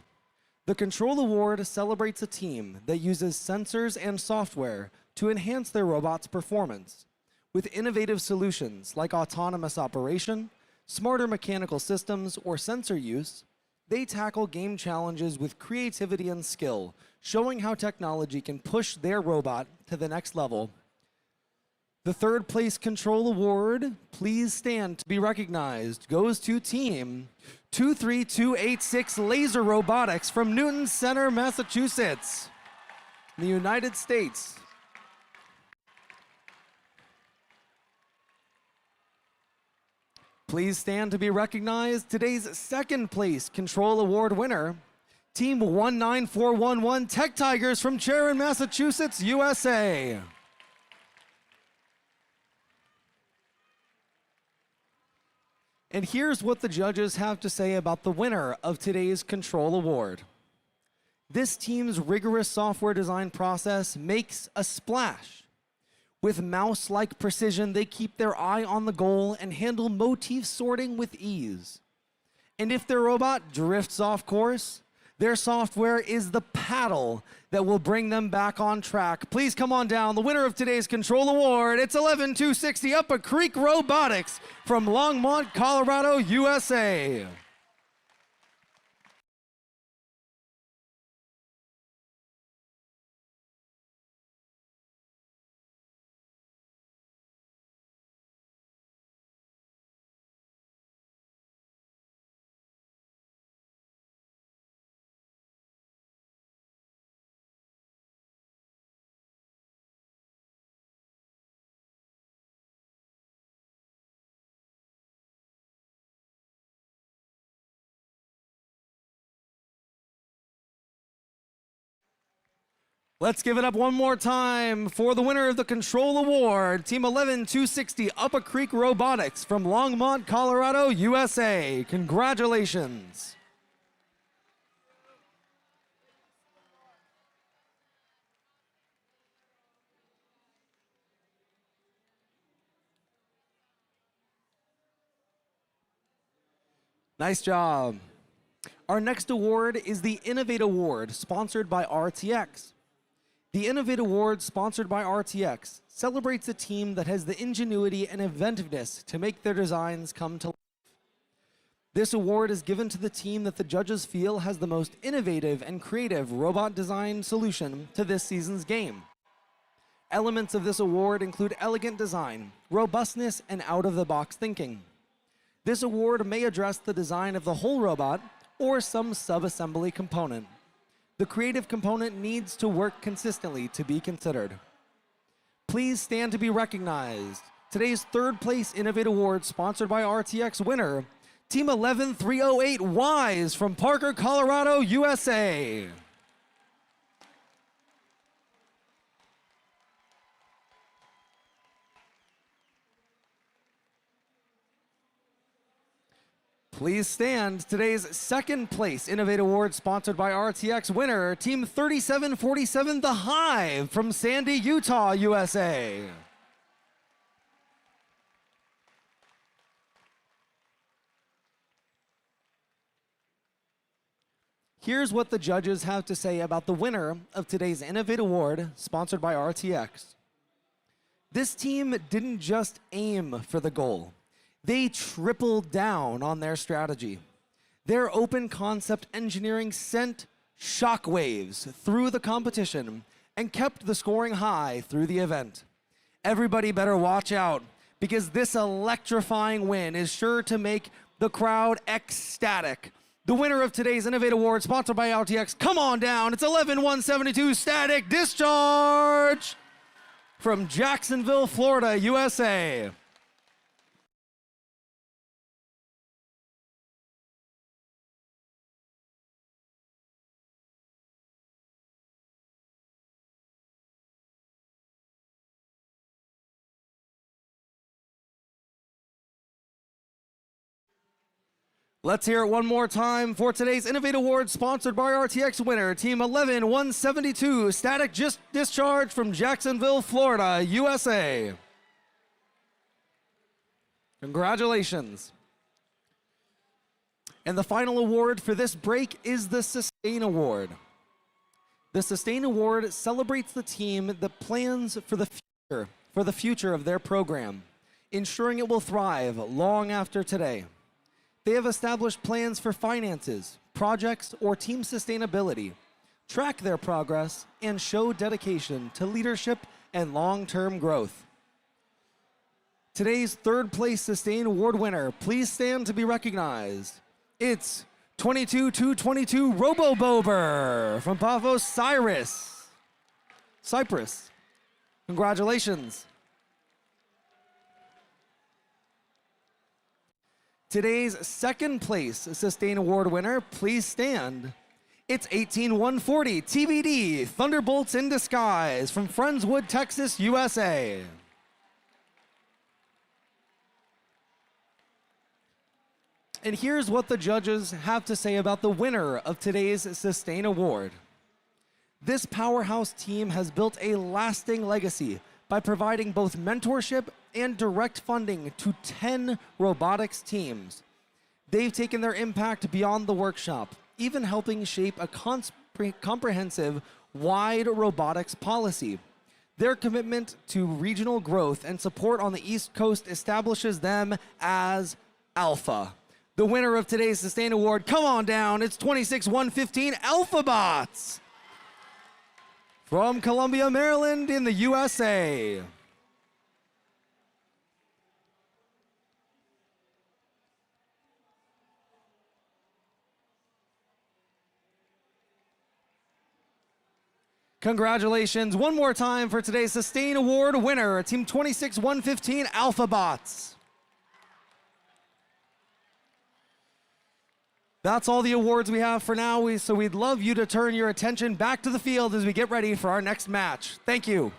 The Control Award celebrates a team that uses sensors and software to enhance their robot's performance. With innovative solutions like autonomous operation, smarter mechanical systems, or sensor use, they tackle game challenges with creativity and skill, showing how technology can push their robot to the next level. The third place Control Award, please stand to be recognized, goes to Team 23286 Laser Robotics from Newton Center, Massachusetts, in the United States. Please stand to be recognized, today's second place Control Award winner, Team 19411 Tech Tigers from Sharon, Massachusetts, USA. And here's what the judges have to say about the winner of today's Control Award. This team's rigorous software design process makes a splash. With mouse-like precision, they keep their eye on the goal and handle motif sorting with ease. And if their robot drifts off course, their software is the paddle that will bring them back on track. Please come on down. The winner of today's Control Award, it's 11260 Up a Creek Robotics from Longmont, Colorado, USA. Let's give it up one more time for the winner of the Control Award, Team 11260 Up a Creek Robotics from Longmont, Colorado, USA. Congratulations. Nice job. Our next award is the Innovate Award, sponsored by RTX. The Innovate Award, sponsored by RTX, celebrates a team that has the ingenuity and inventiveness to make their designs come to life. This award is given to the team that the judges feel has the most innovative and creative robot design solution to this season's game. Elements of this award include elegant design, robustness, and out-of-the-box thinking. This award may address the design of the whole robot or some sub-assembly component. The creative component needs to work consistently to be considered. Please stand to be recognized. Today's third place Innovate Award, sponsored by RTX winner, Team 11308 Wise from Parker, Colorado, USA. Please stand. Today's second place Innovate Award, sponsored by RTX winner, Team 3747 The Hive from Sandy, Utah, USA. Here's what the judges have to say about the winner of today's Innovate Award, sponsored by RTX. This team didn't just aim for the goal. They tripled down on their strategy. Their open concept engineering sent shockwaves through the competition and kept the scoring high through the event. Everybody better watch out, because this electrifying win is sure to make the crowd ecstatic. The winner of today's Innovate Award, sponsored by RTX, come on down. It's 11172 Static Discharge from Jacksonville, Florida, USA. Let's hear it one more time for today's Innovate Award, sponsored by RTX winner, Team 11172, Static Discharge from Jacksonville, Florida, USA. Congratulations. And the final award for this break is the Sustain Award. The Sustain Award celebrates the team that plans for the future of their program, ensuring it will thrive long after today. They have established plans for finances, projects, or team sustainability, track their progress, and show dedication to leadership and long-term growth. Today's third place Sustain Award winner, please stand to be recognized. It's 22-22 Robo-Bober from Paphos, Cyprus. Congratulations. Today's second place Sustain Award winner, please stand. It's 18140 TVD Thunderbolts in Disguise from Friendswood, Texas, USA. And here's what the judges have to say about the winner of today's Sustain Award. This powerhouse team has built a lasting legacy by providing both mentorship and direct funding to 10 robotics teams. They've taken their impact beyond the workshop, even helping shape a comprehensive, wide robotics policy. Their commitment to regional growth and support on the East Coast establishes them as Alpha. The winner of today's Sustain Award, come on down, it's 26115 AlphaBots from Columbia, Maryland in the USA. Congratulations one more time for today's Sustain Award winner, Team 26115 AlphaBots. That's all the awards we have for now, so we'd love you to turn your attention back to the field as we get ready for our next match. Thank you.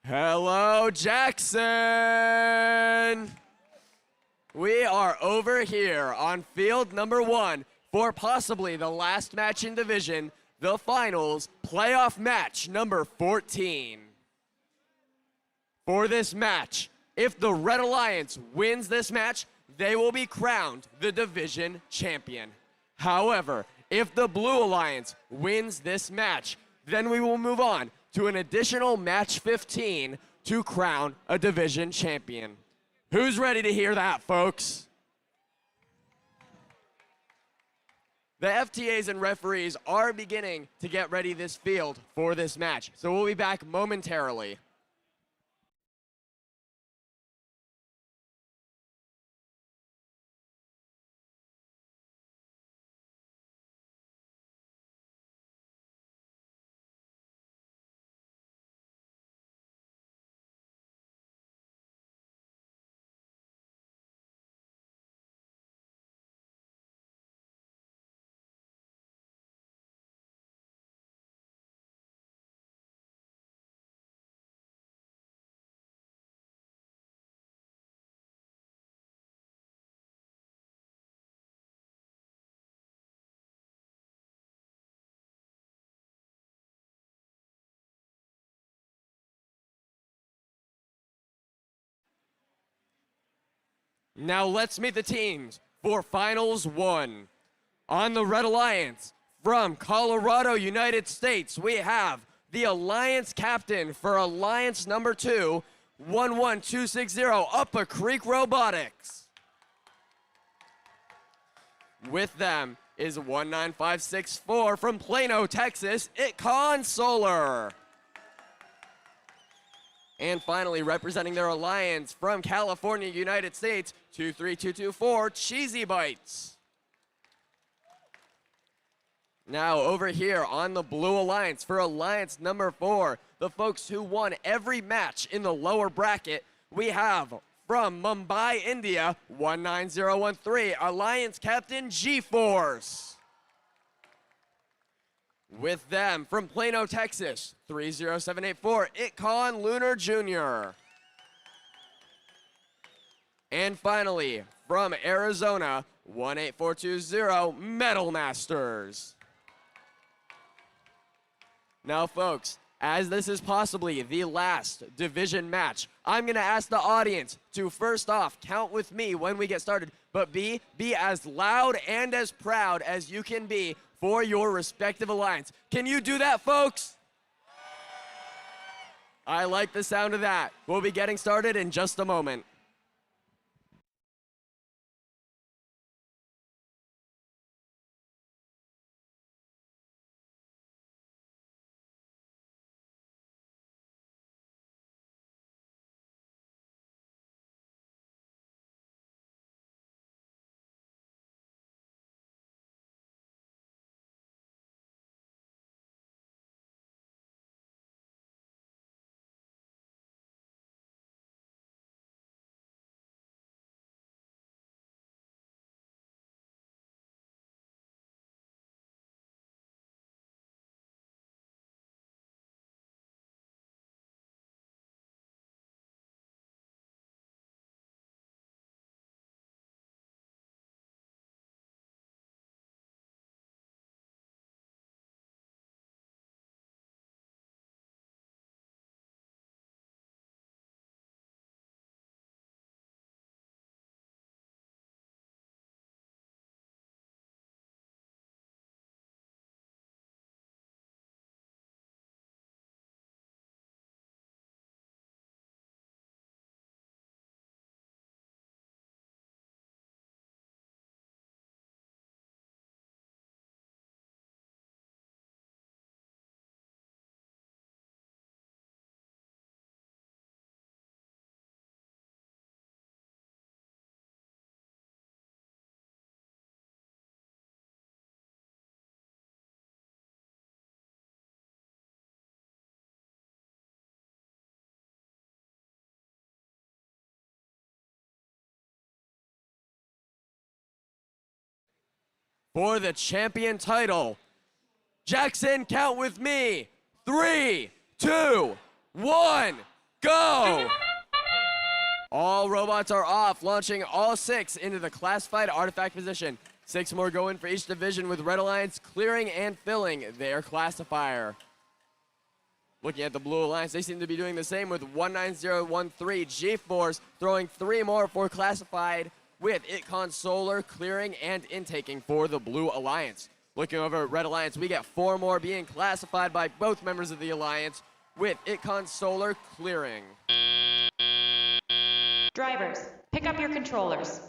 Hello, Jackson! We are over here on field number 1 for possibly the last match in division the finals playoff match number 14. For this match, if the Red Alliance wins this match, they will be crowned the division champion. However, if the Blue Alliance wins this match, then we will move on to an additional match 15 to crown a division champion. Who's ready to hear that, folks? The FTAs and referees are beginning to get ready this field for this match, so we'll be back momentarily. Now let's meet the teams for Finals 1. On the Red Alliance, from Colorado, United States, we have the Alliance captain for Alliance number 2, 11260, Upper Creek Robotics. With them is 19564 from Plano, Texas, Itcon Solar. And finally, representing their alliance from California, United States, 23224, Cheesy Bites. Now over here on the Blue Alliance for Alliance number 4, the folks who won every match in the lower bracket, we have from Mumbai, India, 19013, Alliance Captain G-Force. With them from Plano, Texas, 30784, Itcon Lunar Jr. And finally, from Arizona, 18420, Metal Masters. Now, folks, as this is possibly the last division match, I'm going to ask the audience to first off count with me when we get started, but be as loud and as proud as you can be for your respective alliance. Can you do that, folks? I like the sound of that. We'll be getting started in just a moment. For the champion title, Jackson, count with me. 3, 2, 1, go! All robots are off, launching all 6 into the classified artifact position. 6 more go in for each division, with Red Alliance clearing and filling their classifier. Looking at the Blue Alliance, they seem to be doing the same with 19013 G-Force throwing 3 more for classified, with Itcon Solar clearing and intaking for the Blue Alliance. Looking over at Red Alliance, we get 4 more being classified by both members of the Alliance, with Itcon Solar clearing. Drivers, pick up your controllers.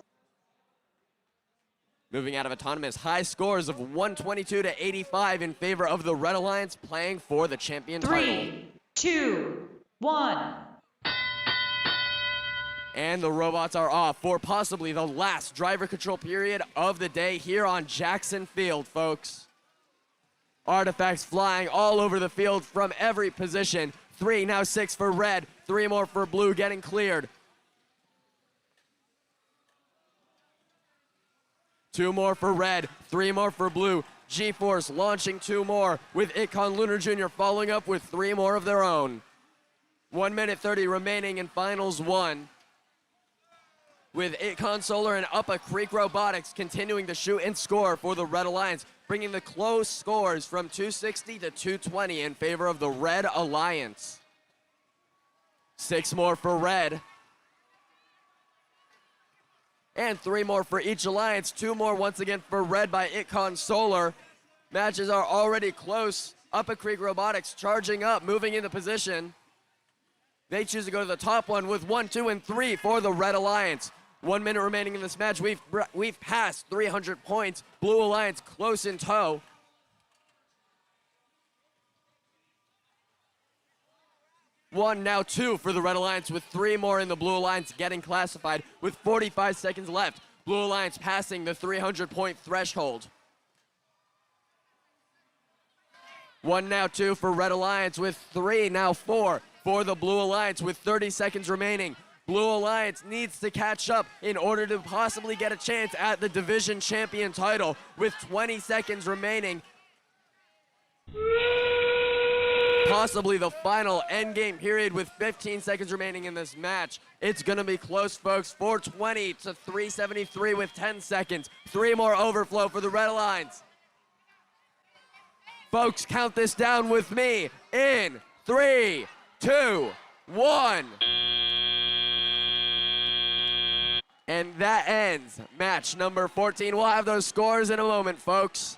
Moving out of autonomous, high scores of 122 to 85 in favor of the Red Alliance, playing for the champion title. 3, 2, 1. And the robots are off for possibly the last driver control period of the day here on Jackson Field, folks. Artifacts flying all over the field from every position. 3, now 6 for red, 3 more for blue getting cleared. 2 more for red, 3 more for blue. G-Force launching 2 more, with Itcon Lunar Jr. following up with 3 more of their own. 1 minute 30 remaining in finals 1. With Itcon Solar and Upper Creek Robotics continuing to shoot and score for the Red Alliance, bringing the close scores from 260 to 220 in favor of the Red Alliance. 6 more for red. And 3 more for each alliance. 2 more once again for red by Itcon Solar. Matches are already close. Upper Creek Robotics charging up, moving into position. They choose to go to the top one with 1, 2, and 3 for the Red Alliance. 1 minute remaining in this match. We've passed 300 points. Blue Alliance close in tow. One, now 2 for the Red Alliance, with 3 more in the Blue Alliance getting classified with 45 seconds left. Blue Alliance passing the 300-point threshold. 1, now 2 for Red Alliance, with 3, now 4 for the Blue Alliance with 30 seconds remaining. Blue Alliance needs to catch up in order to possibly get a chance at the division champion title with 20 seconds remaining. Possibly the final endgame period with 15 seconds remaining in this match. It's gonna be close, folks. 420 to 373 with 10 seconds. 3 more overflow for the Red Alliance. Folks, count this down with me in 3, 2, 1. And that ends match number 14. We'll have those scores in a moment, folks.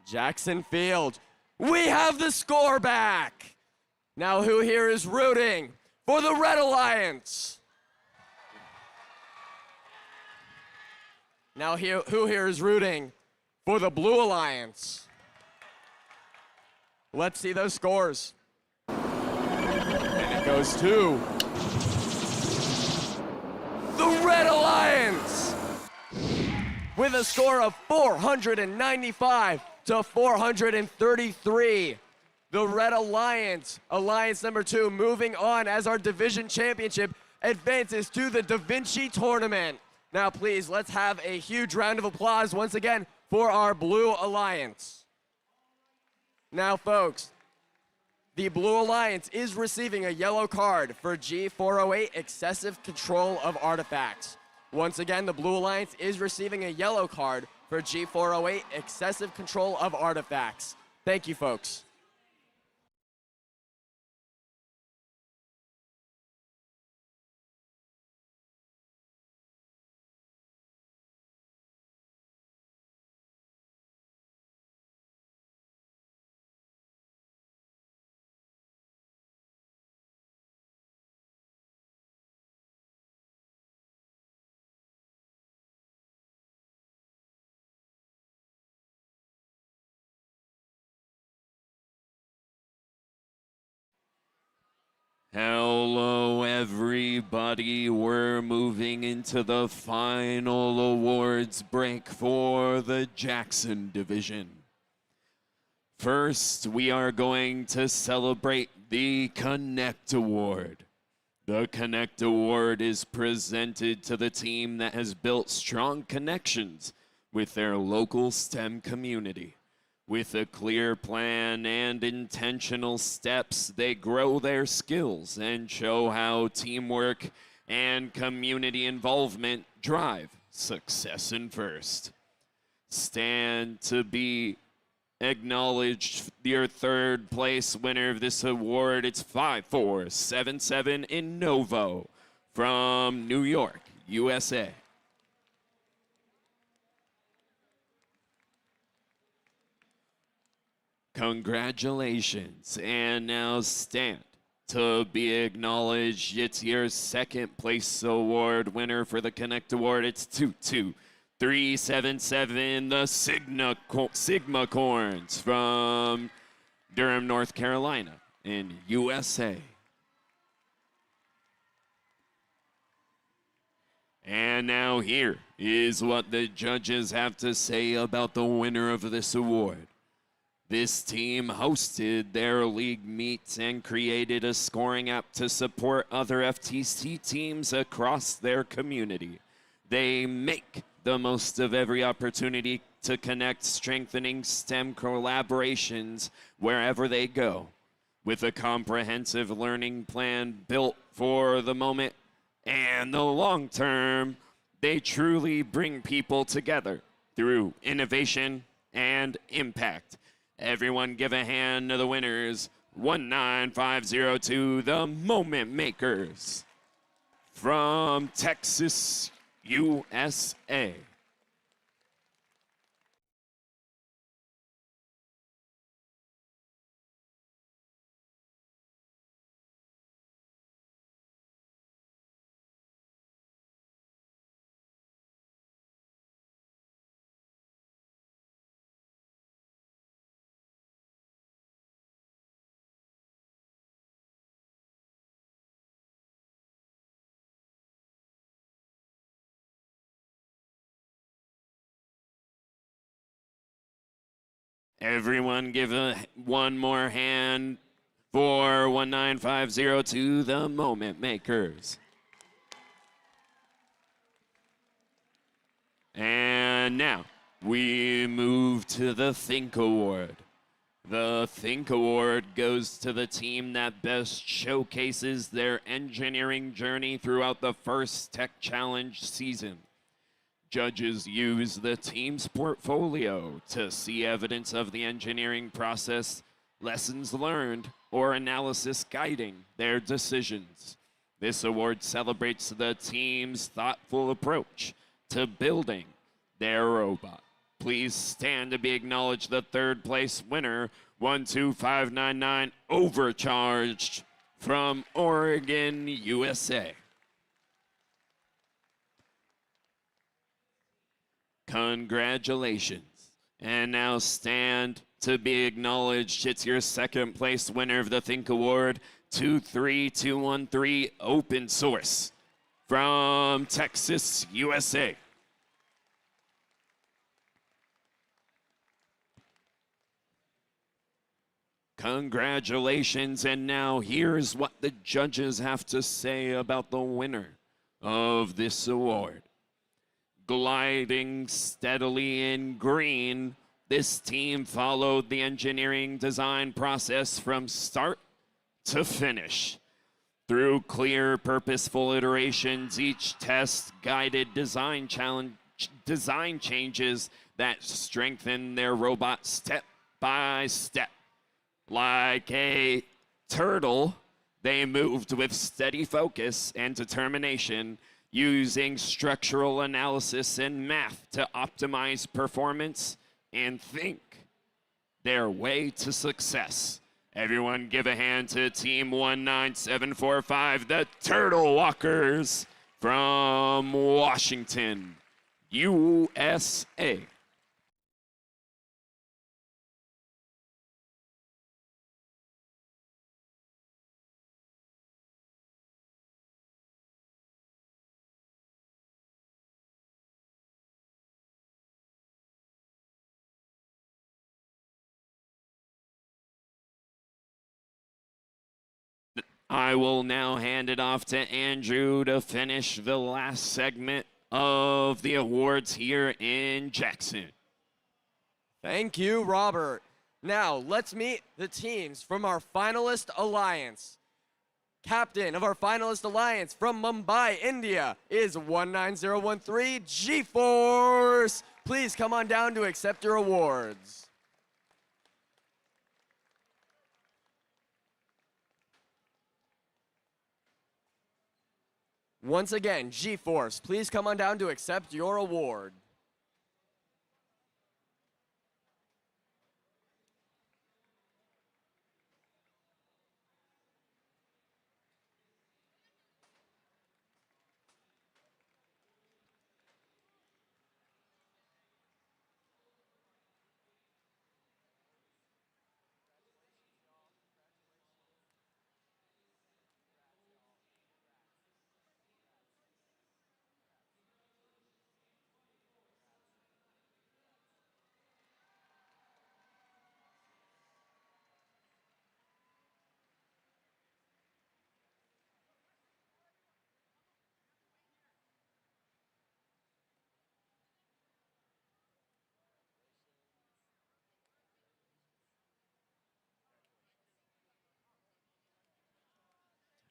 Jackson Field. We have the score back. Now who here is rooting for the Red Alliance? Now who here is rooting for the Blue Alliance? Let's see those scores. And it goes to the Red Alliance with a score of 495 to 433. The Red Alliance, Alliance number 2, moving on as our division championship advances to the Da Vinci tournament. Now please, let's have a huge round of applause once again for our Blue Alliance. Now folks, the Blue Alliance is receiving a yellow card for G408 excessive control of artifacts. Once again, the Blue Alliance is receiving a yellow card for G408 excessive control of artifacts. Thank you, folks. Hello, everybody. We're moving into the final awards break for the Jackson division. First, we are going to celebrate the Connect Award. The Connect Award is presented to the team that has built strong connections with their local STEM community. With a clear plan and intentional steps, they grow their skills and show how teamwork and community involvement drive success in first. Stand to be acknowledged, your third place winner of this award. It's 5477 in Novo from New York, USA. Congratulations, and now stand to be acknowledged. It's your second place award winner for the Connect Award. It's 22377, the Sigma Corns from Durham, North Carolina in USA. And now here is what the judges have to say about the winner of this award. This team hosted their league meets and created a scoring app to support other FTC teams across their community. They make the most of every opportunity to connect, strengthening STEM collaborations wherever they go. With a comprehensive learning plan built for the moment and the long term, they truly bring people together through innovation and impact. Everyone give a hand to the winners. 19502, the Moment Makers from Texas, USA. Everyone give one more hand for 19502, the Moment Makers. And now we move to the Think Award. The Think Award goes to the team that best showcases their engineering journey throughout the first Tech Challenge season. Judges use the team's portfolio to see evidence of the engineering process, lessons learned, or analysis guiding their decisions. This award celebrates the team's thoughtful approach to building their robot. please stand to be acknowledged. The third place winner, 12599, overcharged from Oregon, USA. Congratulations. And now stand to be acknowledged. It's your second place winner of the Think Award, 23213 Open Source from Texas, USA. Congratulations, and now here's what the judges have to say about the winner of this award. Gliding steadily in green, this team followed the engineering design process from start to finish. Through clear, purposeful iterations, each test guided design changes that strengthen their robot step by step. Like a turtle, they moved with steady focus and determination, using structural analysis and math to optimize performance and think their way to success. Everyone give a hand to Team 19745, the Turtle Walkers from Washington, USA. I will now hand it off to Andrew to finish the last segment of the awards here in Jackson. Thank you, Robert. Now, let's meet the teams from our finalist alliance. Captain of our finalist alliance from Mumbai, India is 19013 G-Force. Please come on down to accept your awards. Once again, G-Force, please come on down to accept your award.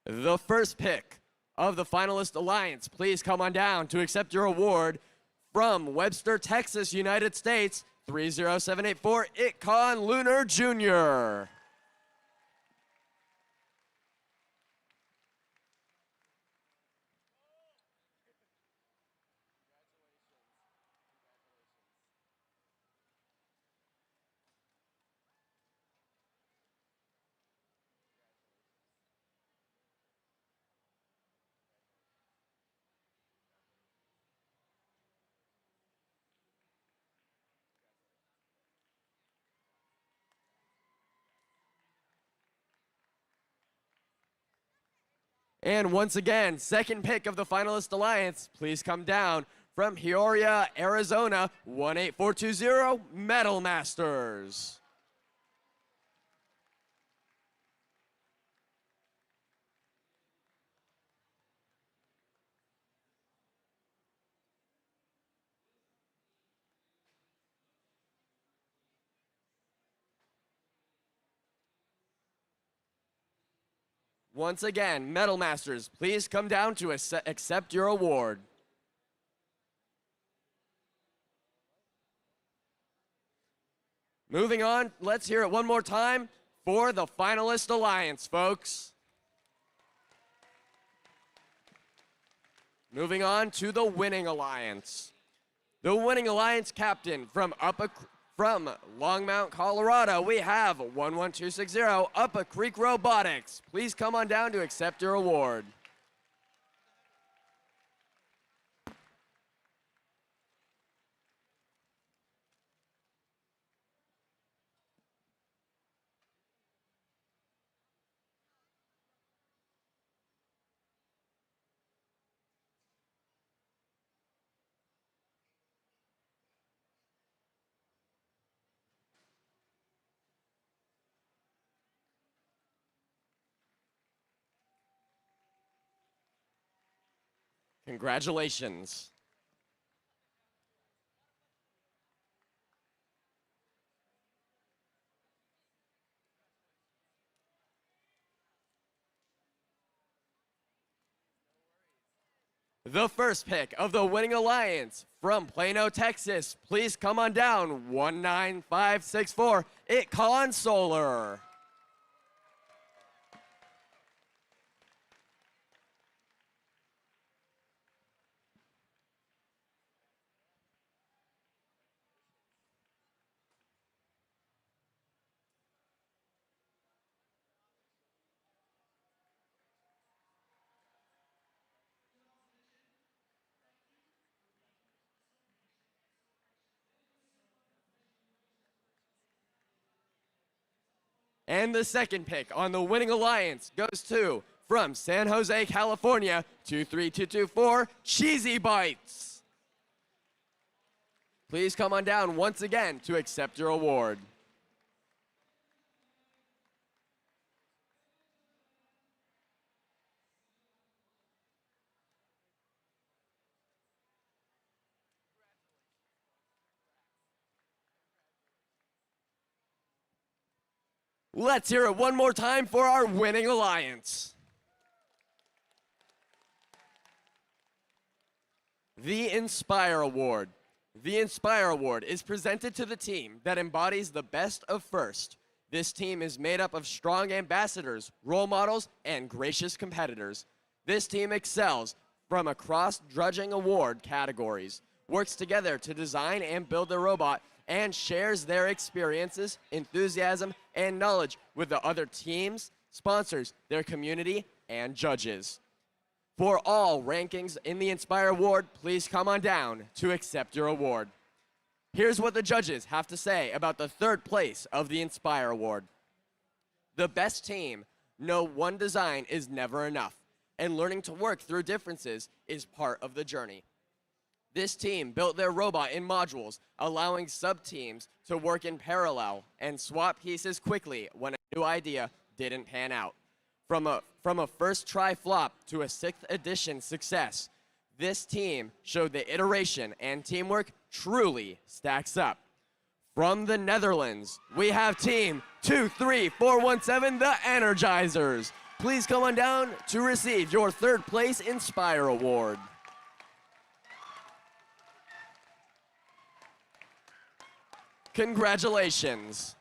The first pick of the finalist alliance, please come on down to accept your award from Webster, Texas, United States, 30784 Itcon Lunar Jr. And once again, second pick of the finalist alliance, please come down from Peoria, Arizona, 18420 Metal Masters. Once again, Metal Masters, please come down to accept your award. Moving on, let's hear it one more time for the finalist alliance, folks. Moving on to the winning alliance. The winning alliance captain from Longmont, Colorado, we have 11260 Up Creek Robotics. Please come on down to accept your award. Congratulations. The first pick of the winning alliance from Plano, Texas. Please come on down, 19564, Itcon Solar. And the second pick on the winning alliance goes to, from San Jose, California, 23224, Cheesy Bites. Please come on down once again to accept your award. Let's hear it one more time for our winning alliance. The Inspire Award. The Inspire Award is presented to the team that embodies the best of FIRST. This team is made up of strong ambassadors, role models, and gracious competitors. This team excels from across drudging award categories, works together to design and build the robot, and shares their experiences, enthusiasm, and knowledge with the other teams, sponsors, their community, and judges. For all rankings in the Inspire Award, please come on down to accept your award. Here's what the judges have to say about the third place of the Inspire Award. The best team know one design is never enough, and learning to work through differences is part of the journey. This team built their robot in modules, allowing sub-teams to work in parallel and swap pieces quickly when a new idea didn't pan out. From a first try flop to a 6th edition success, this team showed the iteration and teamwork truly stacks up. From the Netherlands, we have team 23417, the Energizers. Please come on down to receive your third place Inspire Award. Congratulations.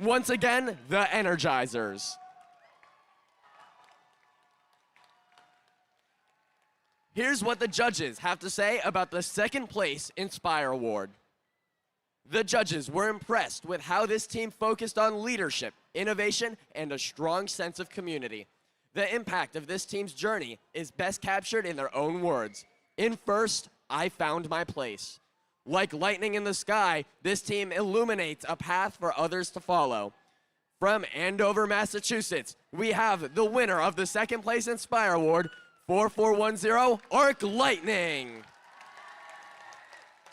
Once again, the Energizers. Here's what the judges have to say about the second place Inspire Award. The judges were impressed with how this team focused on leadership, innovation, and a strong sense of community. The impact of this team's journey is best captured in their own words. In FIRST, I found my place. Like lightning in the sky, this team illuminates a path for others to follow. From Andover, Massachusetts, we have the winner of the second place Inspire Award, 4410 Arc Lightning.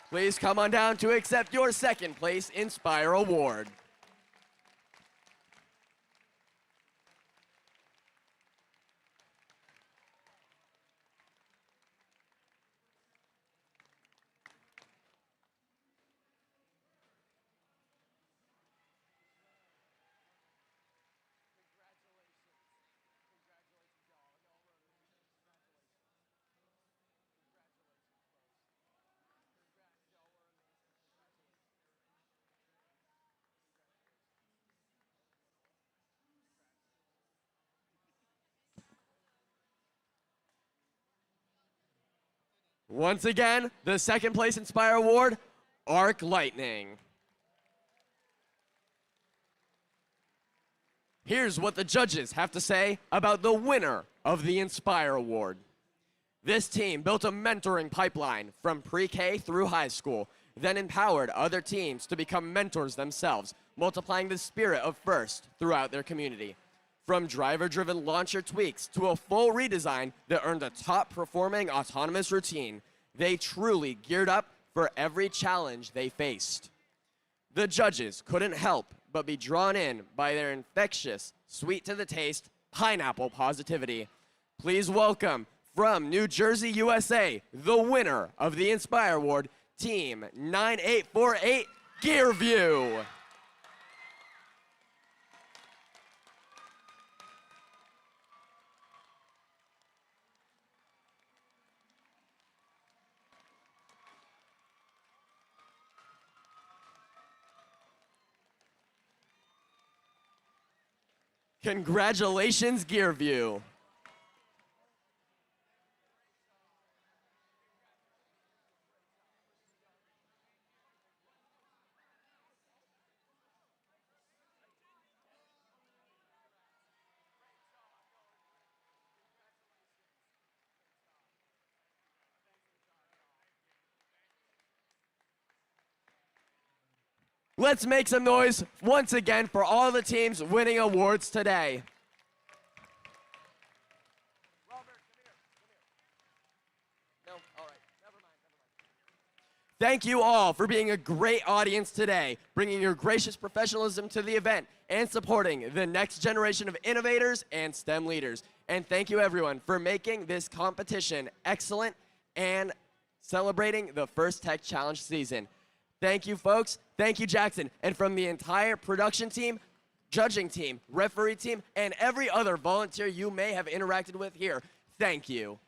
Please come on down to accept your second place Inspire Award. Once again, the second place Inspire Award, Arc Lightning. Here's what the judges have to say about the winner of the Inspire Award. This team built a mentoring pipeline from pre-K through high school, then empowered other teams to become mentors themselves, multiplying the spirit of FIRST throughout their community. From driver-driven launcher tweaks to a full redesign that earned a top-performing autonomous routine, they truly geared up for every challenge they faced. The judges couldn't help but be drawn in by their infectious, sweet-to-the-taste pineapple positivity. Please welcome, from New Jersey, USA, the winner of the Inspire Award, Team 9848 Gearview. Congratulations, Gearview. Let's make some noise once again for all the teams winning awards today. Thank you all for being a great audience today, bringing your gracious professionalism to the event and supporting the next generation of innovators and STEM leaders. And thank you everyone for making this competition excellent and celebrating the FIRST Tech Challenge season. Thank you, folks. Thank you, Jackson. And from the entire production team, judging team, referee team, and every other volunteer you may have interacted with here, thank you.